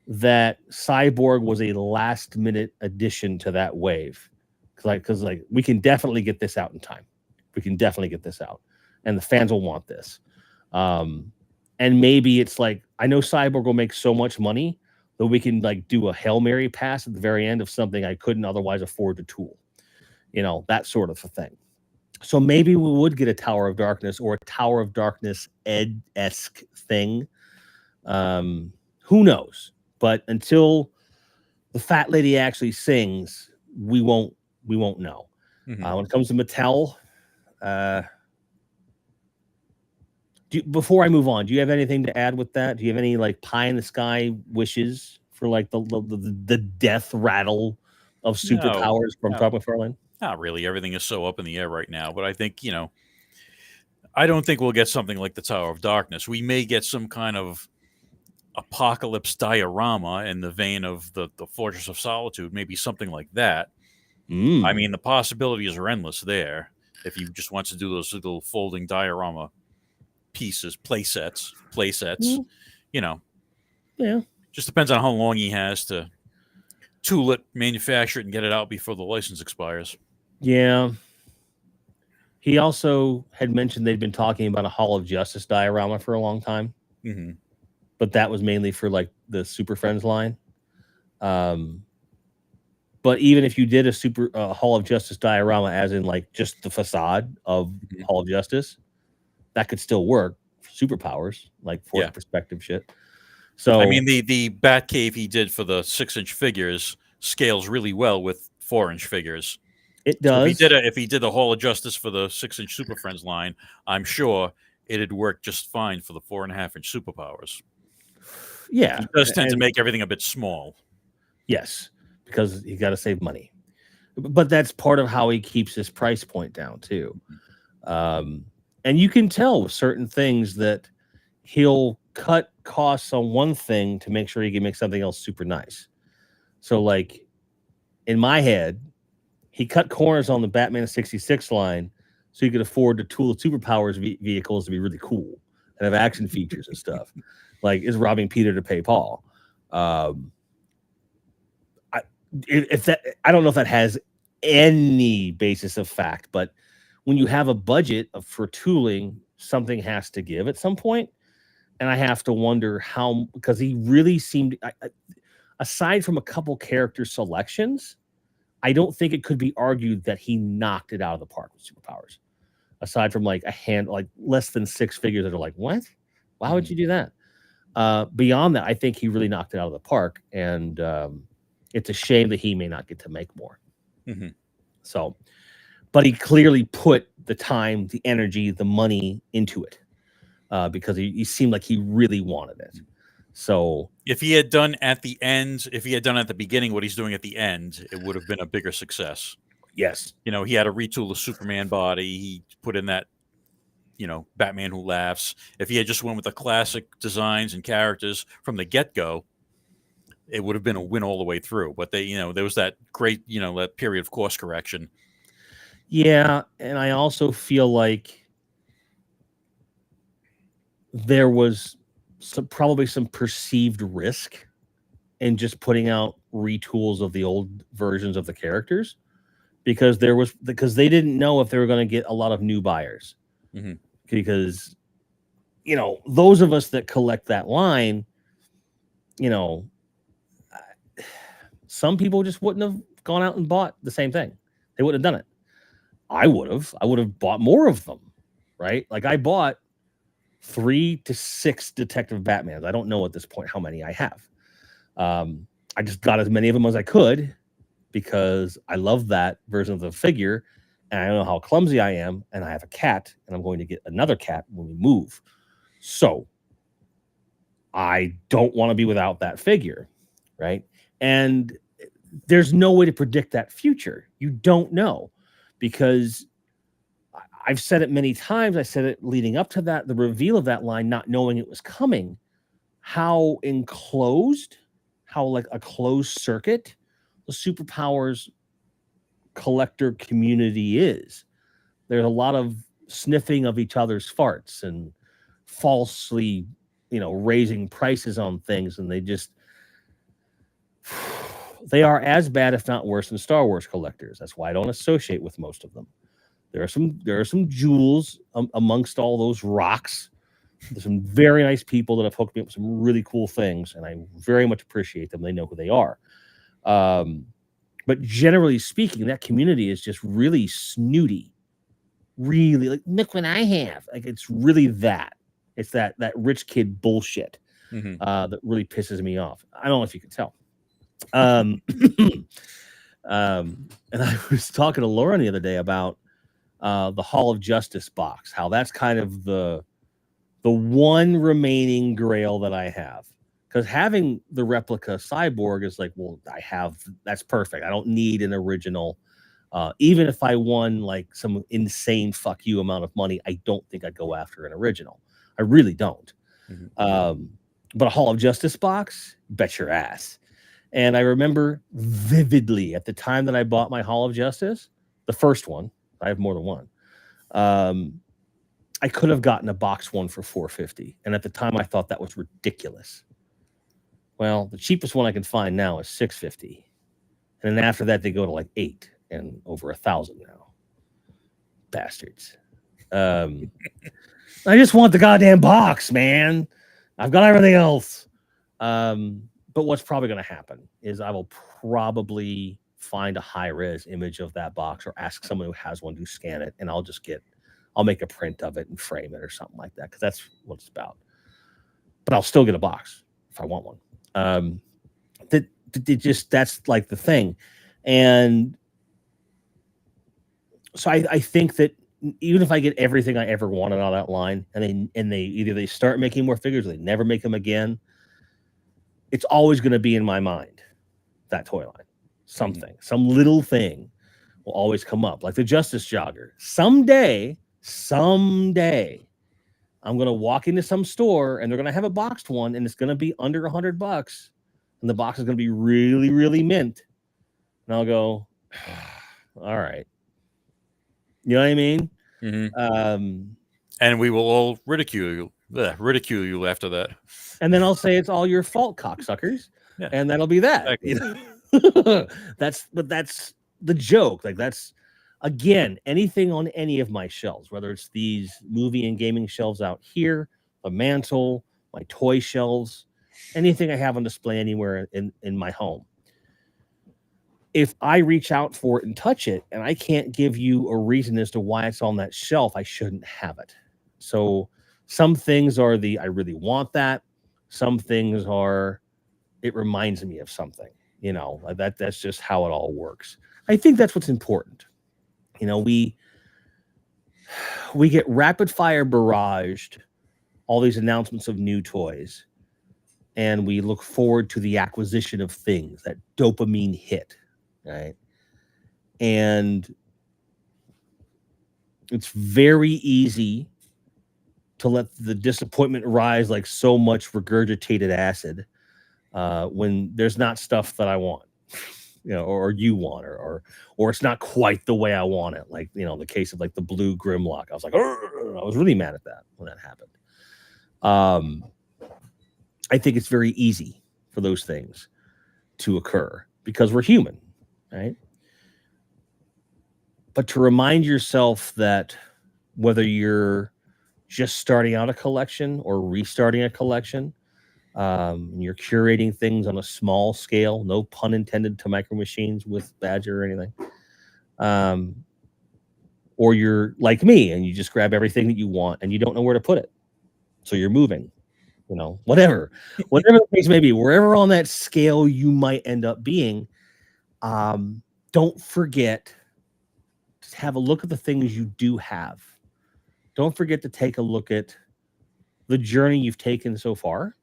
that Cyborg was a last minute addition to that wave. Because we can definitely get this out in time. We can definitely get this out. And the fans will want this. And maybe it's like, I know Cyborg will make so much money that we can like do a Hail Mary pass at the very end of something I couldn't otherwise afford to tool. You know, that sort of a thing. So maybe we would get a Tower of Darkness or a Tower of Darkness Ed-esque thing. Who knows? But until the fat lady actually sings, we won't know. When it comes to Mattel, before I move on, do you have anything to add with that? Do you have any like pie in the sky wishes for like the death rattle of superpowers from Todd McFarlane? Not really. Everything is so up in the air right now. But I think, you know, I don't think we'll get something like the Tower of Darkness. We may get some kind of apocalypse diorama in the vein of the Fortress of Solitude, maybe something like that. I mean, the possibilities are endless there. If you just want to do those little folding diorama pieces, play sets, you know. Yeah. Just depends on how long he has to tool it, manufacture it, and get it out before the license expires. Yeah. He also had mentioned they'd been talking about a Hall of Justice diorama for a long time. but that was mainly for like the Super Friends line. But even if you did a Hall of Justice diorama, as in like just the facade of Hall of Justice, that could still work. Superpowers, like fourth perspective shit. So I mean, the Batcave he did for the 6-inch figures scales really well with 4-inch figures. It does. So if he did the Hall of Justice for the 6-inch Super Friends line, I'm sure it'd work just fine for the 4.5-inch Superpowers. Yeah, he does tend to make everything a bit small. Yes, because you got to save money, but that's part of how he keeps his price point down too. And you can tell with certain things that he'll cut costs on one thing to make sure he can make something else super nice. So, like in my head, he cut corners on the Batman 66 line so he could afford to tool the Superpowers vehicles to be really cool and have action features and stuff. Like, is robbing Peter to pay Paul. I don't know if that has any basis of fact, but when you have a budget for tooling, something has to give at some point. And I have to wonder how, because he really seemed, aside from a couple character selections, I don't think it could be argued that he knocked it out of the park with Superpowers. Aside from like like less than 6 figures that are like, what? Why would you do that? Beyond that, I think he really knocked it out of the park. And it's a shame that he may not get to make more. So, but he clearly put the time, the energy, the money into it because he seemed like he really wanted it. So if he had done at the end, if he had done at the beginning what he's doing at the end, it would have been a bigger success. Yes. You know, he had to retool the Superman body. He put in that, Batman Who Laughs. If he had just went with the classic designs and characters from the get-go, it would have been a win all the way through. But there was that great, that period of course correction. Yeah, and I also feel like there was probably some perceived risk in just putting out retools of the old versions of the characters because they didn't know if they were going to get a lot of new buyers. Because those of us that collect that line, some people just wouldn't have gone out and bought the same thing. They wouldn't have done it. I would have bought more of them, right? Like I bought 3 to 6 Detective Batmans. I don't know at this point how many I have. I just got as many of them as I could because I love that version of the figure and I know how clumsy I am and I have a cat and I'm going to get another cat when we move. So I don't want to be without that figure, right? And there's no way to predict that future. You don't know. Because I've said it many times. I said it leading up to that, the reveal of that line, not knowing it was coming, how enclosed, how like a closed circuit the Superpowers collector community is. There's a lot of sniffing of each other's farts and falsely, raising prices on things. And they are as bad, if not worse, than Star Wars collectors. That's why I don't associate with most of them. There are some jewels amongst all those rocks. There's some very nice people that have hooked me up with some really cool things, and I very much appreciate them. They know who they are. But generally speaking, that community is just really snooty. Really, like, look what I have. Like, it's really that. It's that rich kid bullshit that really pisses me off. I don't know if you can tell. And I was talking to Lauren the other day about the Hall of Justice box, how that's kind of the one remaining grail that I have. Because having the replica Cyborg is like, well, that's perfect. I don't need an original. Even if I won like some insane fuck you amount of money, I don't think I'd go after an original. I really don't. But a Hall of Justice box, bet your ass. And I remember vividly at the time that I bought my Hall of Justice, the first one, I have more than one. I could have gotten a box one for $450. And at the time I thought that was ridiculous. Well, the cheapest one I can find now is $650. And then after that, they go to like $800 and over $1,000 now. Bastards. I just want the goddamn box, man. I've got everything else. But what's probably going to happen is I will probably find a high-res image of that box or ask someone who has one to scan it, and I'll make a print of it and frame it or something like that, because that's what it's about. But I'll still get a box if I want one. That's like the thing. And so I think that even if I get everything I ever wanted out of that line, and they either they start making more figures or they never make them again, it's always going to be in my mind, that toy line. Something, some little thing will always come up, like the Justice Jogger. Someday, I'm going to walk into some store and they're going to have a boxed one, and it's going to be under $100, and the box is going to be really, really mint. And I'll go, all right. You know what I mean? Mm-hmm. And we will all ridicule you after that. And then I'll say it's all your fault, cocksuckers. Yeah. And that'll be that. Exactly. You know? That's the joke. Like, that's, again, anything on any of my shelves, whether it's these movie and gaming shelves out here, a mantle, my toy shelves, anything I have on display anywhere in my home. If I reach out for it and touch it, and I can't give you a reason as to why it's on that shelf, I shouldn't have it. So some things are I really want that. Some things are, it reminds me of something. You know, that's just how it all works. I think that's what's important. You know, we get rapid fire barraged, all these announcements of new toys, and we look forward to the acquisition of things, that dopamine hit, right? And it's very easy to let the disappointment rise like so much regurgitated acid when there's not stuff that I want, you know, or you want, or it's not quite the way I want it. Like, you know, in the case of like the blue Grimlock, I was like, I was really mad at that when that happened. I think it's very easy for those things to occur because we're human, right? But to remind yourself that whether you're just starting out a collection or restarting a collection, you're curating things on a small scale, no pun intended to Micro Machines with Badger or anything. Or you're like me and you just grab everything that you want and you don't know where to put it. So you're moving, you know, whatever the case may be, wherever on that scale you might end up being, don't forget to have a look at the things you do have. Don't forget to take a look at the journey you've taken so far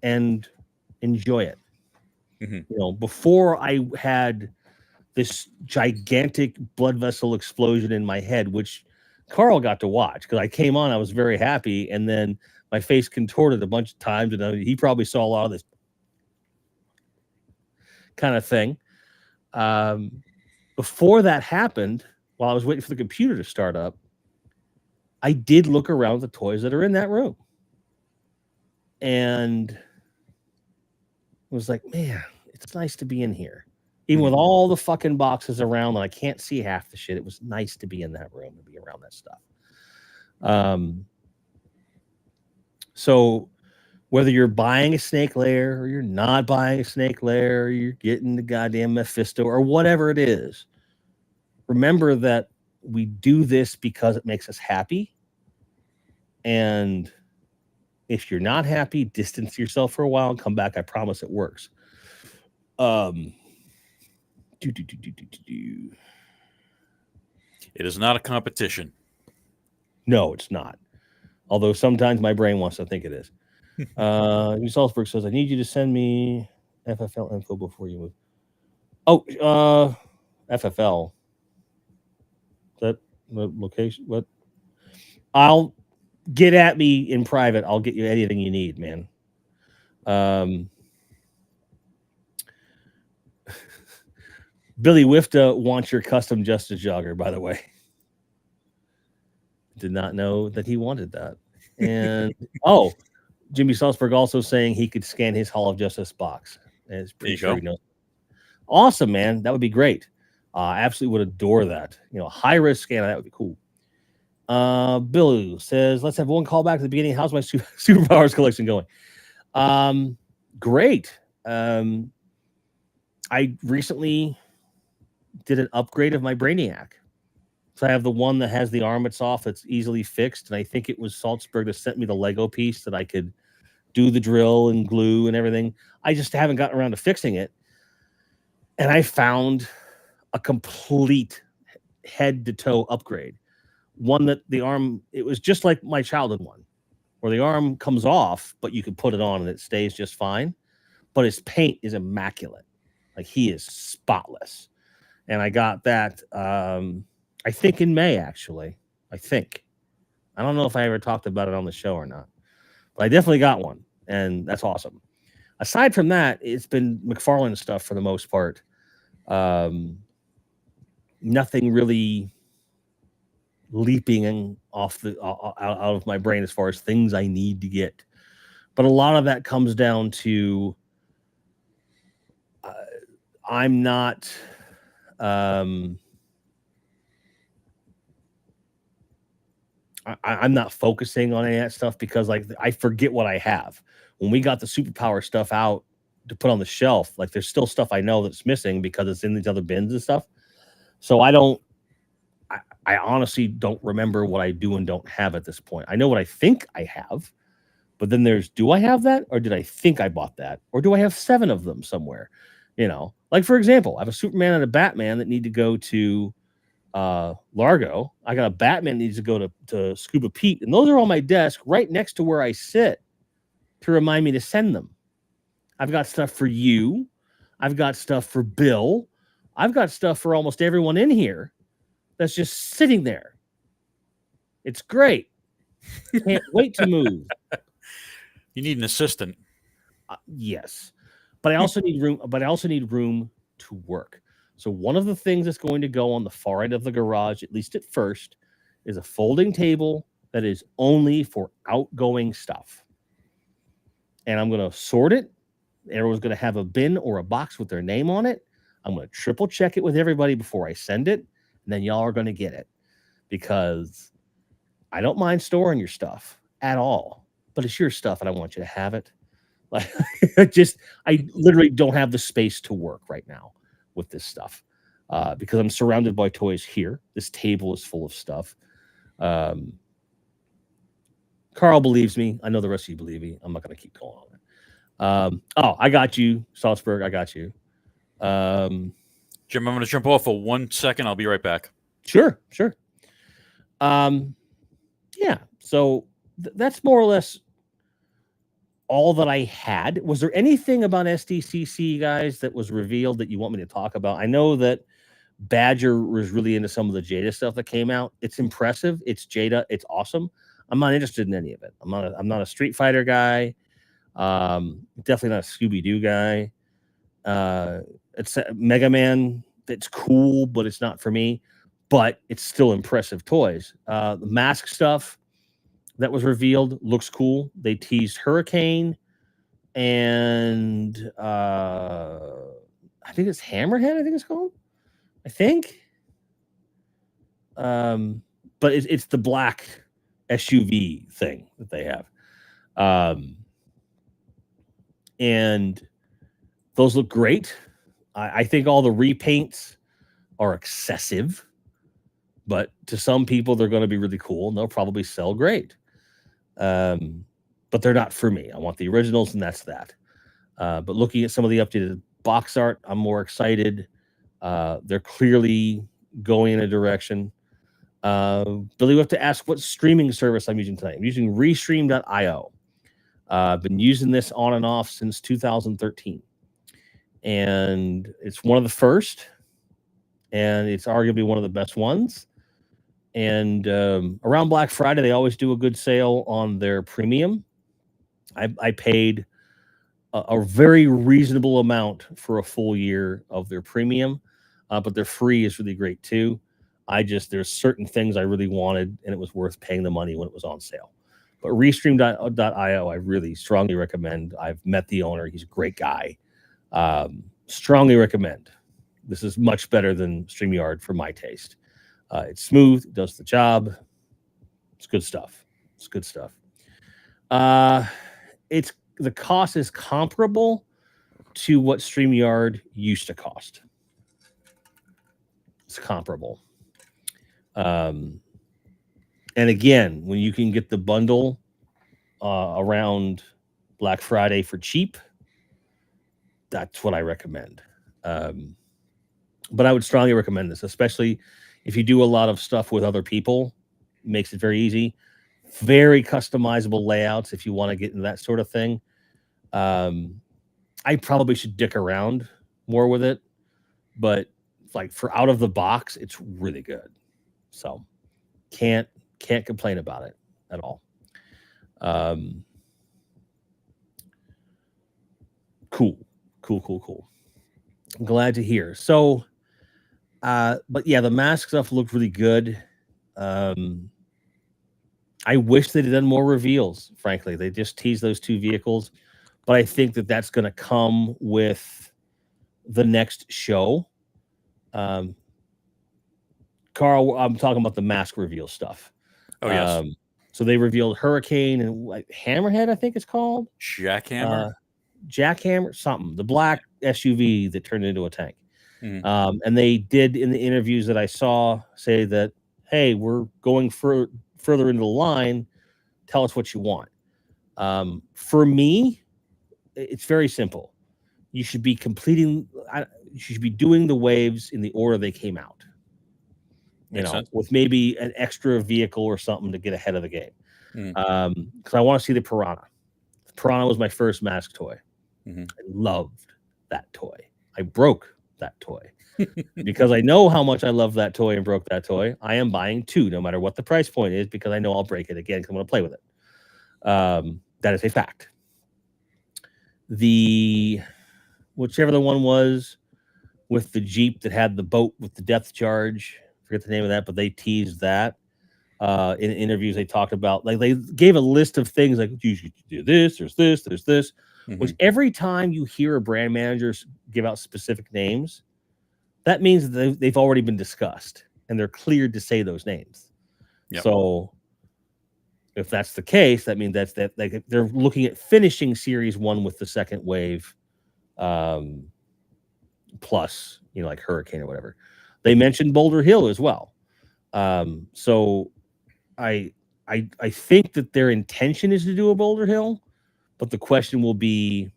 and enjoy it. Mm-hmm. You know, before I had this gigantic blood vessel explosion in my head, which Carl got to watch because I came on, I was very happy, and then my face contorted a bunch of times, and he probably saw a lot of this kind of thing. Before that happened, while I was waiting for the computer to start up, I did look around the toys that are in that room. And it was like, man, it's nice to be in here. Even with all the fucking boxes around and I can't see half the shit, it was nice to be in that room and be around that stuff. So whether you're buying a snake lair or you're not buying a snake lair, or you're getting the goddamn Mephisto or whatever it is, remember that we do this because it makes us happy. And if you're not happy, distance yourself for a while and come back. I promise it works. It is not a competition. No, it's not. Although sometimes my brain wants to think it is. Salzburg says, I need you to send me FFL info before you move. Oh, FFL. Is that the location? What? I'll get at me in private. I'll get you anything you need, man. Billy Wifta wants your custom Justice Jogger, by the way. Did not know that he wanted that. And Jimmy Salzberg also saying he could scan his Hall of Justice box. And it's pretty sure he knows. Awesome, man. That would be great. I absolutely would adore that. You know, high-res scan, that would be cool. Bill says, let's have one call back to the beginning. How's my superpowers collection going? Great. I recently did an upgrade of my Brainiac. So I have the one that has the armets off that's easily fixed. And I think it was Salzburg that sent me the Lego piece that I could do the drill and glue and everything. I just haven't gotten around to fixing it. And I found a complete head to toe upgrade. One that the arm, it was just like my childhood one, where the arm comes off, but you can put it on and it stays just fine. But his paint is immaculate. Like, he is spotless. And I got that, I think in May, actually. I don't know if I ever talked about it on the show or not. But I definitely got one. And that's awesome. Aside from that, it's been McFarlane stuff for the most part. Nothing really leaping off out of my brain as far as things I need to get. But a lot of that comes down to I'm not I'm not focusing on any of that stuff because, like, I forget what I have. When we got the superpower stuff out to put on the shelf, like, there's still stuff I know that's missing because it's in these other bins and stuff. So I honestly don't remember what I do and don't have at this point. I know what I think I have, but then there's, do I have that? Or did I think I bought that? Or do I have 7 of them somewhere? You know, like, for example, I have a Superman and a Batman that need to go to Largo. I got a Batman that needs to go to Scuba Pete. And those are on my desk right next to where I sit to remind me to send them. I've got stuff for you. I've got stuff for Bill. I've got stuff for almost everyone in here that's just sitting there. It's great. Can't wait to move. You need an assistant. Yes. But I also need room. But I also need room to work. So one of the things that's going to go on the far end of the garage, at least at first, is a folding table that is only for outgoing stuff. And I'm going to sort it. Everyone's going to have a bin or a box with their name on it. I'm going to triple check it with everybody before I send it. And then y'all are going to get it. Because I don't mind storing your stuff at all. But it's your stuff and I want you to have it. Like, I literally don't have the space to work right now with this stuff because I'm surrounded by toys here. This table is full of stuff. Carl believes me. I know the rest of you believe me. I'm not going to keep going on it. I got you, Salzburg. I got you. Jim, I'm going to jump off for 1 second. I'll be right back. Sure. Yeah. So that's more or less all that I had. Was there anything about SDCC, guys, that was revealed that you want me to talk about? I know that Badger was really into some of the Jada stuff that came out. It's impressive. It's Jada. It's awesome. I'm not interested in any of it. I'm not a Street Fighter guy. Definitely not a Scooby-Doo guy. It's Mega Man. It's cool, but it's not for me. But it's still impressive toys. The mask stuff that was revealed looks cool. They teased Hurricane and I think it's Hammerhead, I think it's called. I think. But it's the black SUV thing that they have. And those look great. I think all the repaints are excessive. But to some people, they're going to be really cool, and they'll probably sell great. But they're not for me. I want the originals, and that's that. But looking at some of the updated box art, I'm more excited. They're clearly going in a direction. Billy, we have to ask what streaming service I'm using tonight. I'm using Restream.io. I've been using this on and off since 2013. And it's one of the first, and it's arguably one of the best ones. And around Black Friday, they always do a good sale on their premium. I paid a very reasonable amount for a full year of their premium, but their free is really great too. There's certain things I really wanted, and it was worth paying the money when it was on sale. But Restream.io, I really strongly recommend. I've met the owner. He's a great guy. Strongly recommend. This is much better than StreamYard for my taste. It's smooth, it does the job. It's good stuff. It's good stuff. It's the cost is comparable to what StreamYard used to cost. It's comparable. And again, when you can get the bundle around Black Friday for cheap, that's what I recommend. But I would strongly recommend this, especially if you do a lot of stuff with other people. It makes it very easy. Very customizable layouts if you want to get into that sort of thing. I probably should dick around more with it, but like for out of the box, it's really good. So can't complain about it at all. Cool. I'm glad to hear. So, but yeah, the mask stuff looked really good. I wish they'd done more reveals. Frankly, they just teased those 2 vehicles, but I think that that's going to come with the next show. Carl, I'm talking about the mask reveal stuff. Oh yes. So they revealed Hurricane and like Hammerhead, I think it's called. Jackhammer, something. The black SUV that turned into a tank. Mm-hmm. And they did in the interviews that I saw say that, hey, we're going further into the line. Tell us what you want. For me, it's very simple. You should be you should be doing the waves in the order they came out. Makes sense. With maybe an extra vehicle or something to get ahead of the game. Mm-hmm. Because I want to see the Piranha. The Piranha was my first mask toy. Mm-hmm. I loved that toy. I broke that toy. Because I know how much I love that toy and broke that toy. I am buying 2, no matter what the price point is, because I know I'll break it again because I'm going to play with it. That is a fact. Whichever the one was with the Jeep that had the boat with the depth charge, forget the name of that, but they teased that. In interviews, they talked about, like, they gave a list of things like, you should do this, there's this, Mm-hmm. which every time you hear a brand manager give out specific names, that means that they've already been discussed and they're cleared to say those names. Yep. So if that's the case, that means that like they're looking at finishing Series 1 with the second wave, plus, like Hurricane or whatever. They mentioned Boulder Hill as well. So I think that their intention is to do a Boulder Hill, but the question will be,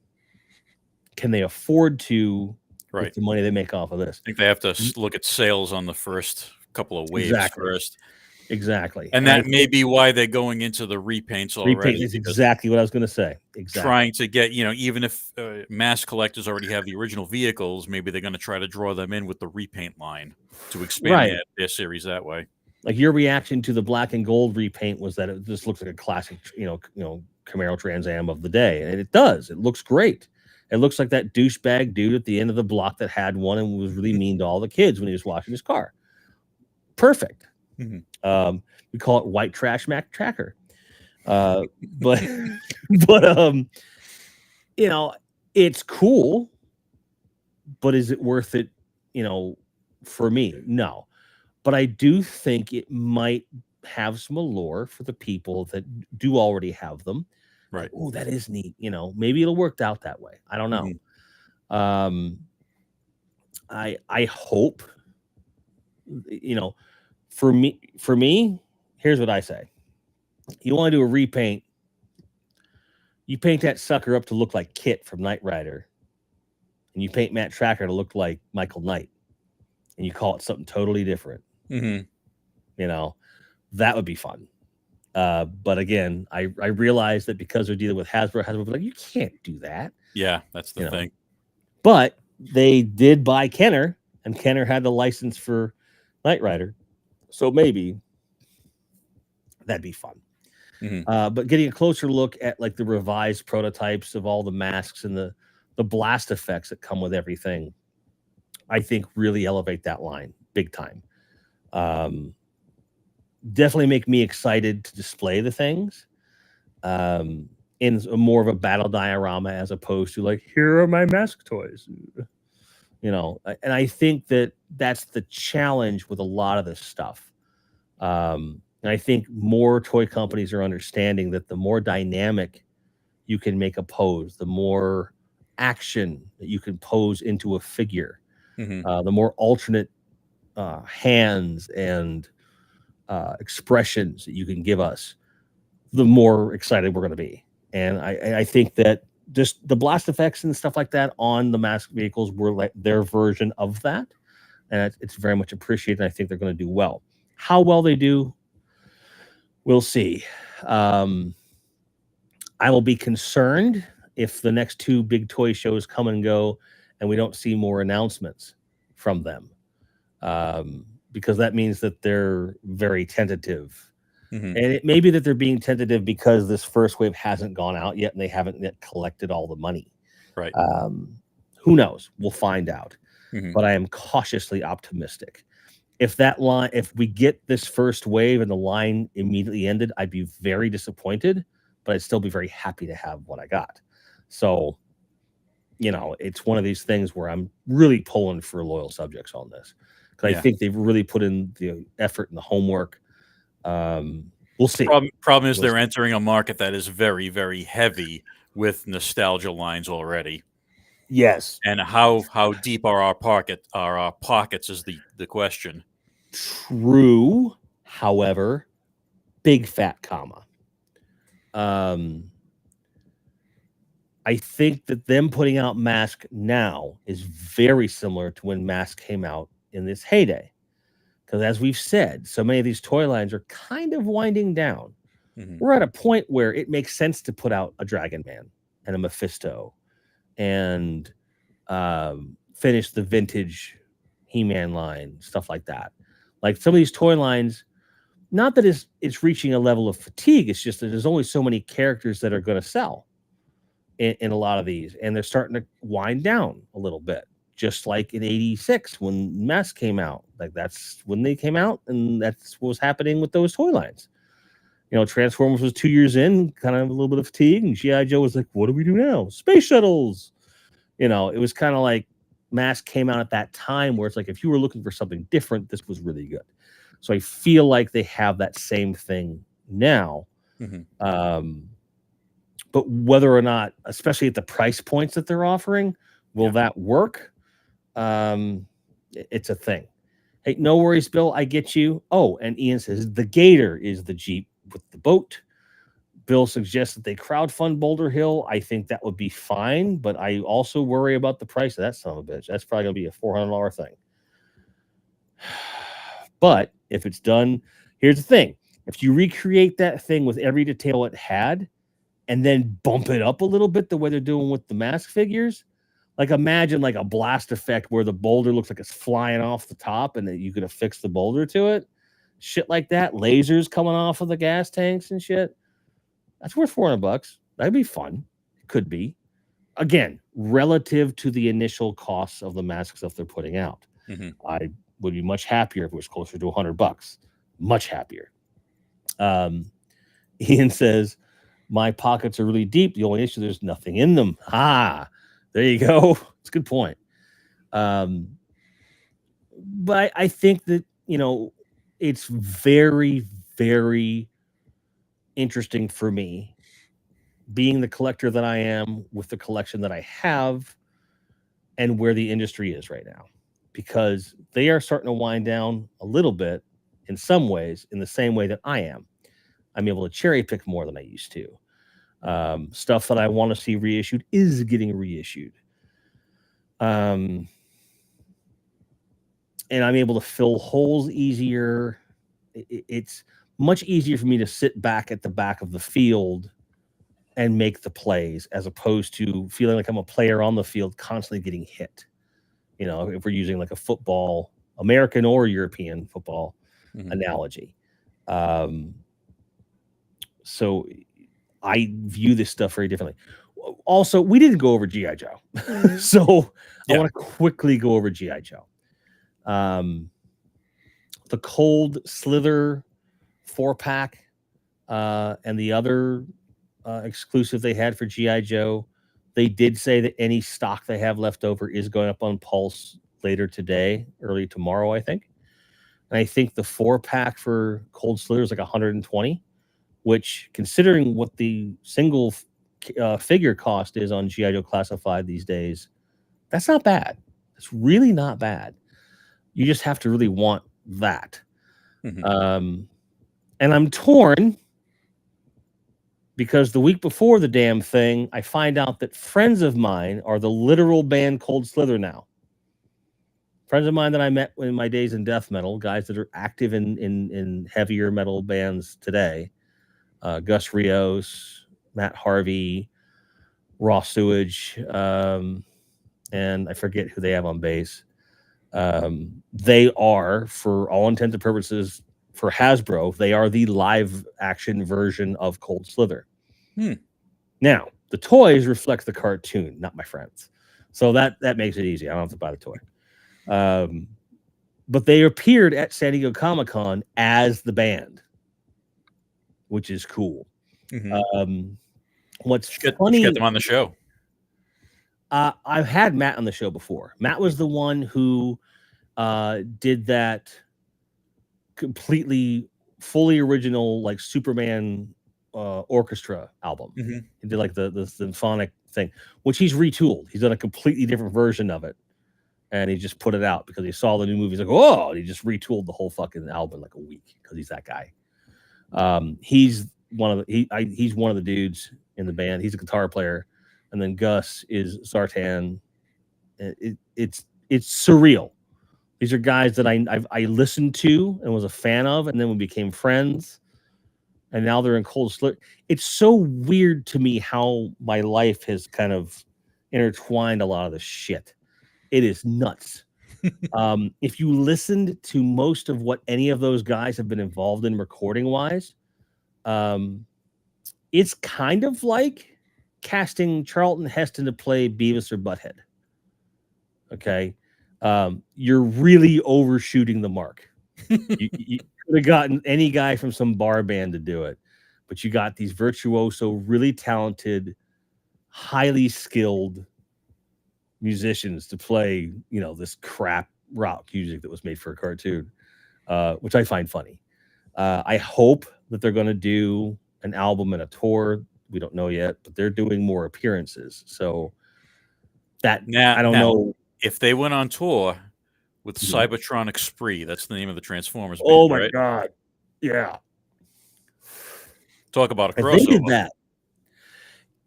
can they afford to, right, with the money they make off of this? I think they have to look at sales on the first couple of waves first. Exactly. And that may be why they're going into the repaints already. Repaint is exactly what I was going to say. Exactly. Trying to get, even if mass collectors already have the original vehicles, maybe they're going to try to draw them in with the repaint line to expand their series that way. Like your reaction to the black and gold repaint was that it just looks like a classic, Camaro Trans Am of the day. And it does. It looks great. It looks like that douchebag dude at the end of the block that had one and was really mean to all the kids when he was washing his car. Perfect. Mm-hmm. We call it white trash Mac Tracker. But it's cool, but is it worth it, for me? No. But I do think it might have some allure for the people that do already have them. Right. Like, oh, that is neat. Maybe it'll work out that way. I don't know. Mm-hmm. I hope, for me, here's what I say. You want to do a repaint, you paint that sucker up to look like Kit from Knight Rider, and you paint Matt Tracker to look like Michael Knight, and you call it something totally different. Mm-hmm. That would be fun. But again, I realize that because they're dealing with Hasbro will be like, you can't do that. Yeah, that's the thing. But they did buy Kenner, and Kenner had the license for Knight Rider. So maybe that'd be fun. Mm-hmm. But getting a closer look at like the revised prototypes of all the masks and the blast effects that come with everything, I think really elevate that line big time. Definitely make me excited to display the things in more of a battle diorama as opposed to like, here are my mask toys. And I think that that's the challenge with a lot of this stuff. And I think more toy companies are understanding that the more dynamic you can make a pose, the more action that you can pose into a figure, the more alternate hands and expressions that you can give us, the more excited we're going to be. And I think that just the blast effects and stuff like that on the masked vehicles were like their version of that. And it's very much appreciated. And I think they're going to do well. How well they do, we'll see. I will be concerned if the next two big toy shows come and go and we don't see more announcements from them. Because that means that they're very tentative. And it may be that they're being tentative because this first wave hasn't gone out yet and they haven't yet collected all the money. Right. Who knows? We'll find out. But I am cautiously optimistic. If we get this first wave and the line immediately ended, I'd be very disappointed, but I'd still be very happy to have what I got. So, it's one of these things where I'm really pulling for loyal subjects on this. Because I think they've really put in the effort and the homework. We'll see. Problem is they're entering a market that is very, very heavy with nostalgia lines already. Yes. And how deep are our pockets is the question. True. However, big fat comma. I think that them putting out Mask now is very similar to when Mask came out in this heyday. Because as we've said, so many of these toy lines are kind of winding down. We're at a point where it makes sense to put out a Dragon Man and a Mephisto and finish the vintage He-Man line, stuff like that. Like some of these toy lines, not that it's reaching a level of fatigue, it's just that there's only so many characters that are going to sell in a lot of these. And they're starting to wind down a little bit. Just like in '86 when Mask came out, like that's when they came out, and that's what was happening with those toy lines. Transformers was 2 years in, kind of a little bit of fatigue, and G.I. Joe was like, "What do we do now? Space shuttles." It was kind of like Mask came out at that time where it's like if you were looking for something different, this was really good. So I feel like they have that same thing now. But whether or not, especially at the price points that they're offering, will that work? It's a thing. Hey, no worries, Bill. I get you. Oh, and Ian says the Gator is the Jeep with the boat. Bill suggests that they crowdfund Boulder Hill. I think that would be fine, but I also worry about the price of that son of a bitch. That's probably going to be a $400 thing. But if it's done, here's the thing. If you recreate that thing with every detail it had and then bump it up a little bit the way they're doing with the Mask figures, like imagine like a blast effect where the boulder looks like it's flying off the top and then you could affix the boulder to it. Shit like that. Lasers coming off of the gas tanks and shit. That's worth $400. That'd be fun. It could be. Again, relative to the initial costs of the Mask stuff they're putting out. I would be much happier if it was closer to $100. Much happier. Ian says, my pockets are really deep. The only issue, there's nothing in them. There you go. It's a good point. But I think that, it's very, very interesting for me, being the collector that I am with the collection that I have and where the industry is right now, because they are starting to wind down a little bit in some ways, in the same way that I am. I'm able to cherry pick more than I used to. Stuff that I want to see reissued is getting reissued. And I'm able to fill holes easier. It's much easier for me to sit back at the back of the field and make the plays, as opposed to feeling like I'm a player on the field constantly getting hit. If we're using like a football, American or European football analogy. So I view this stuff very differently. Also, we didn't go over G.I. Joe. So I want to quickly go over G.I. Joe. The Cold Slither 4-pack and the other exclusive they had for G.I. Joe, they did say that any stock they have left over is going up on Pulse later today, early tomorrow, I think. and I think the 4-pack for Cold Slither is like 120, which, considering what the single figure cost is on G.I. Joe Classified these days, that's not bad. It's really not bad. You just have to really want that. And I'm torn because the week before the damn thing, I find out that friends of mine are the literal band Cold Slither now. Friends of mine that I met in my days in death metal, guys that are active in heavier metal bands today. Gus Rios, Matt Harvey, Raw Sewage, and I forget who they have on bass. They are, for all intents and purposes, for Hasbro, they are the live action version of Cold Slither. Now, the toys reflect the cartoon, not my friends. So that makes it easy. I don't have to buy the toy. But they appeared at San Diego Comic-Con as the band, which is cool. What's funny? You get them on the show. I've had Matt on the show before. Matt was the one who did that completely, fully original, like Superman orchestra album. He did like the symphonic thing, which he's retooled. He's done a completely different version of it, and he just put it out because he saw the new movie. He's like, oh, and he just retooled the whole fucking album in like a week because he's that guy. He's one of the dudes in the band. He's a guitar player, and then Gus is Zartan. It's surreal. These are guys that I listened to and was a fan of, and then we became friends. And now they're in Cold Slither. It's so weird to me how my life has kind of intertwined a lot of this shit. It is nuts. If you listened to most of what any of those guys have been involved in recording-wise, it's kind of like casting Charlton Heston to play Beavis or Butthead. Okay? You're really overshooting the mark. You could have gotten any guy from some bar band to do it, but you got these virtuoso, really talented, highly skilled musicians to play, this crap rock music that was made for a cartoon, which I find funny. I hope that they're going to do an album and a tour. We don't know yet, but they're doing more appearances. So that I don't know if they went on tour with Cybertronic Spree. That's the name of the Transformers band. Oh my god! Yeah, talk about a crossover. They did that.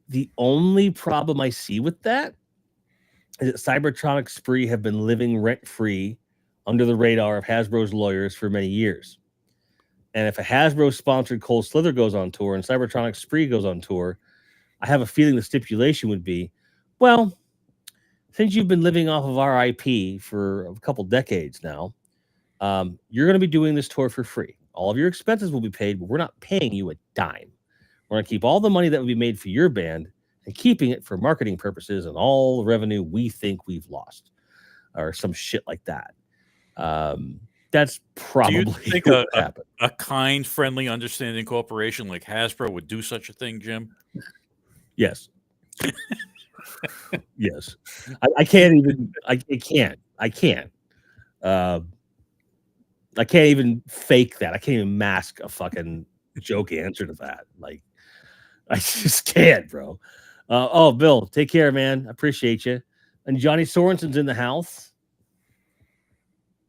The only problem I see with that is that Cybertronic Spree have been living rent-free under the radar of Hasbro's lawyers for many years. And if a Hasbro-sponsored Cold Slither goes on tour and Cybertronic Spree goes on tour, I have a feeling the stipulation would be, well, since you've been living off of our IP for a couple decades now, you're going to be doing this tour for free. All of your expenses will be paid, but we're not paying you a dime. We're going to keep all the money that would be made for your band and keeping it for marketing purposes and all the revenue we think we've lost, or some shit like that. That's probably what would happen. A kind, friendly, understanding corporation like Hasbro would do such a thing, Jim? Yes. Yes. I can't even. I can't. I can't even fake that. I can't even mask a fucking joke answer to that. Like, I just can't, bro. Bill, take care, man. I appreciate you. And Johnny Sorensen's in the house.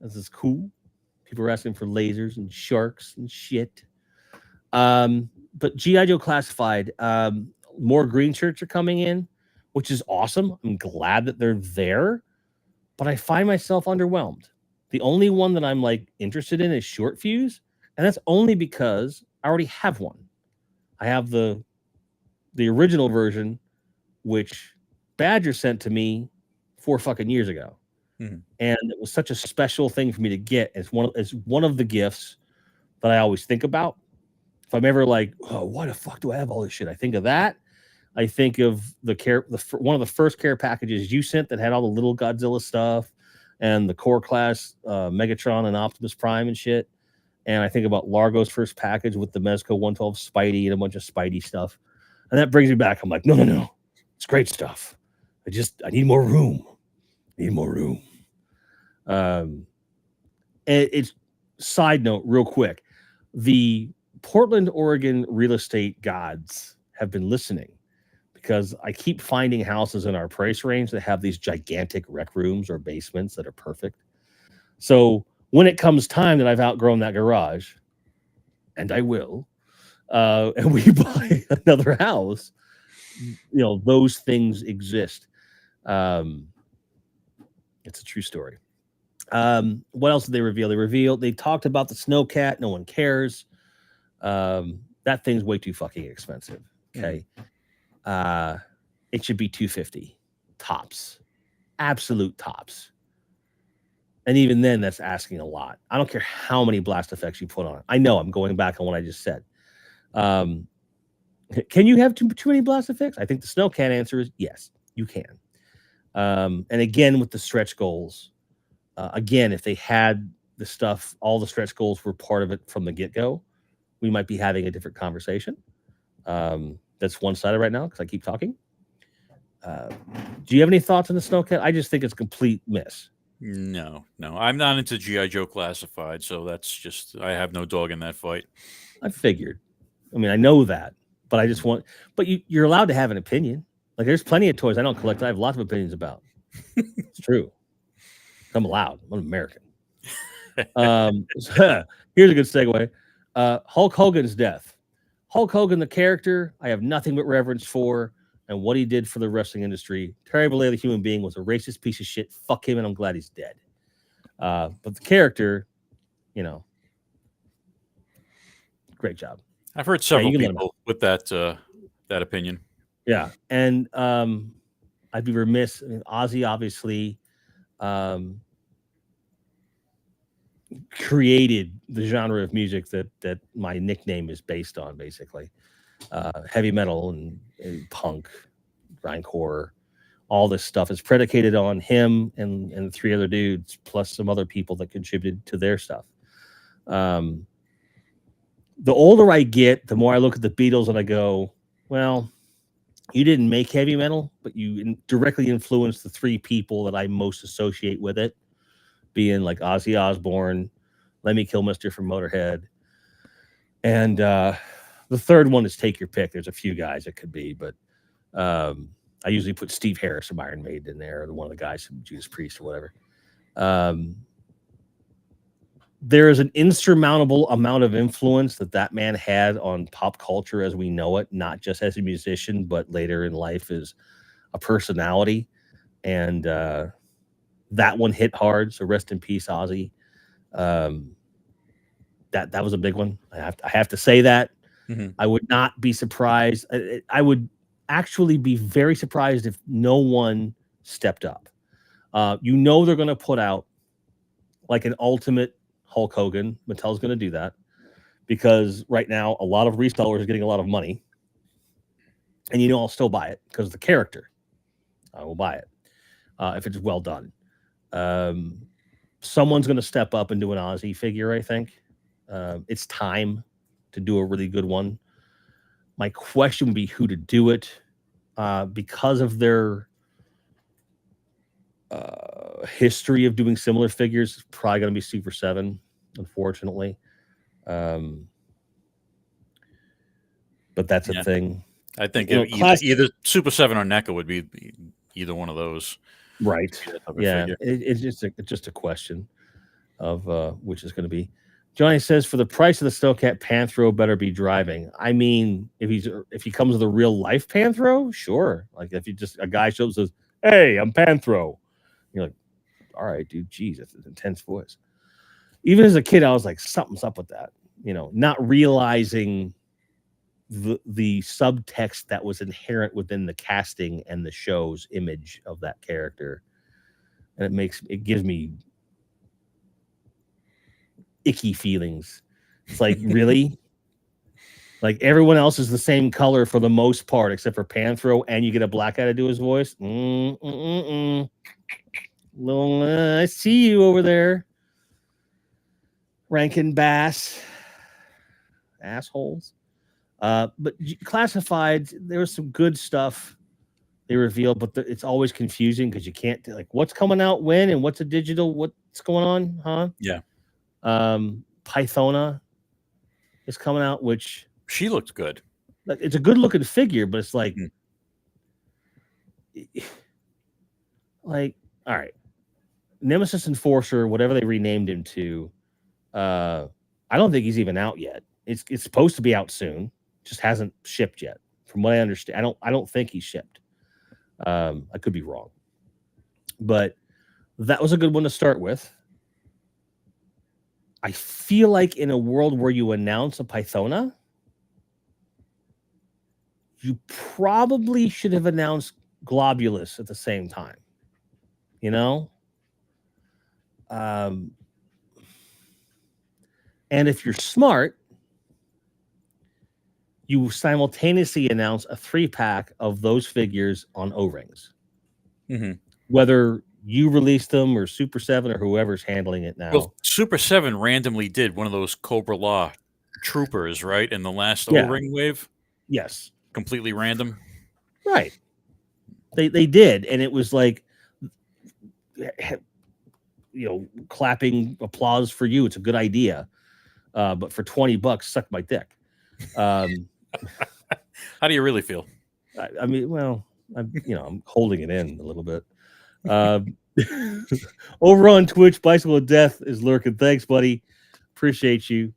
This is cool. People are asking for lasers and sharks and shit. But G.I. Joe Classified, more green shirts are coming in, which is awesome. I'm glad that they're there, but I find myself underwhelmed. The only one that I'm like interested in is Short Fuse, and that's only because I already have one. I have the original version, which Badger sent to me 4 fucking years ago. And it was such a special thing for me to get. It's one of the gifts that I always think about. If I'm ever like, oh, why the fuck do I have all this shit? I think of that. I think of one of the first care packages you sent that had all the little Godzilla stuff and the core class Megatron and Optimus Prime and shit. And I think about Largo's first package with the Mezco 112 Spidey and a bunch of Spidey stuff. And that brings me back. I'm like, no. It's great stuff. I need more room. And it's side note, real quick, the Portland, Oregon real estate gods have been listening because I keep finding houses in our price range that have these gigantic rec rooms or basements that are perfect. So when it comes time that I've outgrown that garage, and I will, and we buy another house, those things exist. It's a true story. What else did they reveal? They talked about the Snowcat. No one cares. That thing's way too fucking expensive. Okay. It should be $250 tops, absolute tops. And even then, that's asking a lot. I don't care how many blast effects you put on it. I know I'm going back on what I just said. Can you have too many blast effects? I think the Snowcat answer is yes, you can. And again, with the stretch goals, again, if they had the stuff, all the stretch goals were part of it from the get-go, we might be having a different conversation. That's one-sided right now because I keep talking. Do you have any thoughts on the Snowcat? I just think it's a complete miss. No. I'm not into G.I. Joe Classified, so that's just, I have no dog in that fight. I figured. I mean, I know that, but I just want, but you're allowed to have an opinion. Like, there's plenty of toys I don't collect. I have lots of opinions about. It's true. I'm allowed. I'm an American. Here's a good segue. Hulk Hogan's death. Hulk Hogan, the character, I have nothing but reverence for, and what he did for the wrestling industry. Terry Bollea, the human being, was a racist piece of shit. Fuck him, and I'm glad he's dead. But the character, great job. I've heard several people with that opinion. Yeah, and I'd be remiss. I mean, Ozzy obviously created the genre of music that my nickname is based on, basically. Heavy metal and punk, grindcore, all this stuff is predicated on him and 3 other dudes, plus some other people that contributed to their stuff. The older I get, the more I look at the Beatles and I go, well, you didn't make heavy metal, but you directly influenced the 3 people that I most associate with it, being like Ozzy Osbourne, Lemmy Kilmister from Motorhead, and the third one is take your pick. There's a few guys it could be, but I usually put Steve Harris from Iron Maiden in there, or one of the guys from Judas Priest or whatever. There is an insurmountable amount of influence that man had on pop culture as we know it, not just as a musician, but later in life as a personality. And that one hit hard. So rest in peace, Ozzy. That was a big one. I have to say that. Mm-hmm. I would not be surprised. I would actually be very surprised if no one stepped up. They're going to put out like an ultimate Hulk Hogan. Mattel's going to do that because right now a lot of resellers are getting a lot of money, and I'll still buy it because of the character. I will buy it if it's well done. Someone's going to step up and do an Ozzy figure. I think it's time to do a really good one. My question would be who to do it because of their history of doing similar figures. It's probably going to be Super 7, unfortunately. But that's a thing. I think either Super 7 or NECA would be either one of those. Right. Yeah. It's just a question of which is going to be. Johnny says, for the price of the Snowcat, Panthro better be driving. I mean, if he comes with a real life Panthro, sure. Like if a guy shows says, "Hey, I'm Panthro," you're like, "All right, dude, geez, that's an intense voice." Even as a kid, I was like, something's up with that. Not realizing the subtext that was inherent within the casting and the show's image of that character, and it gives me icky feelings. It's like, really? Like everyone else is the same color for the most part, except for Panthro, and you get a black guy to do his voice. I see you over there, Rankin Bass, assholes. But classified, there was some good stuff they revealed, but it's always confusing because you can't what's coming out when and what's a digital, what's going on, huh? Yeah. Pythona is coming out, which she looked good. It's a good looking figure, but it's like, all right, Nemesis Enforcer, whatever they renamed him to. I don't think he's even out yet. It's supposed to be out soon, just hasn't shipped yet. From what I understand, I don't think he's shipped. I could be wrong, but that was a good one to start with. I feel like in a world where you announce a Pythona, you probably should have announced Globulus at the same time. You know? And if you're smart, you simultaneously announce a 3-pack of those figures on O-rings. Whether you release them or Super 7 or whoever's handling it now. Well, Super 7 randomly did one of those Cobra Law troopers, right? In the last O-ring wave? Yes. Completely random? Right. They did. And it was like, clapping applause for you. It's a good idea. But for $20, suck my dick. How do you really feel? I mean, well, I'm holding it in a little bit. Over on Twitch, Bicycle of Death is lurking. Thanks, buddy. Appreciate you.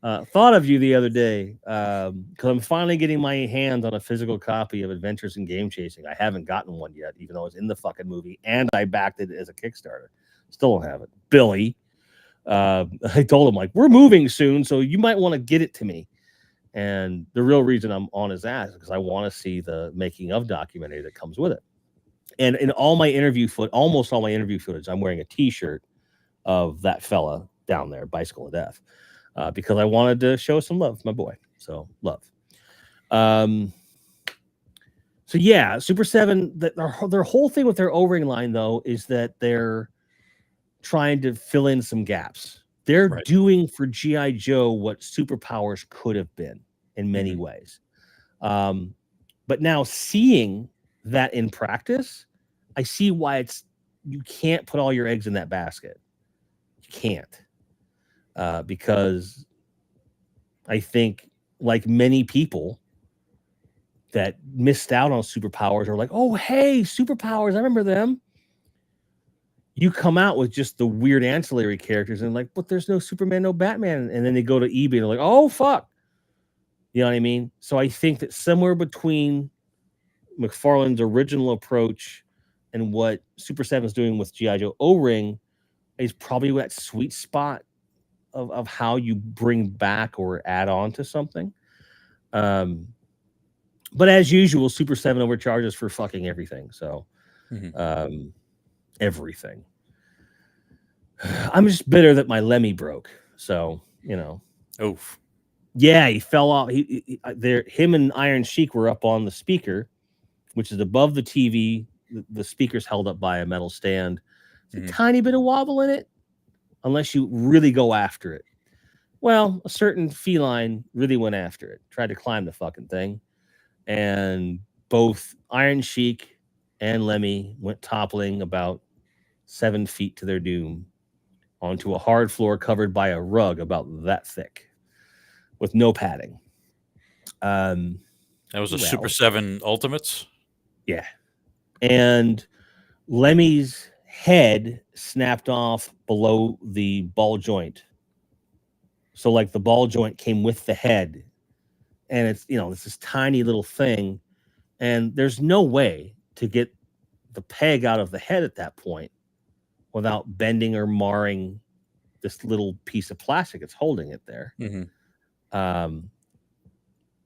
Thought of you the other day because I'm finally getting my hands on a physical copy of Adventures in Game Chasing. I haven't gotten one yet, even though it's in the fucking movie, and I backed it as a Kickstarter. Still don't have it. Billy, I told him, like, we're moving soon, so you might want to get it to me. And the real reason I'm on his ass is because I want to see the making of documentary that comes with it. And in all my almost all my interview footage, I'm wearing a T-shirt of that fella down there, Bicycle of Death, because I wanted to show some love, my boy. So love. So yeah, Super 7. Their whole thing with their O-ring line, though, is that they're trying to fill in some gaps. They're doing for G.I. Joe what Superpowers could have been in many ways. But now seeing that in practice, I see why you can't put all your eggs in that basket. You can't. Because I think, like many people that missed out on Superpowers are like, oh, hey, Superpowers, I remember them. You come out with just the weird ancillary characters and like, but there's no Superman, no Batman. And then they go to eBay and they're like, oh, fuck. You know what I mean? So I think that somewhere between McFarlane's original approach and what Super 7 is doing with G.I. Joe O-Ring is probably that sweet spot of how you bring back or add on to something. But as usual, Super 7 overcharges for fucking everything. So, everything. I'm just bitter that my Lemmy broke. So, Oof. Yeah, he fell off. Him and Iron Sheik were up on the speaker, which is above the TV. The speaker's held up by a metal stand. There's a tiny bit of wobble in it, unless you really go after it. Well, a certain feline really went after it, tried to climb the fucking thing. And both Iron Sheik and Lemmy went toppling about 7 feet to their doom onto a hard floor covered by a rug about that thick with no padding. That was a Super 7 Ultimates? Yeah. And Lemmy's head snapped off below the ball joint. So like the ball joint came with the head. And it's, it's this tiny little thing. And there's no way to get the peg out of the head at that point without bending or marring this little piece of plastic that's holding it there.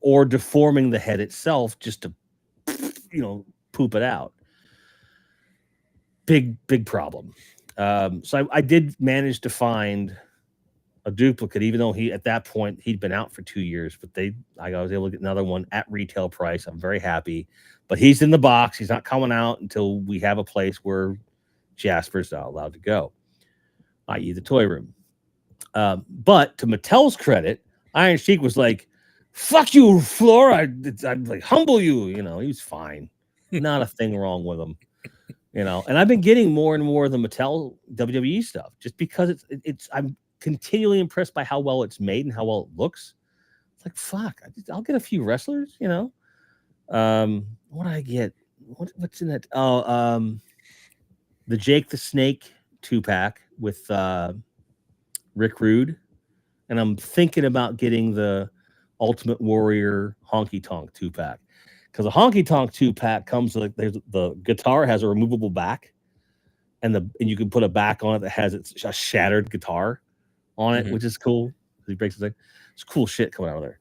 Or deforming the head itself just to, poop it out. Big problem. So I did manage to find a duplicate, even though at that point he'd been out for 2 years, but I was able to get another one at retail price. I'm very happy, but he's in the box. He's not coming out until we have a place where Jasper's not allowed to go, i.e. the toy room. But to Mattel's credit, Iron Sheik was like, fuck you, Flora. I'd like humble you. He was fine. Not a thing wrong with him. And I've been getting more and more of the Mattel WWE stuff just because continually impressed by how well it's made and how well it looks. It's like, fuck, I'll get a few wrestlers, you know. What did I get? What's in that? Oh, the Jake the Snake 2-pack with Rick Rude, and I'm thinking about getting the Ultimate Warrior Honky Tonk 2-pack, because the Honky Tonk 2-pack comes with the guitar has a removable back, and you can put a back on it that has a shattered guitar on it, which is cool. He breaks his leg. It's cool shit coming out of there.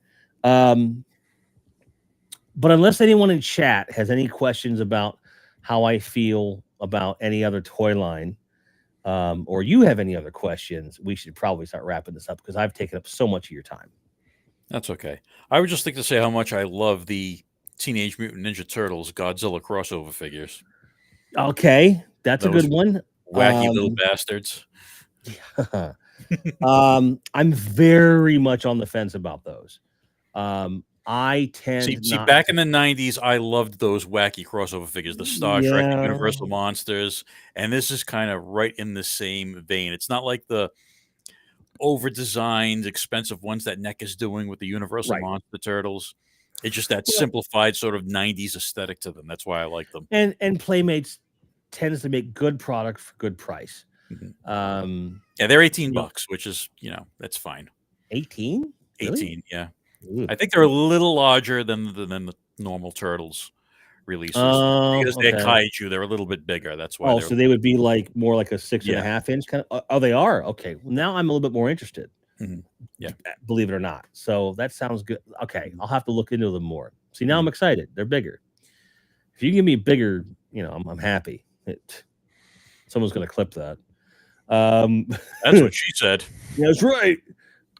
But unless anyone in chat has any questions about how I feel about any other toy line, or you have any other questions, we should probably start wrapping this up, because I've taken up so much of your time. That's okay. I would just like to say how much I love the Teenage Mutant Ninja Turtles Godzilla crossover figures. Okay, that's a good one. Wacky little bastards. Yeah. I'm very much on the fence about those. I tend see back in the 90s, I loved those wacky crossover figures, the Star Trek and Universal Monsters, and this is kind of right in the same vein. It's not like the over-designed, expensive ones that NEC is doing with the Universal Monster Turtles. It's just that simplified sort of 90s aesthetic to them. That's why I like them. And Playmates tends to make good product for good price. Yeah, they're $18, which is, that's fine. 18? 18, really? Yeah. I think they're a little larger than the normal Turtles releases. Because they're kaiju, they're a little bit bigger. That's why. So they would be more like a 6.5 inch kind of. Oh, they are. Okay. Well, now I'm a little bit more interested. Yeah. Believe it or not. So that sounds good. Okay. I'll have to look into them more. See, now I'm excited. They're bigger. If you give me bigger, I'm happy. Someone's going to clip that. That's what she said. Yeah, that's right.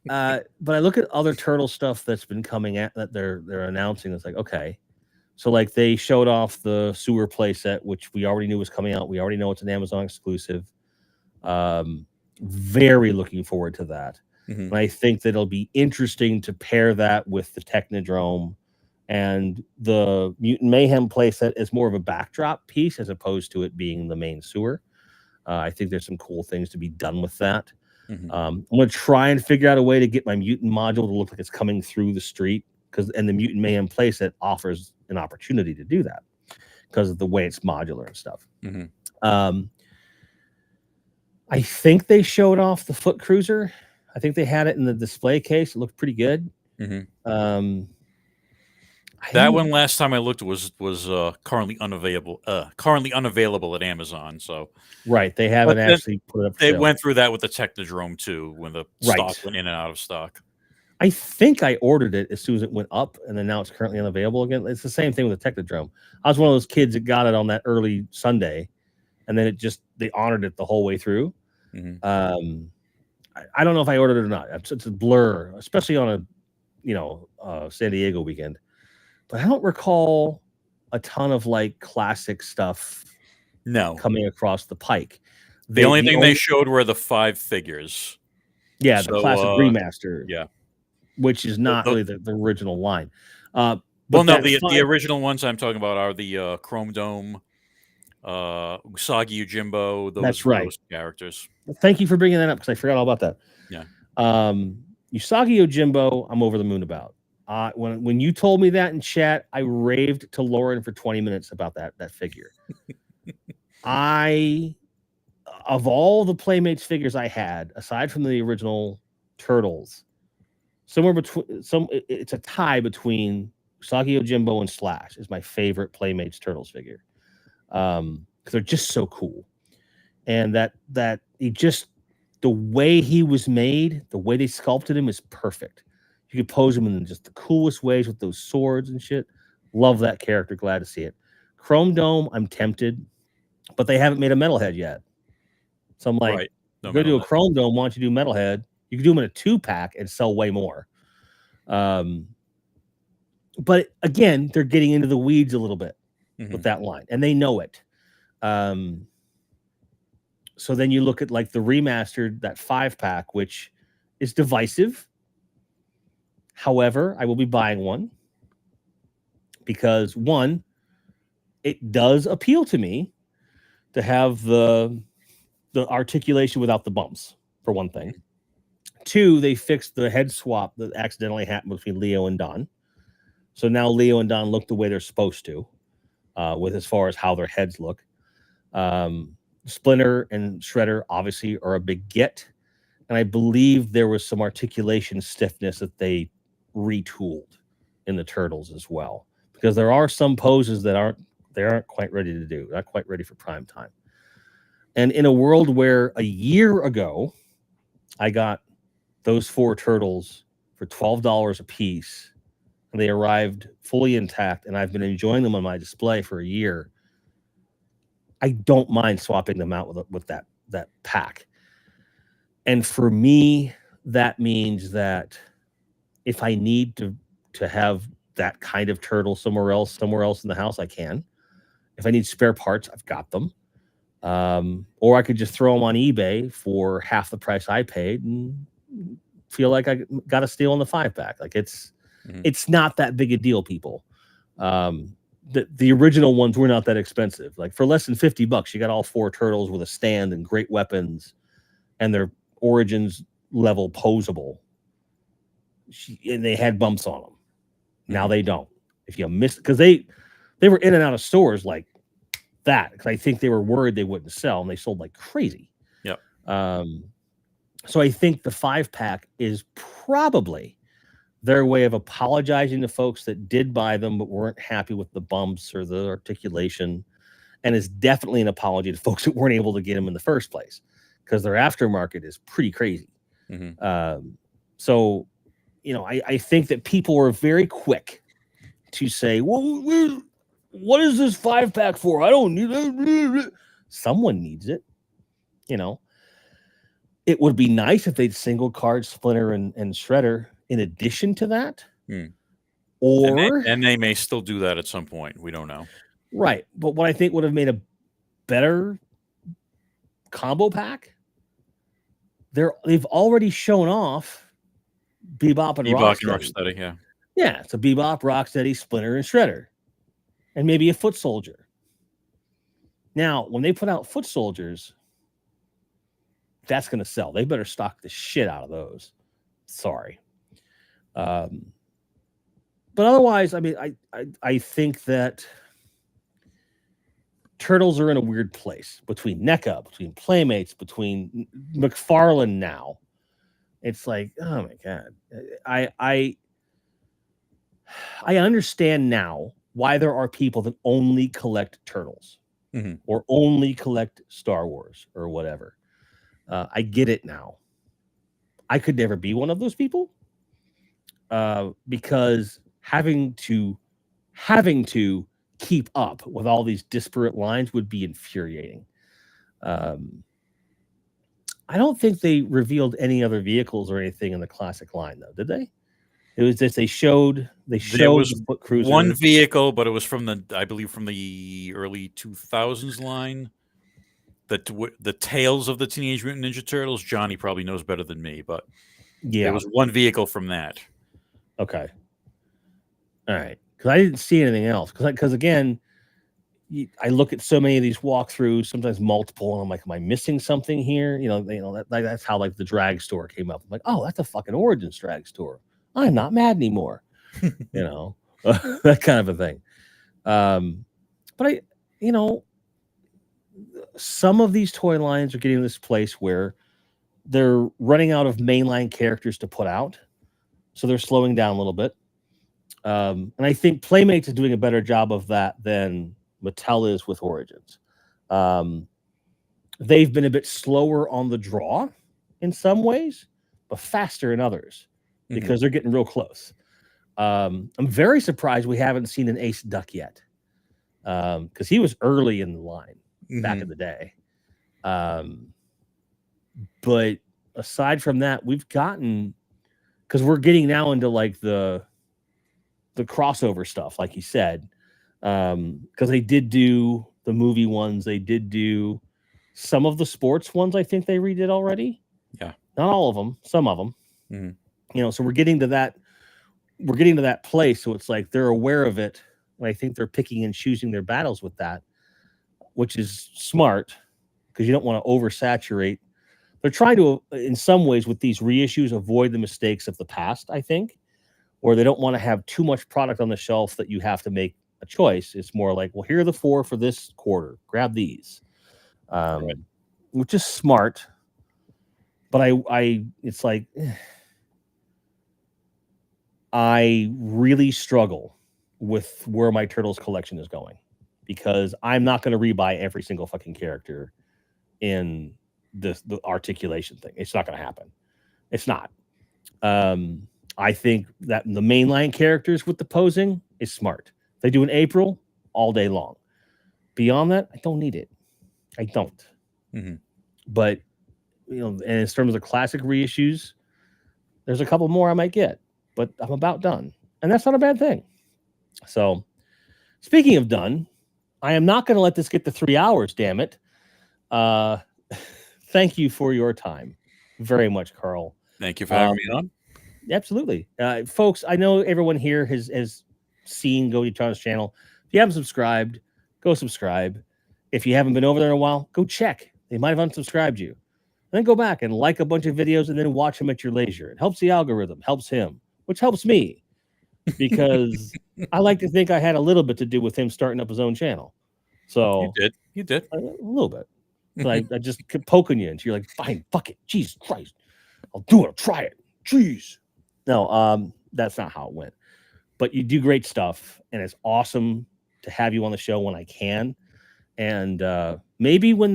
But I look at other Turtle stuff that's been coming at that they're announcing. It's like, okay, so like they showed off the sewer playset, which we already knew was coming out. We already know it's an Amazon exclusive. Very looking forward to that. And I think that it'll be interesting to pair that with the Technodrome, and the Mutant Mayhem playset is more of a backdrop piece as opposed to it being the main sewer. I think there's some cool things to be done with that. I'm going to try and figure out a way to get my mutant module to look like it's coming through the street, and the Mutant Mayhem playset offers an opportunity to do that because of the way it's modular and stuff. I think they showed off the Foot Cruiser. I think they had it in the display case. It looked pretty good. That one last time I looked was currently unavailable. Currently unavailable at Amazon. So they haven't actually put it up. They went through that with the Technodrome too, when the stock went in and out of stock. I think I ordered it as soon as it went up, and then now it's currently unavailable again. It's the same thing with the Technodrome. I was one of those kids that got it on that early Sunday, and then they honored it the whole way through. I don't know if I ordered it or not. It's a blur, especially on a San Diego weekend. But I don't recall a ton of classic stuff coming across the pike. The only thing they showed were the 5 figures. Yeah, the classic remaster. Yeah. Which is not really the original line. The original ones I'm talking about are the Chrome Dome, Usagi Yojimbo, those characters. Well, thank you for bringing that up, because I forgot all about that. Yeah. Usagi Yojimbo, I'm over the moon about. When you told me that in chat, I raved to Lauren for 20 minutes about that figure. Of all the Playmates figures I had, aside from the original Turtles, it's a tie between Usagi Yojimbo and Slash is my favorite Playmates Turtles figure. Because they're just so cool. And that the way he was made, the way they sculpted him is perfect. You could pose him in just the coolest ways with those swords and shit. Love that character. Glad to see it. Chrome Dome, I'm tempted, but they haven't made a Metalhead yet. So I'm like, go do a Chrome Dome. Why don't you do Metalhead? You can do them in a 2-pack and sell way more. But again, they're getting into the weeds a little bit with that line, and they know it. So then you look at the remastered, that 5-pack, which is divisive. However, I will be buying one because, one, it does appeal to me to have the articulation without the bumps, for one thing. 2, they fixed the head swap that accidentally happened between Leo and Don. So now Leo and Don look the way they're supposed to, with as far as how their heads look. Splinter and Shredder obviously are a big get. And I believe there was some articulation stiffness that they retooled in the Turtles as well. Because there are some poses that aren't quite ready to do, not quite ready for prime time. And in a world where a year ago, I got those 4 Turtles for $12 a piece, and they arrived fully intact, and I've been enjoying them on my display for a year, I don't mind swapping them out with that pack. And for me, that means that if I need to have that kind of turtle somewhere else in the house, I can. If I need spare parts, I've got them. Or I could just throw them on eBay for half the price I paid and feel like I got a steal on the 5-pack. Like it's not that big a deal, people. The original ones were not that expensive. Like for less than $50, you got all 4 turtles with a stand and great weapons, and their Origins level posable. And they had bumps on them. Now they don't. If you miss, because they were in and out of stores like that, because I think they were worried they wouldn't sell, and they sold like crazy. Yep. So I think the 5-pack is probably their way of apologizing to folks that did buy them but weren't happy with the bumps or the articulation, and is definitely an apology to folks that weren't able to get them in the first place, because their aftermarket is pretty crazy. So, I think that people are very quick to say, well, what is this 5-pack for? I don't need it. Someone needs it. It would be nice if they'd single card Splinter and Shredder in addition to that. Or and they may still do that at some point. We don't know. Right. But what I think would have made a better combo pack, they've already shown off Bebop and Rocksteady. Yeah, it's a Bebop, Rocksteady, Splinter, and Shredder. And maybe a Foot Soldier. Now, when they put out Foot Soldiers, that's going to sell. They better stock the shit out of those. Sorry. But otherwise, I mean, I think that Turtles are in a weird place between NECA, between Playmates, between McFarlane now. It's like, oh my God. I understand now why there are people that only collect Turtles or only collect Star Wars or whatever. I get it now. I could never be one of those people because having to keep up with all these disparate lines would be infuriating. I don't think they revealed any other vehicles or anything in the classic line, though, did they? It was just they showed the Foot Cruiser. One vehicle, but it was from the early 2000s line. The Tales of the Teenage Mutant Ninja Turtles. Johnny probably knows better than me, but there was one vehicle from that. Okay. All right. Because I didn't see anything else. Because again, I look at so many of these walkthroughs, sometimes multiple, and I'm like, am I missing something here? That's how like the drag store came up. I'm like, oh, that's a fucking Origins drag store. I'm not mad anymore. That kind of a thing. But some of these toy lines are getting to this place where they're running out of mainline characters to put out. So they're slowing down a little bit. And I think Playmates is doing a better job of that than Mattel is with Origins. They've been a bit slower on the draw in some ways, but faster in others because they're getting real close. I'm very surprised we haven't seen an Ace Duck yet because he was early in the line back in the day. But aside from that, we've gotten, because we're getting now into like the crossover stuff, like you said, because they did do the movie ones, they did do some of the sports ones. I think they redid already. Yeah, not all of them, some of them. So we're getting to that. We're getting to that place. So it's like they're aware of it, and I think they're picking and choosing their battles with that, which is smart because you don't want to oversaturate they're trying to, in some ways, with these reissues, avoid the mistakes of the past, I think, where they don't want to have too much product on the shelf that you have to make a choice. It's more like, well, here are the 4 for this quarter. Grab these, right. Which is smart. But it's like, I really struggle with where my Turtles collection is going, because I'm not going to rebuy every single fucking character in the articulation thing. It's not going to happen. It's not. I think that the mainline characters with the posing is smart. They do an April all day long. Beyond that, I don't need it. I don't. Mm-hmm. But, and in terms of classic reissues, there's a couple more I might get, but I'm about done. And that's not a bad thing. So, speaking of done, I am not going to let this get to 3 hours, damn it. Thank you for your time very much, Carl. Thank you for having me on. Absolutely. Folks, I know everyone here has seen Gojitron's channel. If you haven't subscribed, go subscribe. If you haven't been over there in a while, go check. They might have unsubscribed you. And then go back and like a bunch of videos and then watch them at your leisure. It helps the algorithm, helps him, which helps me, because I like to think I had a little bit to do with him starting up his own channel. So you did a little bit. So I just kept poking you, and you're like, fine, fuck it, Jesus Christ, I'll do it, I'll try it, jeez. No, that's not how it went. But you do great stuff, and it's awesome to have you on the show when I can. And maybe when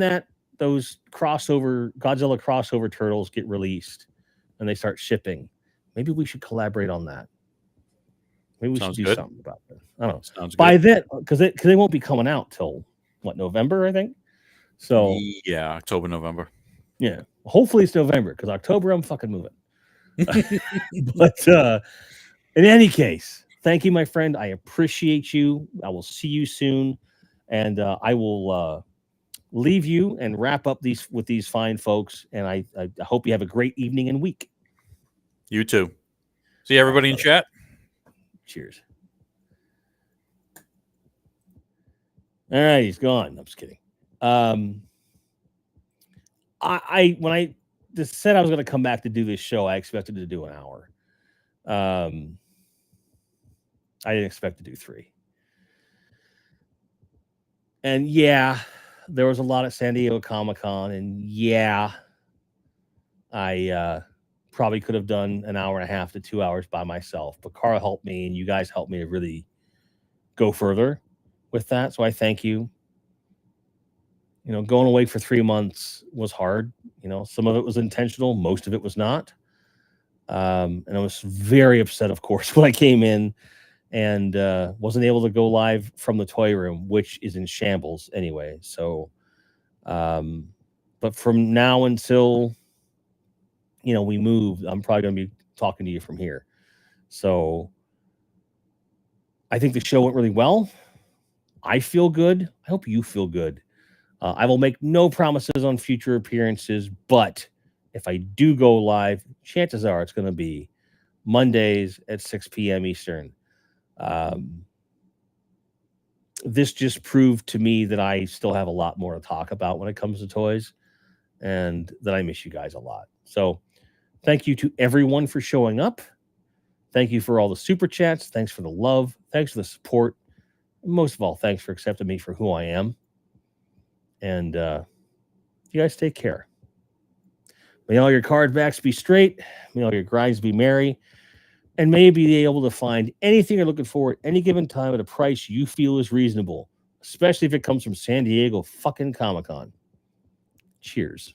those Godzilla crossover Turtles get released and they start shipping, maybe we should collaborate on that. Maybe we should do something about that. I don't know. Sounds by good. then, because they won't be coming out till November, I think. So yeah, October, November. Yeah, hopefully it's November, because October I'm fucking moving. But in any case, thank you, my friend. I appreciate you. I will see you soon, and I will leave you and wrap up with these fine folks. And I hope you have a great evening and week. You too. See everybody in chat. Cheers. All right, he's gone. I'm just kidding. When I just said I was going to come back to do this show, I expected to do an hour. I didn't expect to do 3. And yeah, there was a lot at San Diego Comic-Con, and yeah, I probably could have done an hour and a half to 2 hours by myself, but Carl helped me, and you guys helped me to really go further with that. So I thank you. Going away for 3 months was hard. Some of it was intentional, most of it was not. And I was very upset, of course, when I came in and wasn't able to go live from the toy room, which is in shambles anyway. So, but from now until, we move, I'm probably going to be talking to you from here. So I think the show went really well. I feel good. I hope you feel good. I will make no promises on future appearances, but if I do go live, chances are it's going to be Mondays at 6 p.m. Eastern. This just proved to me that I still have a lot more to talk about when it comes to toys, and that I miss you guys a lot. So thank you to everyone for showing up. Thank you for all the super chats. Thanks for the love. Thanks for the support. And most of all, thanks for accepting me for who I am. And you guys take care. May all your card backs be straight. May all your grinds be merry. And may you be able to find anything you're looking for at any given time at a price you feel is reasonable, especially if it comes from San Diego fucking Comic-Con. Cheers.